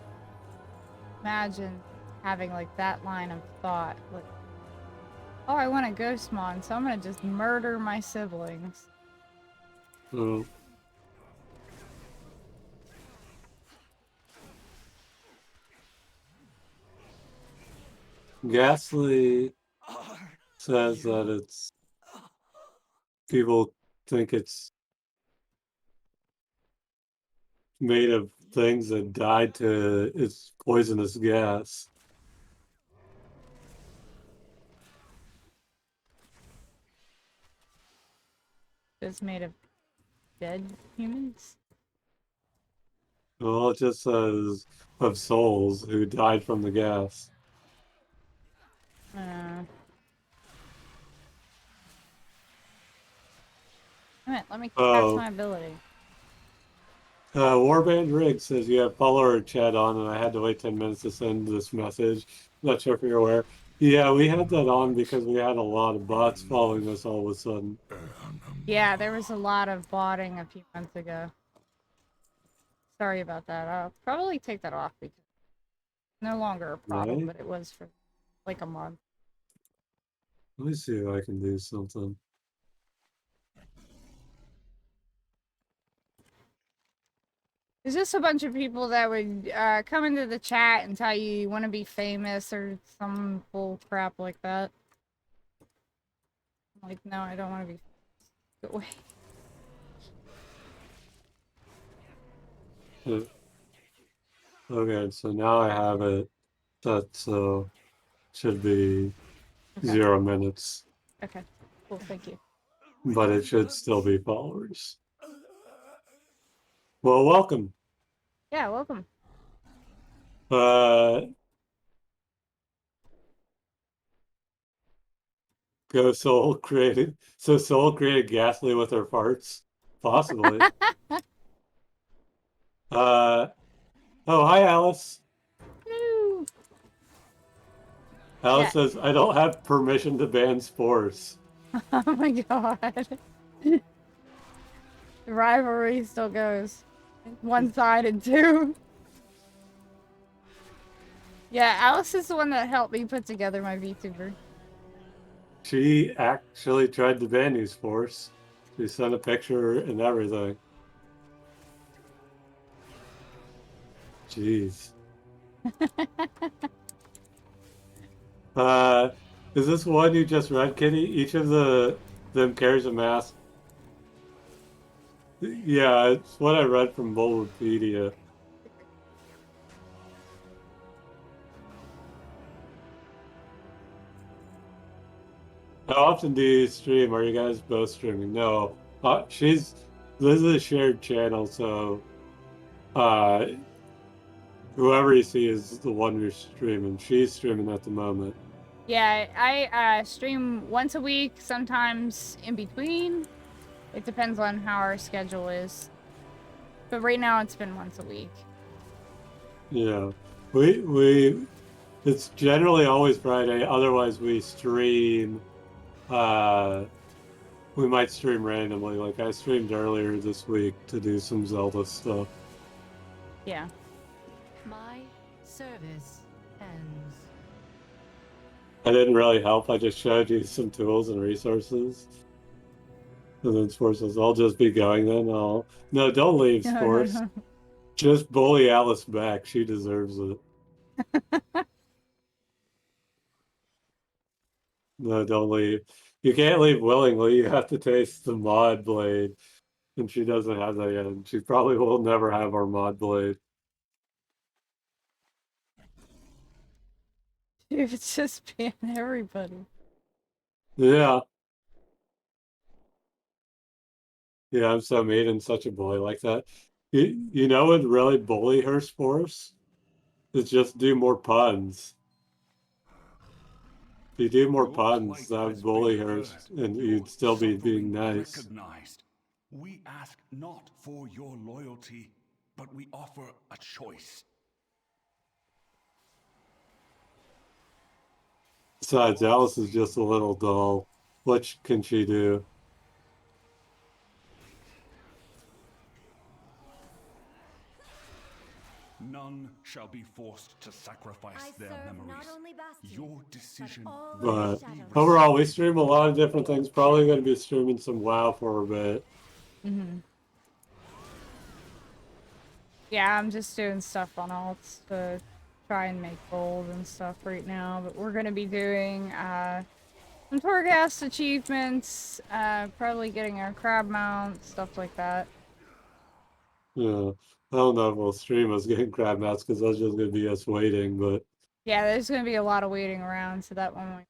imagine having like that line of thought. Like, oh, I want a Ghostmon, so I'm gonna just murder my siblings. Mm. Ghastly says that people think it's made of things that died to its poisonous gas. It's made of dead humans. Well, it just says of souls who died from the gas. Let me cast Oh, my ability. Warband Rig says you have follower chat on, and I had to wait 10 minutes to send this message. Not sure if you're aware. Yeah, we had that on because we had a lot of bots following us all of a sudden. Yeah, there was a lot of botting a few months ago. Sorry about that. I'll probably take that off because it's no longer a problem, Right? but it was for like a month. Let me see if I can do something. There's just a bunch of people that would come into the chat and tell you want to be famous or some bull crap like that. I'm like, no, I don't want to be famous. Go away. Okay, so now I have it set, so should be Okay. 0 minutes. Okay, cool, thank you. But it should still be followers. Well, welcome. Yeah, welcome. Go Soul created. So Soul created Ghastly with her farts? Possibly. Oh, hi, Alice. Hello. Alice says, I don't have permission to ban sports. Oh my god. The rivalry still goes. One-sided too. Yeah, Alice is the one that helped me put together my VTuber. She actually tried to ban you, sports. She sent a picture and everything. Jeez. Is this one you just read, Kitty? Each of them carries a mask. Yeah, it's what I read from Bulbapedia. How often do you stream? Are you guys both streaming? No. This is a shared channel, so whoever you see is the one who's streaming. She's streaming at the moment. Yeah, I stream once a week, sometimes in between. It depends on how our schedule is. But right now it's been once a week. Yeah. It's generally always Friday, otherwise we stream we might stream randomly. Like I streamed earlier this week to do some Zelda stuff. Yeah. My service ends. I didn't really help. I just showed you some tools and resources. And then Sports says, I'll just be going then. No, don't leave, Sports. No. Just bully Alice back. She deserves it. No, don't leave. You can't leave willingly. You have to taste the mod blade. And she doesn't have that yet. And she probably will never have our mod blade. Dude, it's just ban everybody. Yeah. Yeah, I'm so mean and such a bully like that. You know what would really bully her, Sports? Is just do more puns. If you do more puns, that would bully her and you'd still be being nice. Recognized. We ask not for your loyalty, but we offer a choice. Besides, Alice is just a little dull. What can she do? None shall be forced to sacrifice their memories. Your decision. But overall, we stream a lot of different things. Probably going to be streaming some WoW for a bit. Yeah, I'm just doing stuff on alts to try and make gold and stuff right now. But we're going to be doing some Torghast achievements, probably getting our crab mount, stuff like that. Yeah, I don't know if we'll stream us getting crab mats because that's just going to be us waiting. But yeah, there's going to be a lot of waiting around, so that one.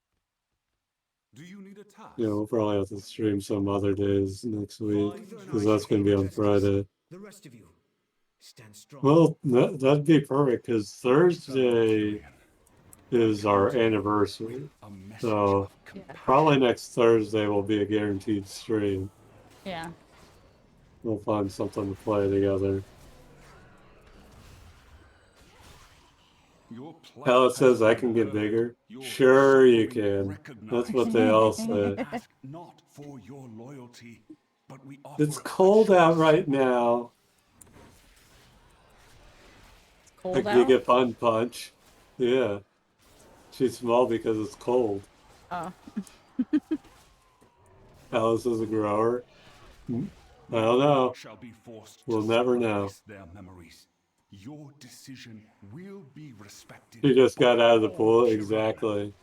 Do you need a task? yeah, we'll probably have to stream some other days next week because that's going to be on Friday. The rest of you, stand strong. Well, that'd be perfect because Thursday is our anniversary. So probably next Thursday will be a guaranteed stream. Yeah. We'll find something to play together. Alice says I can get bigger. Sure you can. That's what they all say. Not for your loyalty, but we offer It's cold out right now. Cold I out? get fun punch. Yeah. She's small because it's cold. Oh. Alice is a grower. I don't know. We'll never know. Their memories. Your decision will be respected. She just got out of the pool. Exactly.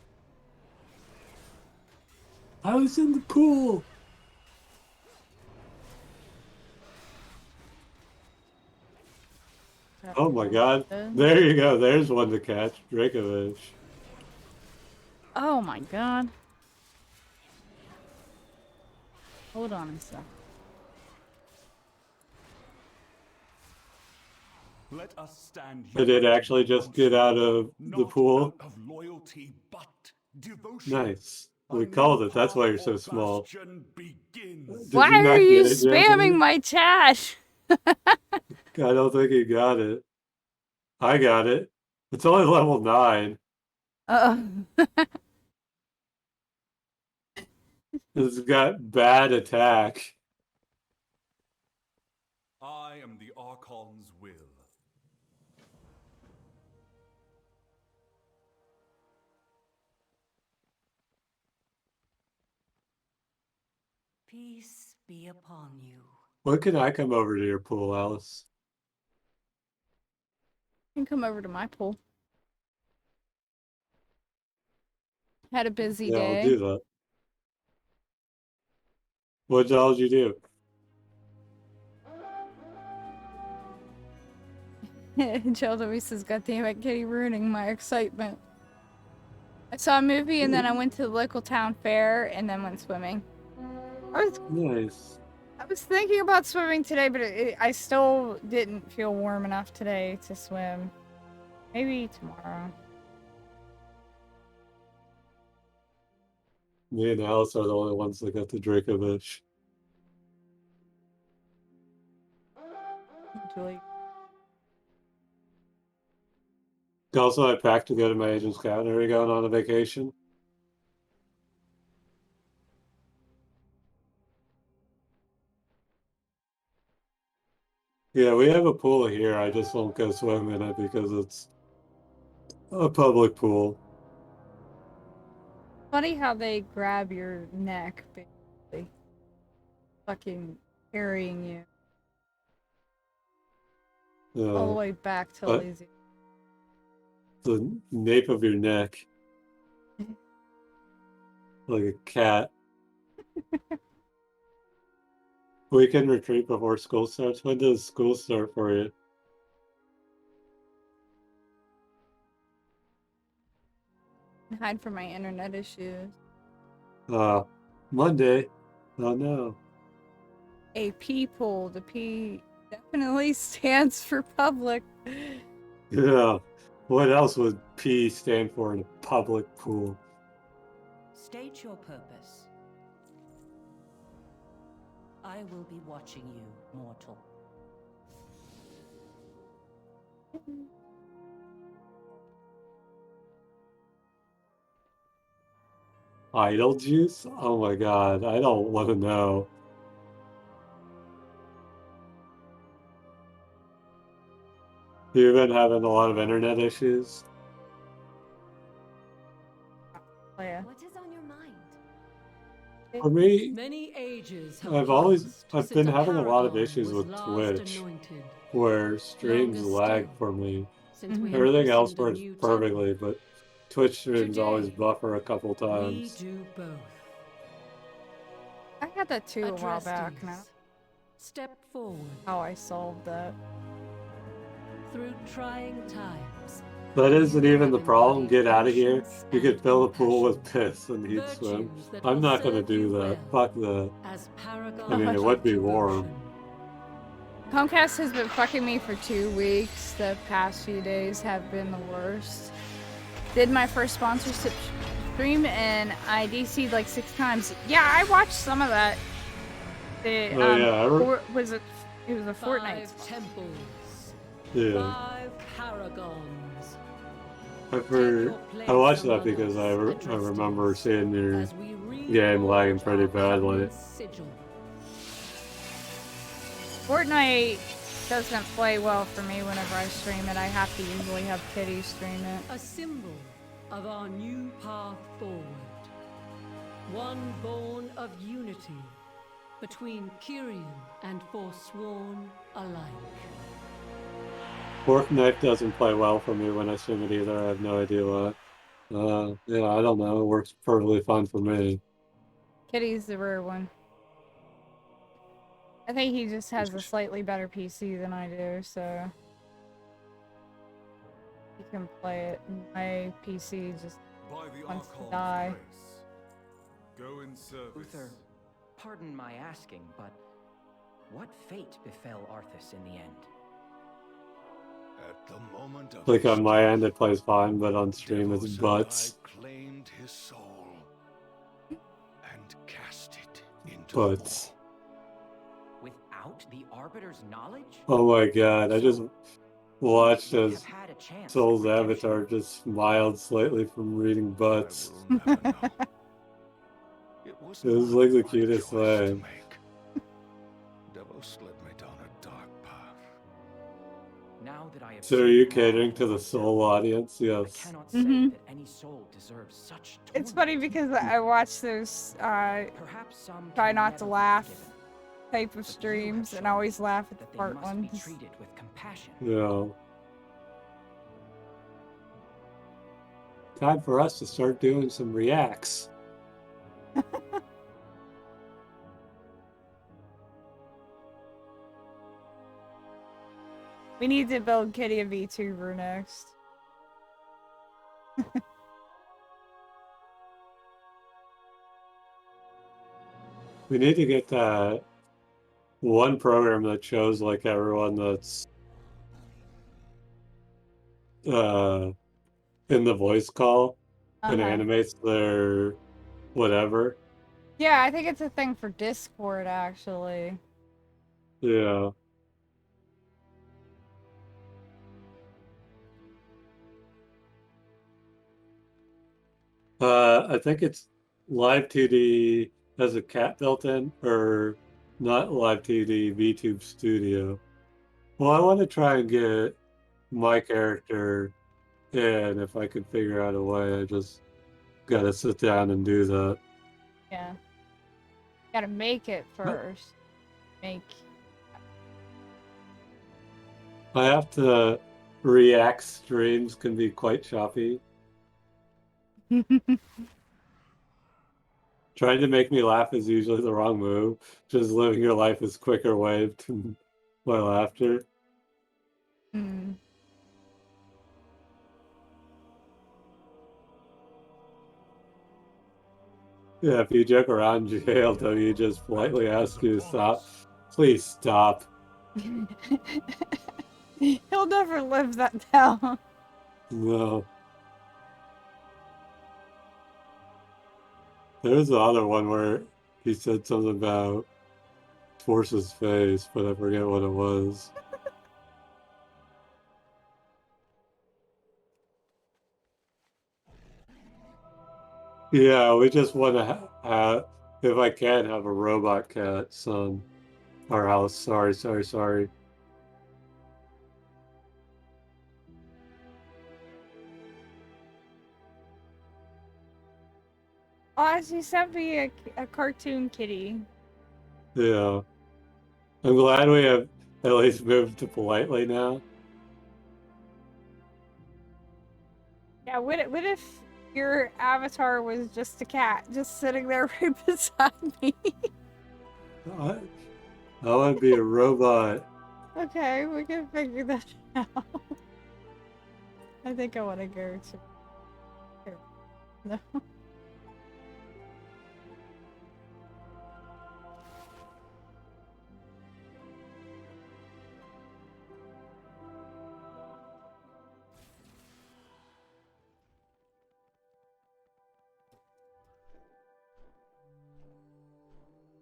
I was in the pool. Oh my god. There you go. There's one to catch. Dracovish. Oh my god. Hold on a sec. Let us stand I did actually just get out of the pool. of loyalty, but devotion. Nice. We called it. That's why you're so small. Why are you spamming my chat? I don't think he got it. I got it. It's only level 9. It's got bad attack. I am the Archon's will. Peace be upon you. When can I come over to your pool, Alice? You can come over to my pool. Had a busy Yeah, I'll day. do that. What the hell did you do? Jill Louise says, God damn it, Kitty, ruining my excitement. I saw a movie and then I went to the local town fair and then went swimming. Nice. I was thinking about swimming today, but I still didn't feel warm enough today to swim. Maybe tomorrow. Me and Alice are the only ones that got to drink a bitch. Julie. Also, I packed to go to my agent's cabin. Are we going on a vacation? Yeah, we have a pool here. I just won't go swim in it because it's a public pool. Funny how they grab your neck, basically. Fucking carrying you. All the way back to Lazy. The nape of your neck. Like a cat. We can retreat before school starts. When does school start for you? Hide from my internet issues. Monday. Oh no. A P pool. The P definitely stands for public. Yeah. What else would P stand for in a public pool? State your purpose. I will be watching you, mortal. Idle juice? Oh my god, I don't want to know. You've been having a lot of internet issues? Oh, yeah. What is on your mind? For me, Many ages have I've been since having a lot of paragon issues was with last Twitch, anointed. where streams Longer lag still, for me. since we have Everything else christened a works new perfectly, but Twitch streams always Today, buffer a couple We times. do both. I had that too a while back now. Adrestes, step forward How I solved that. through trying times. That isn't even the problem. Get out of here. patience You could and fill the pool with piss and he'd Virtues swim. that I'm will not gonna serve do you that. well Fuck that. as paragon I mean, it of would be warm. devotion. Comcast has been fucking me for 2 weeks. The past few days have been the worst. Did my first sponsorship stream and I DC'd like 6 times. Yeah, I watched some of that. The, was it? It was a Fortnite. 5 temples. Yeah. 5 paragons. I watched that because I remember seeing your game lagging pretty badly. Fortnite doesn't play well for me whenever I stream it. I have to usually have Kitty stream it. A symbol of our new path forward. One born of unity between Kyrian and Forsworn alike. Fortnite doesn't play well for me when I stream it either. I have no idea why. Yeah, I don't know. It works perfectly fine for me. Kitty's the rare one. I think he just has a slightly better PC than I do, so he can play it. My PC just wants to die. Go in service. Uther, pardon my asking, but what fate befell Arthas in the end? At the moment of Like on my end, it plays fine, but on stream, it's butts. claimed his soul and cast it into Butts. Without the Arbiter's knowledge? Oh my god, watched You as have had a chance at Soul's redemption. avatar just smiled slightly from reading butts. It was It was not like the my cutest choice to thing. make. Delos led me down a dark path. Now that I have So are seen you all catering for to the myself, Soul audience? I Yes. cannot say Mm-hmm. that any soul deserves such It's torment. funny because I watch those Perhaps some try can not to never be laugh forgiven, type of but you have streams, and I shown always laugh at the that they part must be ones. treated with compassion. Yeah. Time for us to start doing some reacts. We need to build Kitty a VTuber next. We need to get that one program that shows like everyone that's in the voice call and animates their whatever. Yeah, I think it's a thing for Discord, actually. Yeah. I think it's Live 2D has a cat built in, or not Live 2D, VTube Studio. Well, I want to try and get my character in if I could figure out a way. I just gotta sit down and do that. Yeah. Gotta make it first. Make. I have to react streams can be quite choppy. Trying to make me laugh is usually the wrong move. Just living your life is quicker way to my laughter. Mm. Yeah, if you joke around JLW, just politely ask you to stop. Please stop. He'll never live that down. No. There's the other one where he said something about Force's face, but I forget what it was. Yeah, we just want to have, if I can, have a robot cat son. Our house. Sorry. Oh, she sent me a cartoon kitty. Yeah. I'm glad we have at least moved to politely now. Yeah, what if your avatar was just a cat, just sitting there right beside me? I want to be a robot. Okay, we can figure that out. I think I want to go to... Here. No.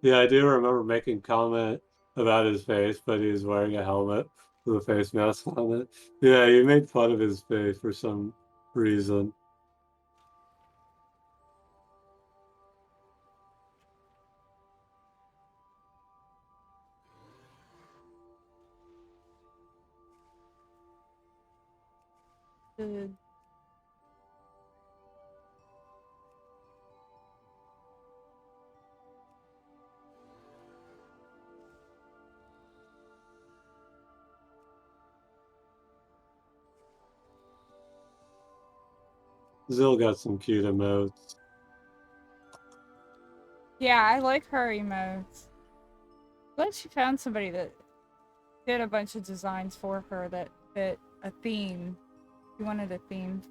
Yeah, I do remember making comment about his face, but he was wearing a helmet with a face mask on it. Yeah, you made fun of his face for some reason. Good. Zill got some cute emotes. Yeah, I like her emotes. Glad she found somebody that did a bunch of designs for her that fit a theme. She wanted a theme.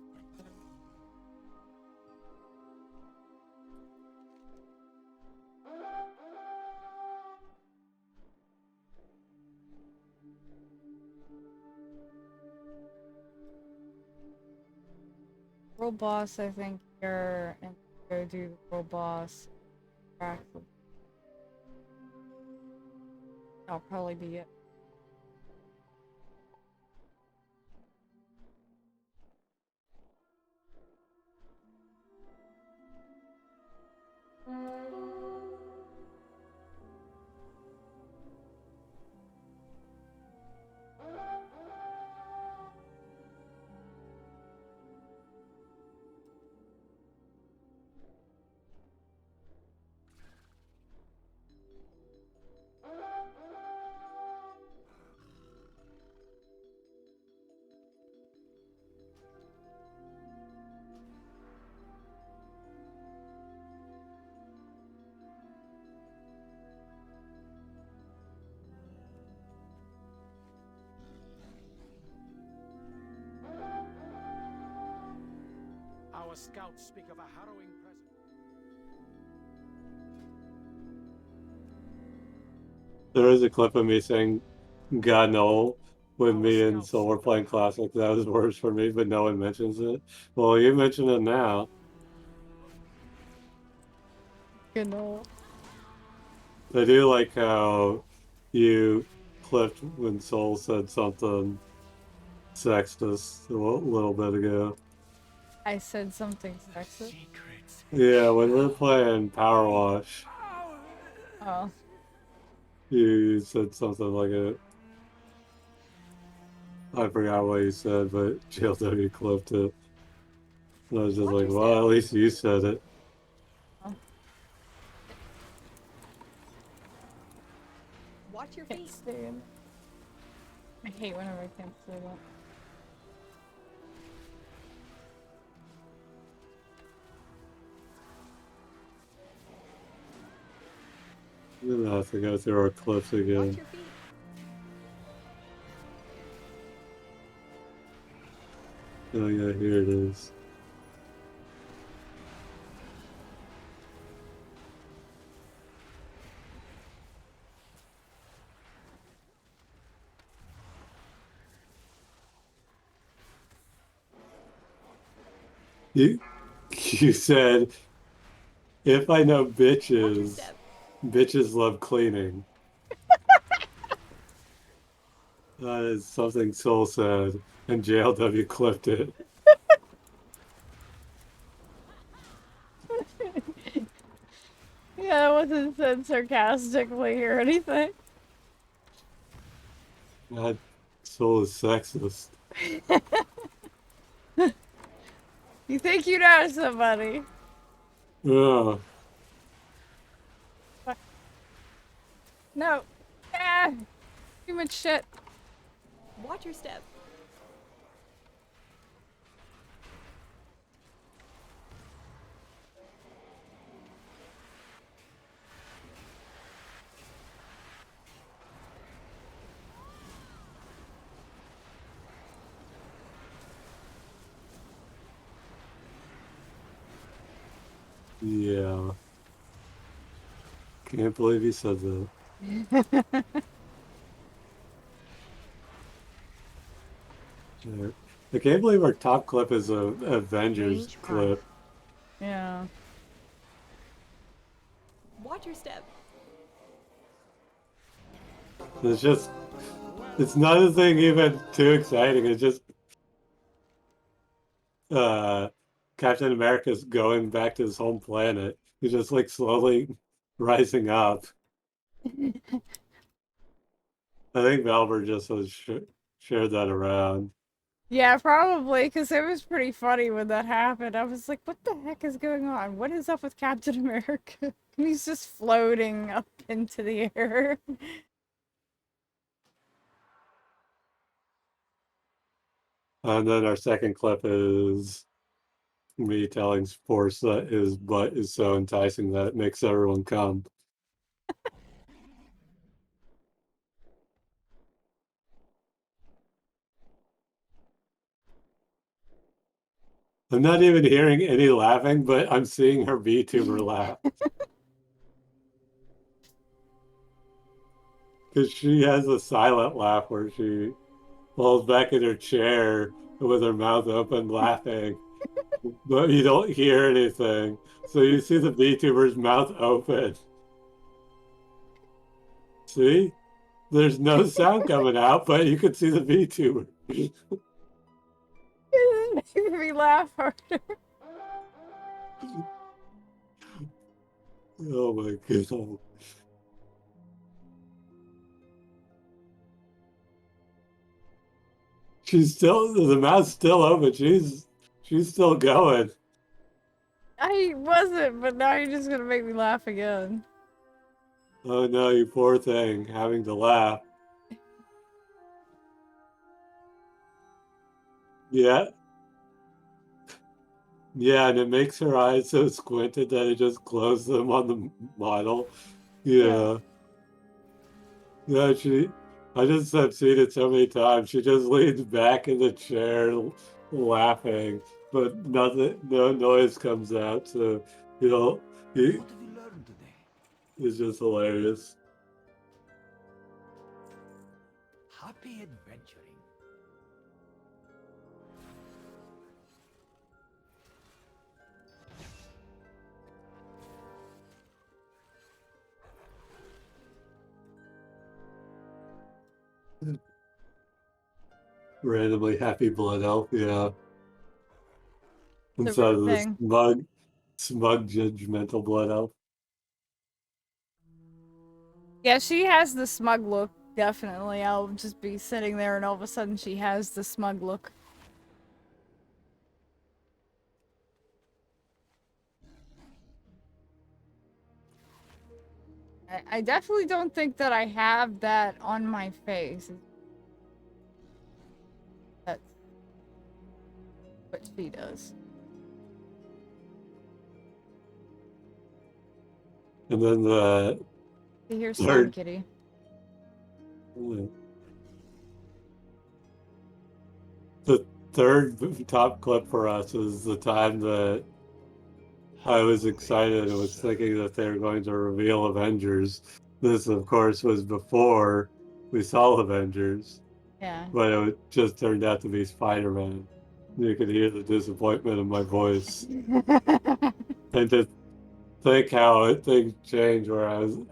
World boss, I think, here, and go do the world boss. Practice. That'll probably be it. Our scouts speak of a harrowing presence. There is a clip of me saying "God no" when me and Soul were playing Classic. That was worse for me, but no one mentions it. Well, you mention it now. You know. I do like how you clipped when Soul said something sexist a little bit ago. I said something sexist. Yeah, when we're playing Power Wash, Oh. you said something like it. I forgot what you said, but GLW clipped it. And I was just like, well, at least you said it. Oh. Watch your Can't feet. stand. I hate whenever I can't say that. We're gonna have to go through our clips again. Watch your feet. Oh yeah, here it is. You said, if I know bitches, bitches love cleaning. That is something Soul said, and JLW clipped it. Yeah, it wasn't said sarcastically or anything. God, Soul is sexist. You think you know somebody? Yeah. No. Ah, too much shit. Watch your step. Yeah. Can't believe he said that. Sure. I can't believe our top clip is a Avengers clip. Yeah. Watch your step. It's just, it's not a thing even too exciting. It's just Captain America's going back to his home planet. He's just like slowly rising up. I think Valver just has shared that around. Yeah, probably, because it was pretty funny when that happened. I was like, what the heck is going on? What is up with Captain America? And he's just floating up into the air. And then our second clip is me telling Force that his butt is so enticing that it makes everyone come. I'm not even hearing any laughing, but I'm seeing her VTuber laugh. Because she has a silent laugh where she falls back in her chair with her mouth open laughing, but you don't hear anything. So you see the VTuber's mouth open. See? There's no sound coming out, but you can see the VTuber. It made me laugh harder. Oh my god. She's still, the mouth's still open. She's still going. I wasn't, but now you're just gonna make me laugh again. Oh no, you poor thing, having to laugh. Yeah. Yeah, and it makes her eyes so squinted that it just closes them on the model. Yeah. Yeah, I just have seen it so many times. She just leans back in the chair laughing, but nothing, no noise comes out. So you know, he, What have you learned today? it's just hilarious. Happy adventuring. Randomly happy blood elf, yeah. The Instead real of this thing. smug, judgmental blood elf. Yeah, she has the smug look, definitely. I'll just be sitting there and all of a sudden she has the smug look. I definitely don't think that I have that on my face. That's what she does. And then the Here's Slime third, Kitty. the third top clip for us is the time that I was excited and was thinking that they were going to reveal Avengers. This, of course, was before we saw Avengers, Yeah. but it just turned out to be Spider-Man. You could hear the disappointment in my voice. And to think how things changed, where I had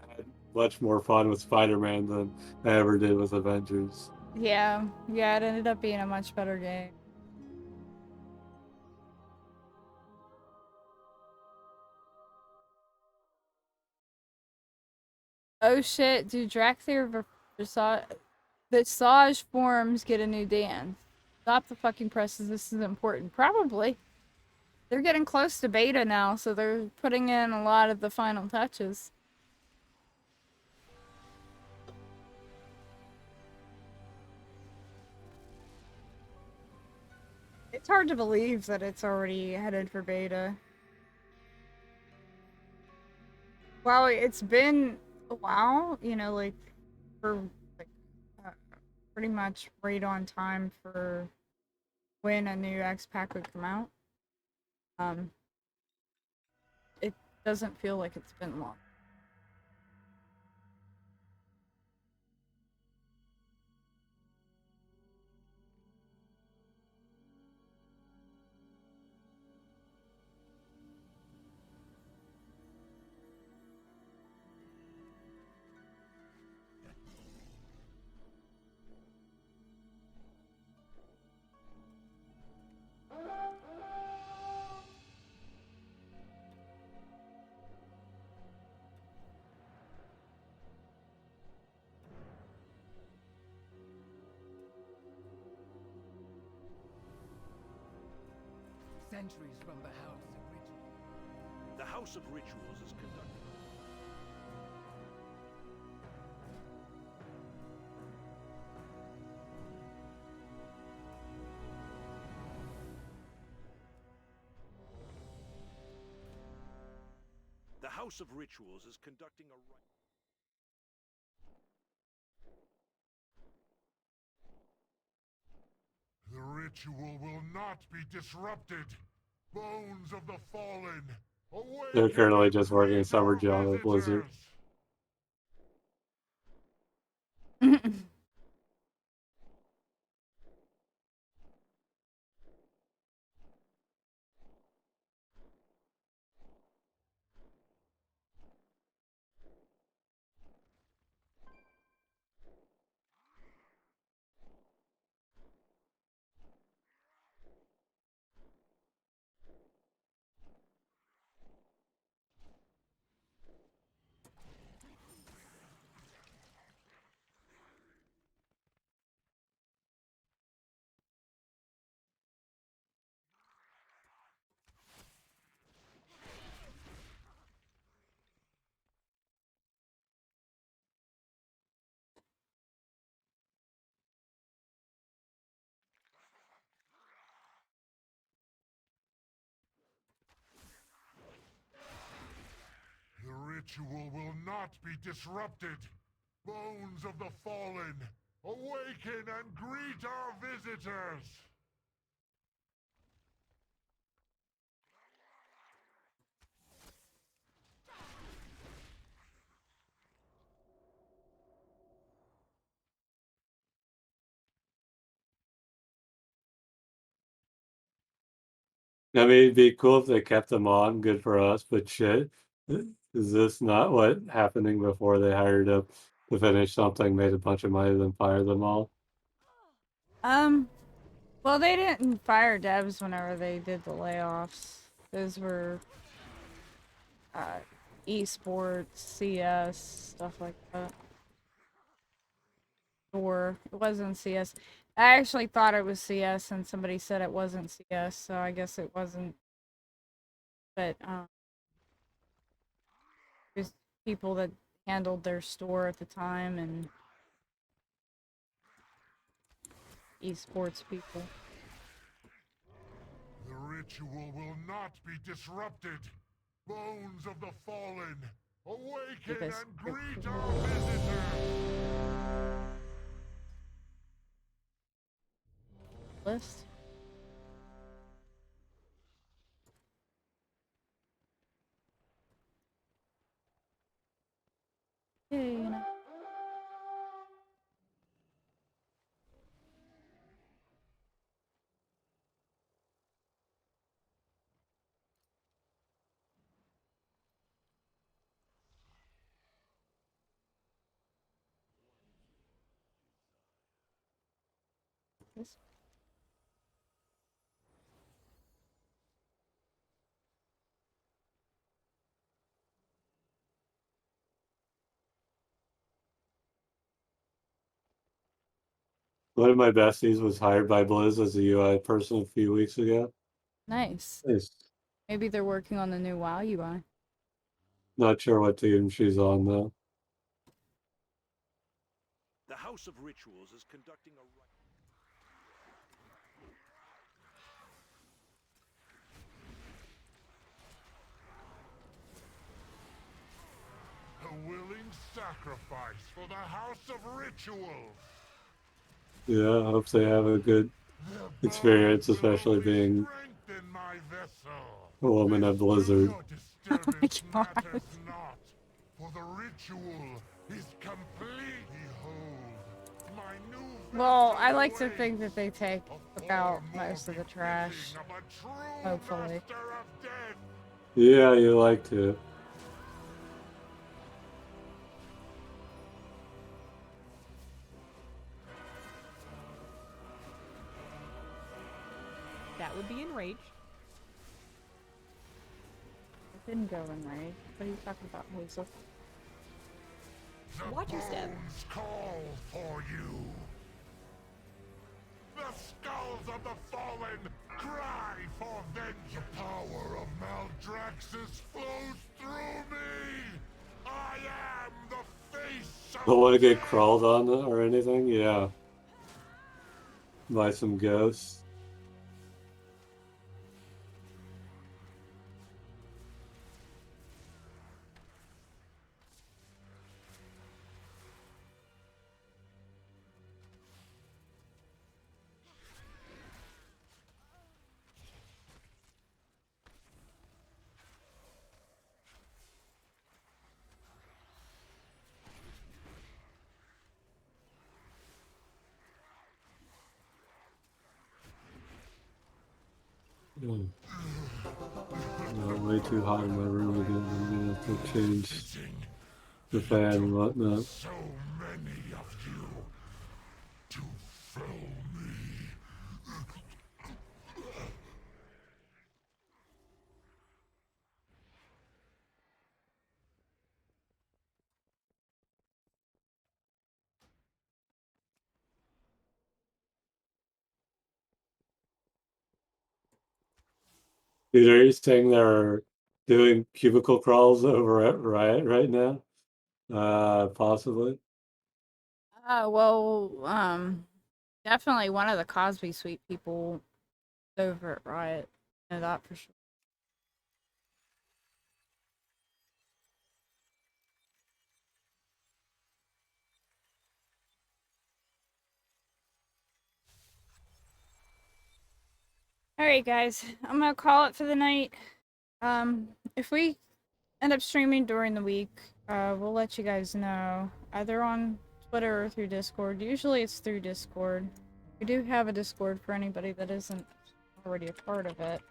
much more fun with Spider-Man than I ever did with Avengers. Yeah, yeah, it ended up being a much better game. Oh shit, do Dracthyr Visage forms get a new dance? Stop the fucking presses, this is important. Probably. They're getting close to beta now, so they're putting in a lot of the final touches. It's hard to believe that it's already headed for beta. Wow, it's been a while, you know, like, for, like, uh, pretty much right on time for when a new X pack would come out. It doesn't feel like it's been long. Centuries from the House of Rituals. The House of Rituals is conducting. The House of Rituals is conducting a rite. The ritual will not be disrupted. Bones of the fallen, They're awaken currently and just working a greet summer our job at Blizzard. visitors. The ritual will not be disrupted. Bones of the fallen, awaken and greet our visitors. I mean, it'd be cool if they kept them on, good for us, but shit. Is this not what happening before they hired up to finish something, made a bunch of money, then fire them all? Well, they didn't fire devs whenever they did the layoffs. Those were esports, CS, stuff like that. Or it wasn't CS. I actually thought it was CS, and somebody said it wasn't CS, so I guess it wasn't. But there's people that handled their store at the time and esports people. The ritual will not be disrupted. Bones of the fallen, awaken and greet our visitor. List. Yeah, you know. This. One of my besties was hired by Blizz as a UI person a few weeks ago. Nice. Nice. Maybe they're working on the new WoW UI. Not sure what team she's on though. The House of Rituals is conducting a willing sacrifice for the House of Rituals. Yeah, I hope they have a good experience, especially being a woman at Blizzard. Oh my god. For the ritual is complete. Behold, my new Well, I like to think that they take out most of the trash. Hopefully. Yeah, you like to. That would be enraged. It didn't go in right. What are you talking about, Hazel? Watch your step. Call for you. The skulls of the fallen cry for vengeance. The power of Maldraxxus flows through me. I am the face of Don't want to get crawled on or anything? Yeah. By some ghosts. No, way too hot in my room again. I'm gonna have to change the fan and whatnot. so many of you to fill me. Dude, are you saying they're doing cubicle crawls over at Riot right now? Possibly. Well, definitely one of the Cosby Suite people over at Riot. I know that for sure. Alright, guys. I'm gonna call it for the night. If we end up streaming during the week, we'll let you guys know. Either on Twitter or through Discord. Usually it's through Discord. We do have a Discord for anybody that isn't already a part of it.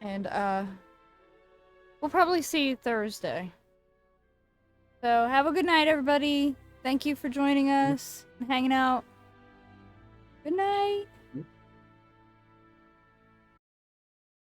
And we'll probably see you Thursday. So have a good night, everybody. Thank you for joining us and hanging out. Good night.